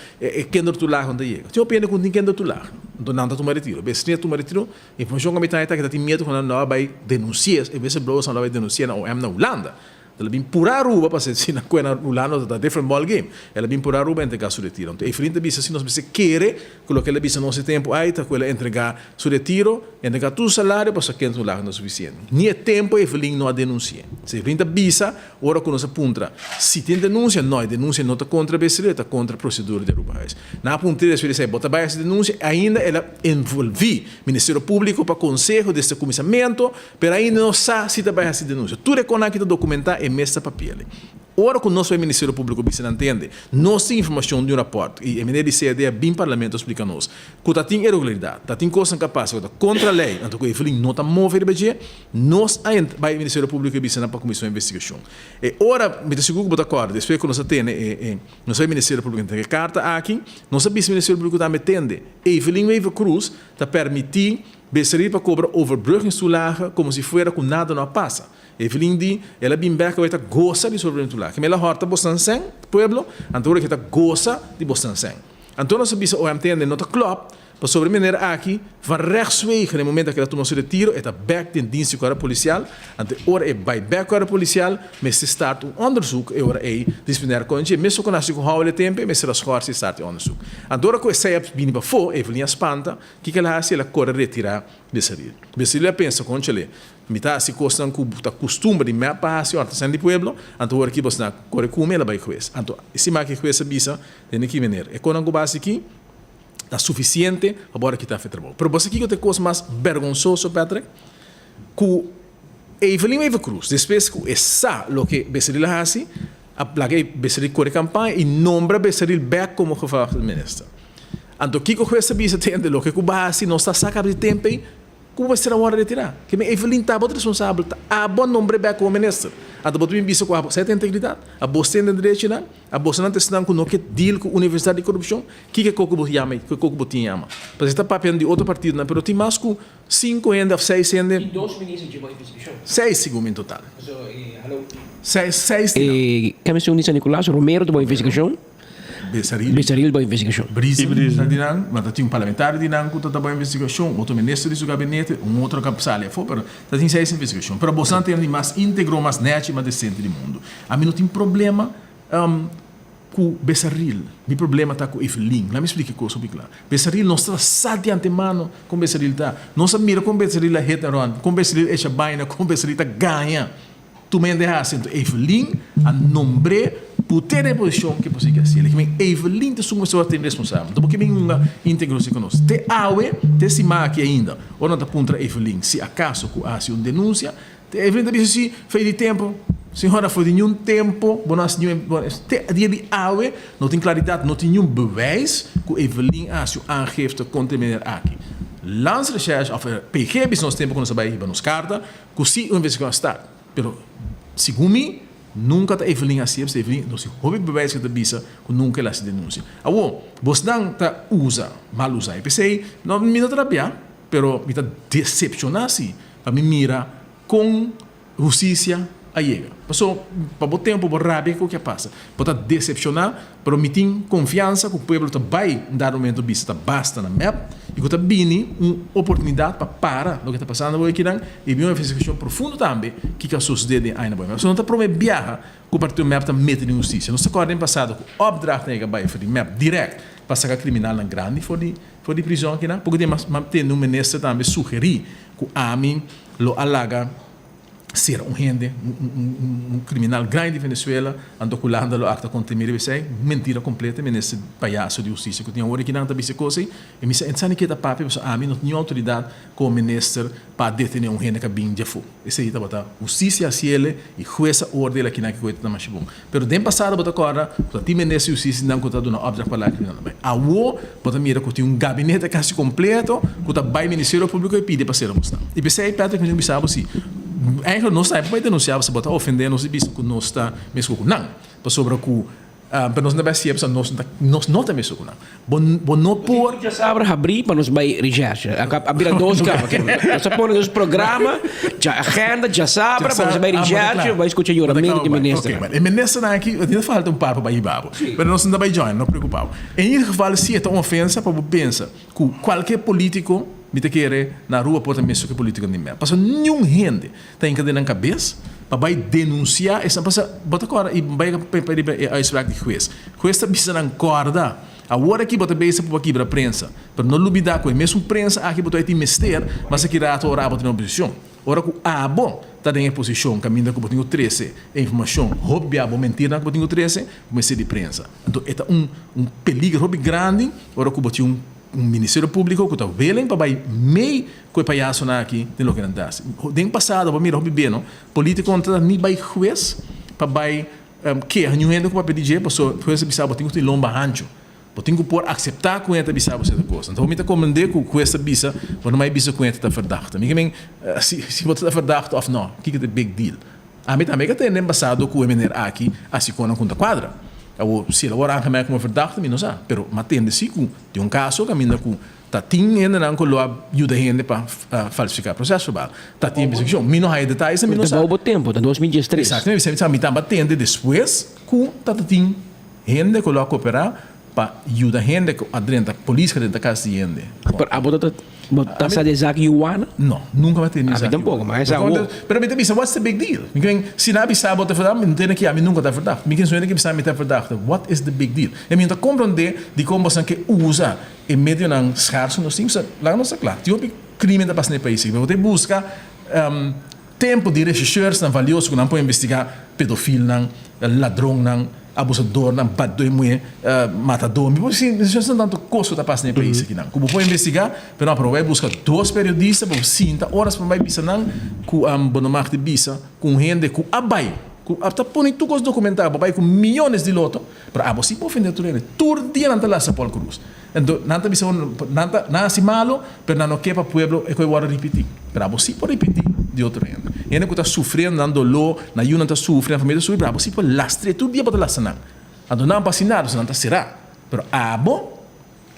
quem tu lá quando chega. Tinha pena com ninguém tu lá. Então não tu retiro. Bezeril tu retiro, informação que me tá que tem medo quando não vai denunciar, e Bezeril não vai denunciar na OM na Holanda. Ela bem pura rua para ser na coisa ulano da different ball game. Ela bem pura rua entregar seu retiro. Então, Evelyn bisa se nós você querer colocar ela bisa nosso tempo aí tá com ela entregar seu retiro, entregar todo o salário para saber que não é suficiente. Nem é tempo Evelyn não a denuncia. Se Evelyn tá bisa, ora com nossa punta. Se tem denúncia, não denúncia não tá contra BCL, tá contra a procedura de Rubais. Na punta eles dizer, bota bem essa denúncia, ainda ela envolve Ministério Público para conselho deste comissamento, pero ainda não sabe se tá bem essa denúncia. Tudo é com aqui tá documentar e mesta papel. Ora que o nosso Ministério Público você não entende, nós temos informação de um rapporto e a maneira de ser é bem parlamento explica nos que está tem irregularidade, está tem coisa incapaz, está contra a lei, então que Evelyn não está mover de nós vai o Ministério Público você não para comissão de investigação. E ora me seguro que acordo, depois que nós tem nós o Ministério Público tem carta aqui, nós o Ministério Público está metendo Evelyn Weaver Cruz está permitir beserir para cobrar overbruggingsulagen como se fuera com nada não passa. Evelyn di, ela bem bem que gosta de sobreviver. Que ela horta Bostansen, pueblo, então que gosta de Bostansen. Então nós sabemos o entende nota club, para sobremaneira aqui, van rechtswege no momento que ela toma seu retiro, é back de dienst com a policial, então ora é vai back com a policial, mas se start onderzoek, e ora é disciplinar com ele, mesmo quando nós com tempo, mas se escola se start onderzoek. Então ora que sai bem para fora, Evelyn espanta, que ela faz, ela corre retirar Becerril. Becerril pensa com ele, mitad se costan ku ta costumbre de me passa orta san di pueblo anto ora ki bosna corre come ela vai juez anto se ma que juez bisa tem que venir e quando base aqui tá suficiente agora que tá feito trabalho pero você aqui que tem coisa mais vergonzoso Patrick ku Evelyn Weaver Cruz depois ku essa lo que Becerril hace a plaga Becerril corre campanha e nombra Becerril back como jefe ministro anto que o juez bisa tem de lo que ku base não está saca de tempo como vai ser a hora de retirar? Que Evelyn está responsável, a bom nome back como ministro. A do botou em vista com a certa integridade, a bolsa tem direito não, a bolsa não tem com no que deal com a universidade de corrupção, que coco botiama, que coco botiama. Para estar papel de outro partido, não, pero tem mais com 5 ainda, 6 ainda. E 2 ministros de boa investigação. 6 segundo em total. 6. Comissão de Nicolás Romero de boa investigação. Becerril boa investigação. Brisa dinang, mas tem parlamentar dinang que tá boa investigação, outro ministro do gabinete, outro capsale, foi, pero tá tem 6 investigação. Pero você tem mais íntegro, mais net, mais decente do mundo. A mim não tem problema com Becerril. Meu problema tá com Evelyn. Lá me explique coisa bem claro. Becerril não está sabe de antemano com Becerril tá. Não sabe mira com Becerril é heteron, com Becerril é chabaina, com Becerril tá ganha. Tu me enderraste então Evelyn a nombre por ter a posição que você quer ser. Que Evelyn te suma sua tem responsável. Então porque uma íntegro se conosco. Te awe, te se aqui ainda. Ou não te aponta Evelyn se acaso que há uma denúncia, te Evelyn te diz assim, fez de tempo. Senhora foi de nenhum tempo, bonas nenhum, te dia de awe, não tem claridade, não tem nenhum bewijs que Evelyn há se aangifte contaminar aqui. Lance recherche of PG bis nos tempo quando você vai ir nos carta, que se uma investigação está. Pero segundo mim nunca tá Evelyn assim, Evelyn não se houve bewijs que tá bisa que nunca ela se denuncia. Awo, você não tá usa, mal usa. Eu pensei, não me não terapia, pero me tá decepcionar assim, para me mira com justiça a chega. Passou para o tempo, para rápido o que passa. Pode decepcionar, pero me tem confiança que o povo tá vai dar momento bisa tá basta na map e que tá bini uma oportunidade para parar o que está passando aqui não e uma investigação profunda também que sucede aí na boa. Só não tá prometendo viajar que o partido map tá metendo em justiça. Não se acorda em passado que o opdracht nega vai fazer map direto para sacar criminal na grande for de prisão aqui não porque tem um ministro também sugerir que a mim lo alaga ser gente, criminal grande de Venezuela, ando culando lo acta contra mim, mentira completa, nesse palhaço de justiça que tinha hora que não está bem coisa, e me sabe que tá papo, a mim não tinha autoridade como ministro para deter gente que bem já foi. Esse aí tá botar justiça a ele e jueza ordem aqui na que coisa tá mais bom. Pero dem passado botar agora, tem ministro de justiça não conta dona obra para lá que não vai. A o botar mira que tem gabinete quase completo, que tá vai Ministério Público e pede para ser mostrado. E pensei Pedro que não sabe assim. Eigenlijk não sai para denunciar você botar ofendendo se visto que não está mesmo com não para sobre que para nós não vai ser nós não está mesmo com não bom não por já sabe abrir para nós vai recherche abrir dois capas nós põe os programas já agenda já sabe para nós vai recherche vai escutar o argumento do ministro o ministro aqui ainda falta par para ir babo mas nós não vai join não preocupado em geval se é uma ofensa para pensa que qualquer político me te querer na rua pode mesmo que política nem mesmo. Passa nenhum gente tem que ter na cabeça para vai denunciar essa passa bota agora e vai para a uitspraak de juez está bisa na corda agora que bota beisa para aqui para a prensa para não olvidar que mesmo prensa aqui bota aí mister mas aqui rato ora bota na oposição ora que bom está em posição caminho que botinho 13 informação roubia bom mentira que botinho 13 comecei de prensa então é um peligro grande ora que botinho Ministério Público que está velen para vai meio que o palhaço aqui tem lo que andas den passado para mira bem não político contra nem vai juez para vai que a gente com para pedir para só juez bisa botinho tem lomba rancho botinho por aceitar com essa bisa você da coisa então me tá comandando com essa bisa quando mais bisa com essa tá verdachte me também se você tá verdachte ou não que é big deal a mim também que tem nem passado com o MNR aqui assim com a conta quadra se ela ora anche como verdachte mi non sa però ma tende sicu di un caso cammina cu ta tin ene nan ko lo aiuta gente para falsificar processo verbal ta tin investigação mi non hai detalhes mi non sa houve tempo da 2013 exatamente mi tamba tende depois cu ta tin gente ko lo cooperar para ajudar gente a dentro polícia dentro da casa de gente per Botar sa de Zaki Yuana? No, nunca vai ter nisso. Tampouco, mas é algo. Pero me pensa, what's the big deal? Se não bisa bota verdade, não tem que a mim nunca tá verdade. Me quem sonha que bisa me tá verdade. What is the big deal? E me tá compreender de como você que usa em meio não escasso nos things lá não sei claro. Tipo crime da passando país. Você busca tempo de recherches não valioso que não pode investigar pedofilo não ladrão não abusador, não bad mulher, matador. Mas não é tanto custo da paz no país aqui não. Como pode investigar, mas não vai buscar 2 periodistas por 5 horas para vai bisa não com bonomar de bisa com gente com abai. Até põe tudo os documentários, vai com milhões de loto para você pode vender tudo ele. Todo dia não tá lá Paul Cruz. Então não tá bisa não se malo, mas não quer para pueblo é que eu vou repetir. Para você pode repetir de outro gente. Gente que está sofrendo, dando dolor, na yuna está sofrendo, a família está sofrendo, você pode lastre, todo dia pode lastre não. Então não passa nada, você não está será. Mas bom,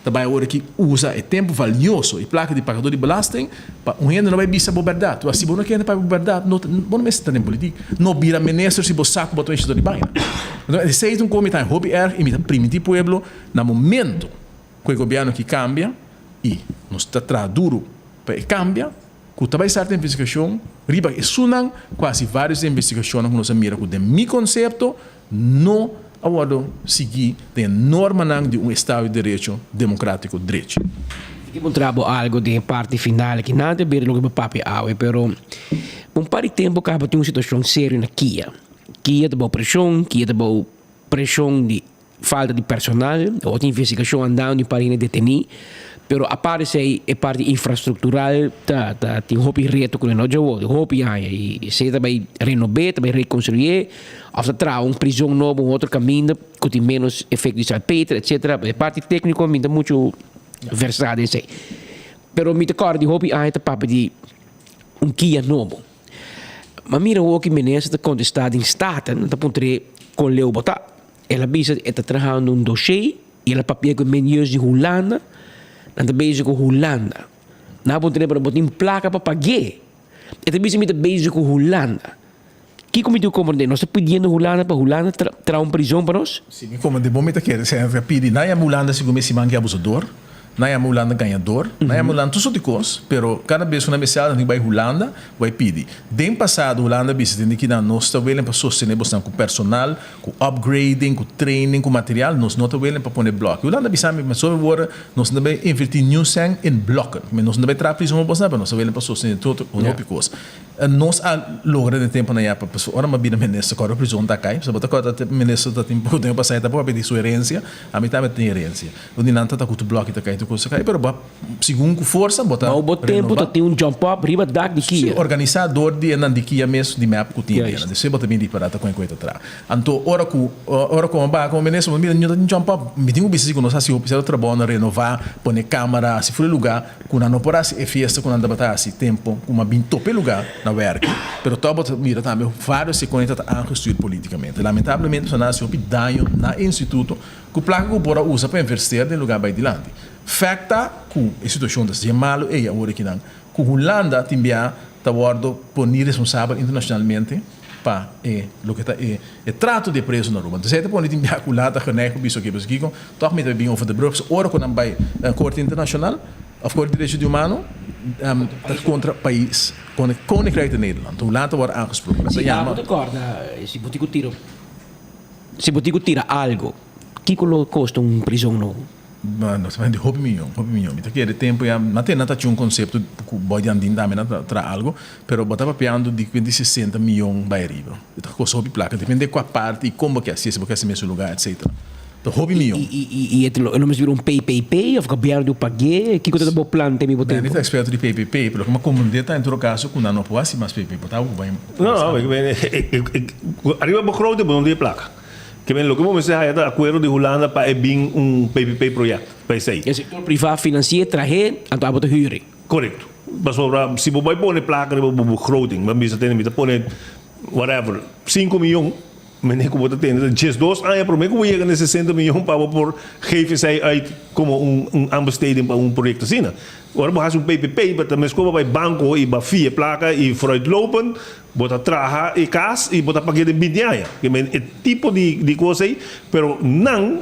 também a hora que usa é tempo valioso e placa de pagador de belasting, para gente não vai bisa a verdade. Tu assim, não quer para a verdade, não me está em política. Não vira ministro se você saco botou enche de baina. Então, esse é um comitê hobby e me permitir pueblo no momento que o governo que cambia e nos está duro para cambia. Que também certa investigação, riba e sunan quase várias investigações que nós mira com de conceito não agora seguir a norma de Estado de Direito democrático direito. Encontramos algo de parte final que nada a ver com o papi awe, pero par de tempo que tem uma situação séria na Kia. Kia tem pressão de falta de personal, outra investigação andando para ir detenir. Pero aparece a parte infraestrutural tem hopi reto com nós hoje hopi aí e se também renovar também reconstruir after trau prisão novo outro caminho que tem menos efeito de salpeter etc a parte técnica me dá muito versado isso pero me acordo de hopi aí tá papo de Kia novo mas mira o que menesa está contestado em Staten tá pontre com Leo Bota ela bisa está trabalhando dossiê e ela papel com menus de Holanda nanda bezig com Holanda. Na ponto para botar em placa para pagar. E também se mete bezig com Holanda. Que como tu compreende? Nós estamos pedindo Holanda para Holanda trazer uma prisão para nós? Sim, como de momento que se pedir, não é Holanda se come se mangue abusador, não é Holanda ganhador, não é Holanda tudo de coisa, pero cada vez que uma mensagem que vai Holanda, vai pedir. Dem passado Holanda bisa tem que nós está vendo para sostener bastante com personal, com upgrading, com training, com material, nós não está vendo para pôr bloco. Holanda bisa mas sobre agora nós também investir new sang em bloco, mas nós também trabalhar prisão bastante, nós está vendo para sostener tudo o novo coisa. Nós logra de tempo na época, pessoa, ora uma vida ministra, agora a prisão está cai, se botar agora ministra está tempo tempo passar está para pedir sua herência, a mim também tem herência. O dinanta está com o bloco está cai coisa cai, pero segundo força botar o tempo tem um jump up riba da de Kia organizador de de Kia mesmo de map que tinha de se botar bem de parada com coisa atrás então ora com ba com ministro me não jump up me tenho que nós assim o precisa trabalhar renovar pôr câmera se for lugar com não por assim é festa com anda batar assim tempo com uma bem tope lugar na work pero todo mira também vários se conecta a construir politicamente lamentavelmente só nasce o daño na instituto que o placa que bora usa para investir em lugar vai dilante facta que a situação das malo é agora que não que Holanda também está guardo punir responsável internacionalmente para lo que está é trato de preso na Roma. Então se pode também aculada geneig biso que biso kiko toch met bem over de brug ora quando vai corte internacional of corte de direitos humanos contra país, Koninkrijk in Nederland. Hoe later wordt aangesproken. Sì, ma ricorda, si poteva tira algo. Kiko costa un prisiono. Mano, de hobby milhão. Então que de tempo já, não tem nada de conceito que pode andar também tra algo, pero botava piando de 60 milhões by riba. Então costa hobby placa, depende de qual parte e como que assim, se porque esse mesmo lugar, etc. Então hobby milhão. E não me vira um PPP, ou cambiar do pagué, que coisa da boa planta me botar. Não é experto de PPP, pero como comunidade em todo caso, quando não pode mais PPP, botava bem. Não, arriba begroting não de placa. Que bem, lo que vamos a hacer acuerdo de Holanda para bien un PPP proyecto, para isso aí. O setor privado financia trazer, então a huren. Correcto. Mas se você vai pôr placa de begroting, mas você tem que pôr whatever 5 milhões, mas nem como você tem, just 2 anos para mim como chega nesse 60 milhões para por geven zij uit como aanbesteding para proyecto assim. Agora você faz PPP, mas também como vai banco e vai via placa e vooruitlopend, bota traha e cas e bota pagar de bidjaya. Que é tipo de coisa aí, pero não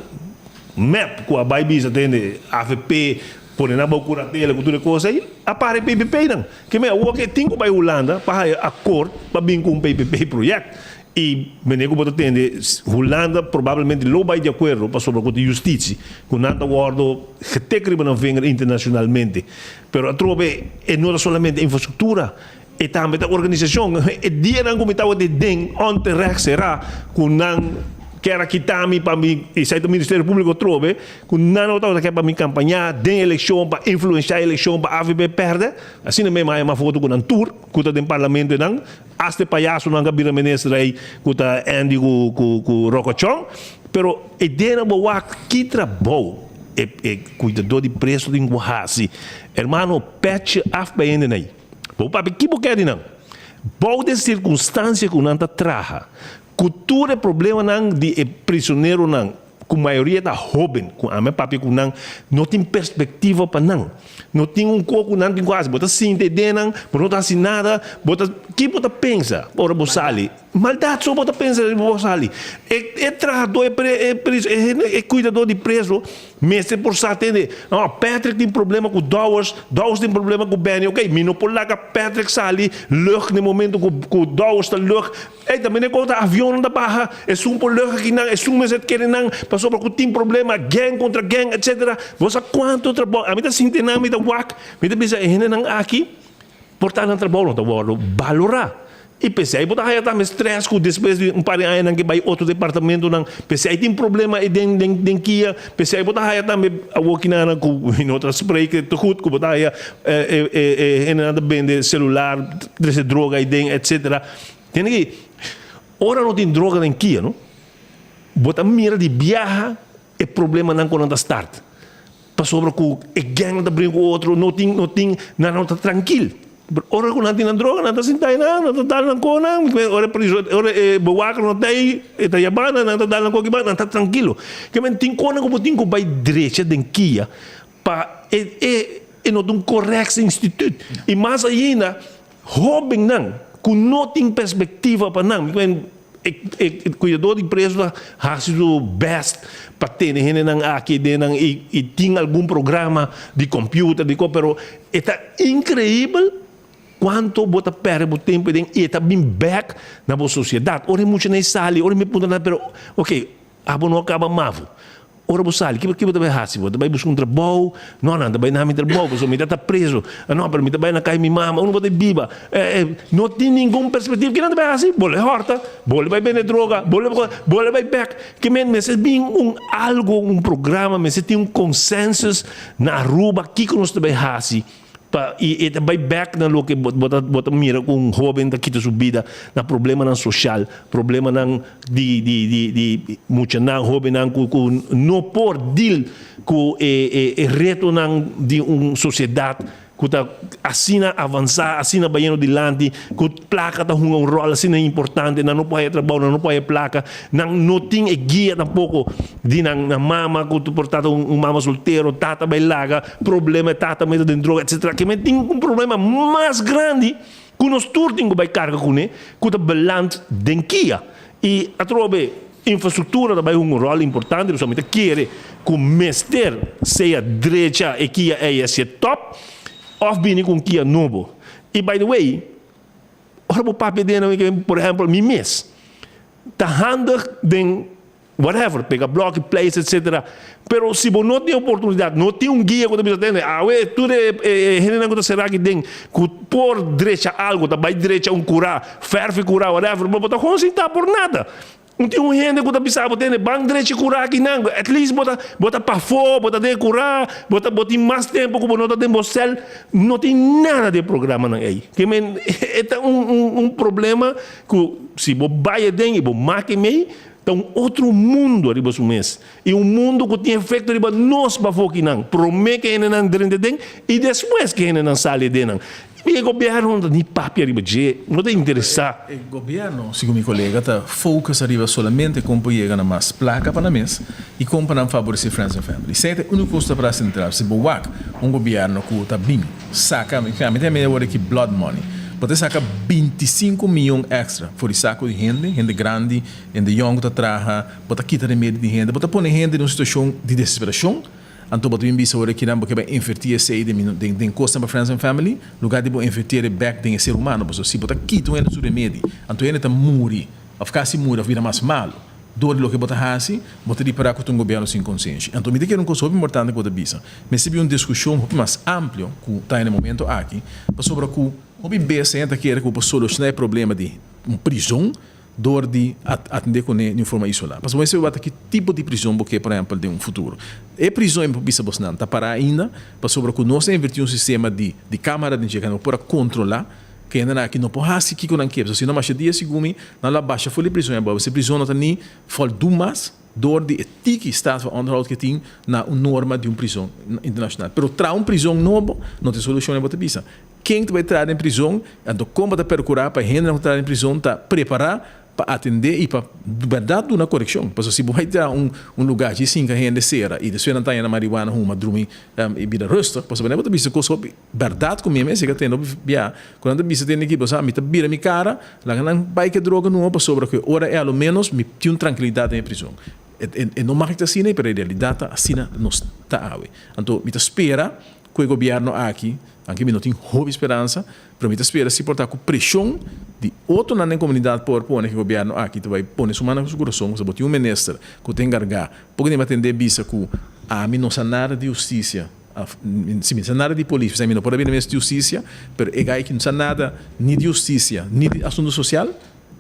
map com a baibisa tem AVP por na boa curatela com tudo coisa aí, apare PPP não. Que é o que tem que vai Holanda para acordo para vir com PPP projeto. E menego bota tende Holanda provavelmente não vai de acordo para sobre a justiça com nada guardo que te criba na vinger internacionalmente. Pero a trove é não somente infraestrutura e também a organização e dia não como estava de den onde recht será com não quer quitami para mim e sai do Ministério Público trove com não estava que para mim campanhar de eleição para influenciar a eleição para AVB perde assim mesmo é uma foto com um tour com o parlamento não aste palhaço não cabira ministro aí com Andy com Rocochon pero e dena boa que trabalho e cuidador de preço de linguagem hermano patch af bem aí bom para que quer não bom de circunstância que não traha cultura problema não de prisioneiro não com maioria da jovem com a minha papi com não tem perspectiva para não tem coco não tem quase bota sim entender não tá assim nada bota que bota pensa ora bosali maldade só bota pensa bosali é trabalhador é cuidador de preso mestre por sa atende Patrick tem problema com Dowers tem problema com Benny ok mino por lá que Patrick sali lucht no momento com Dowers está lucht também é contra avião da barra é um por lucht aqui não é mas é que não passou porque tem problema gang contra gang etc você quanto trabalho a mim tá sentindo me tá wak me tá pensando não aqui portar no trabalho não valorar e pensei aí botar aí tá me stress com depois de par de anos que vai outro departamento não pensei aí tem problema e den kia pensei aí botar aí tá me aqui na com em outra spray que tu com botar aí nada bem de celular de droga e den etc tem que ora não tem droga den kia não bota mira de viaja é problema não quando anda start passou para com é gang da brinco outro não não tá tranquilo ora quando não tem droga não tá sentai não tá dando com não ora boaca não tem tá yabana não tá dando com que não tá tranquilo que men tem com como tem com vai direita den kia pa não tem correto instituto e mais ainda jovem não com não tem perspectiva para não cuidador de preso ha sido best para ter aqui e tem algum programa de computer de pero está incrível quanto bota perde o tempo e está bem back na boa sociedade ora muito nem sali ora me punta pero ok abo não acaba mavo ora você sali que você vai fazer você vai buscar trabalho não vai na minha trabalho você me está preso não para mim vai na casa minha mama não vai biba não tem nenhuma perspectiva que não vai fazer boleh horta boleh vai vender droga boleh vai back que mas é bem algo programa mas tem consensus na rua que nós vai fazer e vai back na lo que bota mira com jovem da kita subida na problema na social problema na de muita na jovem na com não por deal com reto na de sociedade que tá assina avançar assina banhando dilante que placa tá um rol assina importante não pode trabalhar não pode placa não tem guia tampouco de na mama que tu portado mama solteiro tata bailaga problema tata medo de droga etc que tem problema mais grande que nós turting que vai carga com né que tá balance denkia e a trove infraestrutura também rol importante principalmente quer que o mestre seja direita e que é esse top of bini com Kia novo. E by the way, ora o papo dele que, por exemplo, mi mês tá handig den whatever, pega blockplace, etc. Pero se você não tem oportunidade, não tem guia que você tem, tudo é gente que será que tem que por direita algo, tá vai direita curar, ferve curar, whatever, mas você não está por nada. Não tem gente que bisa tem bang direita curar aqui não, at least bota para fora, bota de curar, bota mais tempo que você tem você, não tem nada de programa aí. Que é um problema que se você vai dentro e você marca meio então, outro mundo arriba do mês. E um mundo que tem efeito arriba nós para focar não. Promete que ele não drende den e depois que ele não sai den. E o governo não tem papo arriba de, não tem interessar. O governo, segundo meu colega, está focus arriba somente com pegar na mais placa para mês e com para favorecer friends and family. Isso é o único custo para a central. Se boa, governo que está bem, saca, me tem medo de que blood money. Pode sacar 25 milhões extra por saco de gente grande, gente young que trabalha, pode quitar de medo de gente, pode pôr gente numa situação de desesperação, então pode vir a hora que não porque vai invertir esse de custo para friends and family, lugar de invertir back de ser humano, porque se pode quitar ele sobre medo, então ele está muri, a ficar se muri, a vida mais malo. Dor do que bota hasi, bota de parar com o governo sem consciência. Então, me diz que é uma coisa muito importante que eu bisa. Mas se uma discussão mais ampla que está no momento aqui, sobre que o BB senta que solucionar o problema de uma prisão, dor de atender com de forma isolada. Mas você vai ter que tipo de prisão porque, por exemplo, de um futuro. E prisão é bisa você não está para ainda, sobre que nós invertir um sistema de câmara de chegar para controlar que ainda aqui não pode se que não quer, se não mais dia segundo na lá baixa foi prisão, se prisão não tem fal dumas dor de etica estado onderhoud que tem na norma de uma prisão internacional. Pero tra uma prisão novo não tem solução para bisa. Quem vai entrar em prisão, então como para procurar para gente não entrar em prisão, tá preparar para atender e para verdade uma correção. Porque se você ter um lugar de 5 gente será e depois não está na marihuana uma dormir e vida rosto, porque você não bisa coisa verdade comigo, mas se que tem no bia, quando bisa tem aqui, você me tá bira minha cara, lá não vai que droga não para sobre que ora é ao menos me tem tranquilidade em prisão. E não marca assim, mas a realidade assim não está aí. Então, me espera que o governo aqui não tem houve esperança, para me espera se portar com pressão de outro na comunidade por pôr que o governo aqui vai pôr sua mão no coração, você botar um ministro que tem gargar, porque nem atender bisa que a mim não sabe nada de justiça, se me sabe nada de polícia, se me não pode haver de justiça, mas é que não sabe nada nem de justiça, nem de assunto social,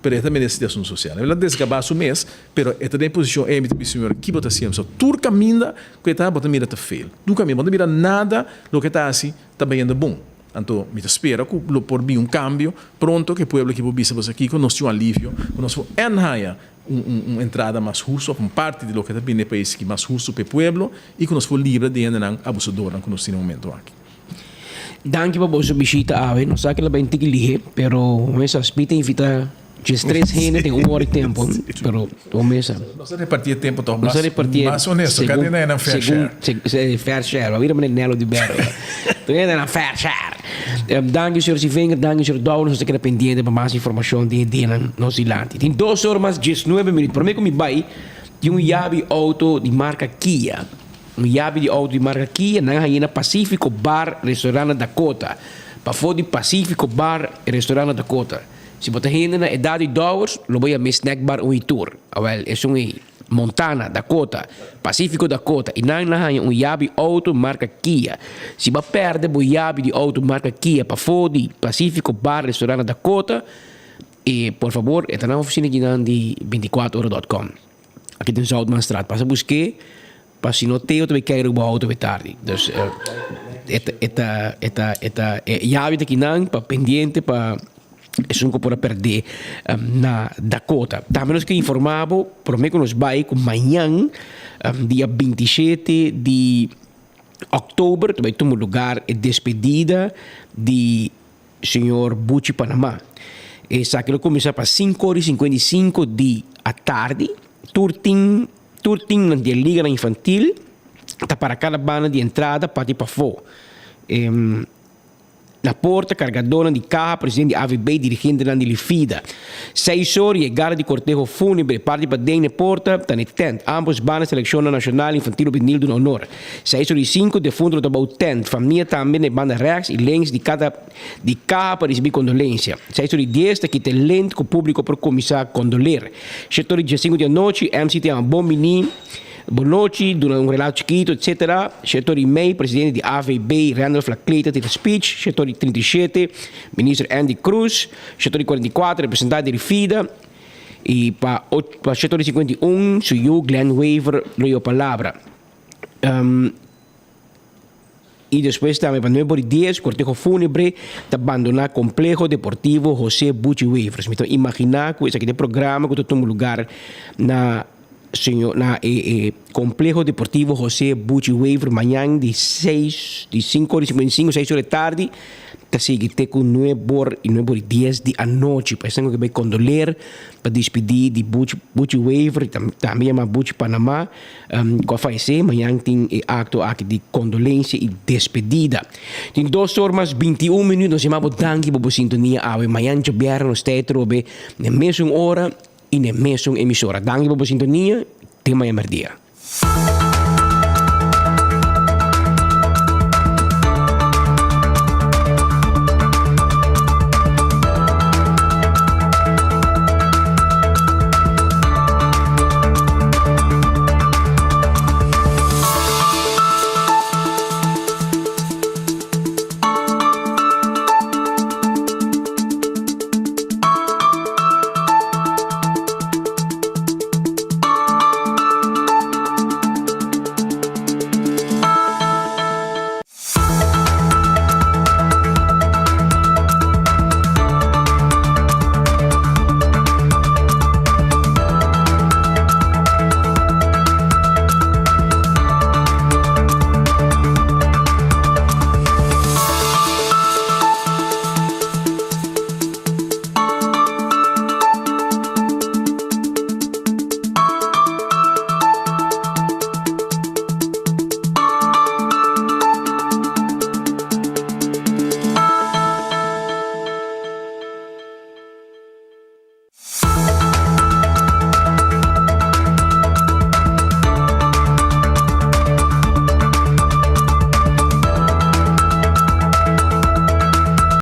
pero também de assunto social. Ela descabar o mês, pero esta tem posição é muito senhor que bota sempre, só tur caminha que está bota mira tá feio. Tu caminha, bota mira nada, lo que está assim, tá bem indo bom. Então, me espera que por vir um cambio pronto que o povo que visa você aqui com nosso alívio, com nosso enhaia uma entrada mais justa, uma parte de lo que está bem no país que mais justo para o povo e que nós for livre de não abusador que nós temos no momento aqui. Danke para você visita ave, não sei que ela bem te ligue, pero essa spita invita de 3 gente tem 1 hora de tempo, pero o mesa. Não se repartir tempo tão mais honesto, cada um é na fair share. Fair share, vira me nelo de berro. Tu é na fair share. Danke senhor Sivinger, danke senhor Downer, você quer pendente para mais informação de nos ilante. Tem 2 horas mais 19 minutos. Para mim que me vai de Yabi auto de marca Kia. Yabi de auto de marca Kia na Rainha Pacífico Bar Restaurante Dakota. Para fora de Pacífico Bar Restaurante Dakota. Se você ainda na idade de horas, lo voy a mi snack bar un tour. Well, es un Montana, Dakota, Pacífico Dakota. E na um yabi auto marca Kia. Se você perde o yabi de auto marca Kia para fora de Pacífico Bar Restaurante Dakota, e por favor, está na oficina aqui de 24horas.com. Aqui tem Southman Straat. Passa a buscar, para se não ter, eu também quero o auto de tarde. Então, yabi aqui para pendiente, para é um para perder na Dakota. Também que informavo, por mim que nós vai com amanhã, dia 27 de outubro, vai ter um lugar de despedida de senhor Bucci Panamá. Essa que começa para 5h55 da tarde, turting na liga infantil, tá para cada banda de entrada para ir para fora. na porta, cargadora di caja, presidente di AVB, dirigente di Lifida. 6 ore, chegada di cortejo fúnebre, parte para dentro porta, tá net tent. Ambos banas seleção nacional infantil benil do honor. 6:05 de fundo do about tent. Família também de banda rechts e links de caja para receber condolência. 6:10 tá que tem lento com o público para começar a condoler. 7:15 da noite, MC tem um bom menino. Boa noite, durante um relato chiquito, etc. Setor e-mail, presidente de AVB, Randolph Lacleta, teve speech. Setor 37, ministro Andy Cruz. Setor 44, representante de FIDA. E para o setor 51, sou eu, Glenn Waver, leio a palavra. E depois também, para 9:10, cortejo fúnebre, de abandonar complexo deportivo José Bucci Waver. Então, imaginar que esse aqui é programa que tem um lugar na Complejo Deportivo José Bucci Waver, manhã de 5:55, 6 horas da tarde, tá seguinte com 9:10 da noite. Para que vai condoler, para despedir de Bucci Waver, também é Bucci Panamá, que faz manhã tem acto de condolência e despedida. Tem 2 horas, 21 minutos, nós chamamos danke por sintonia, amanhã já vieram nos teatro, na mesma hora, e na mesma emissora. Danke por sintonia, tema é merdia.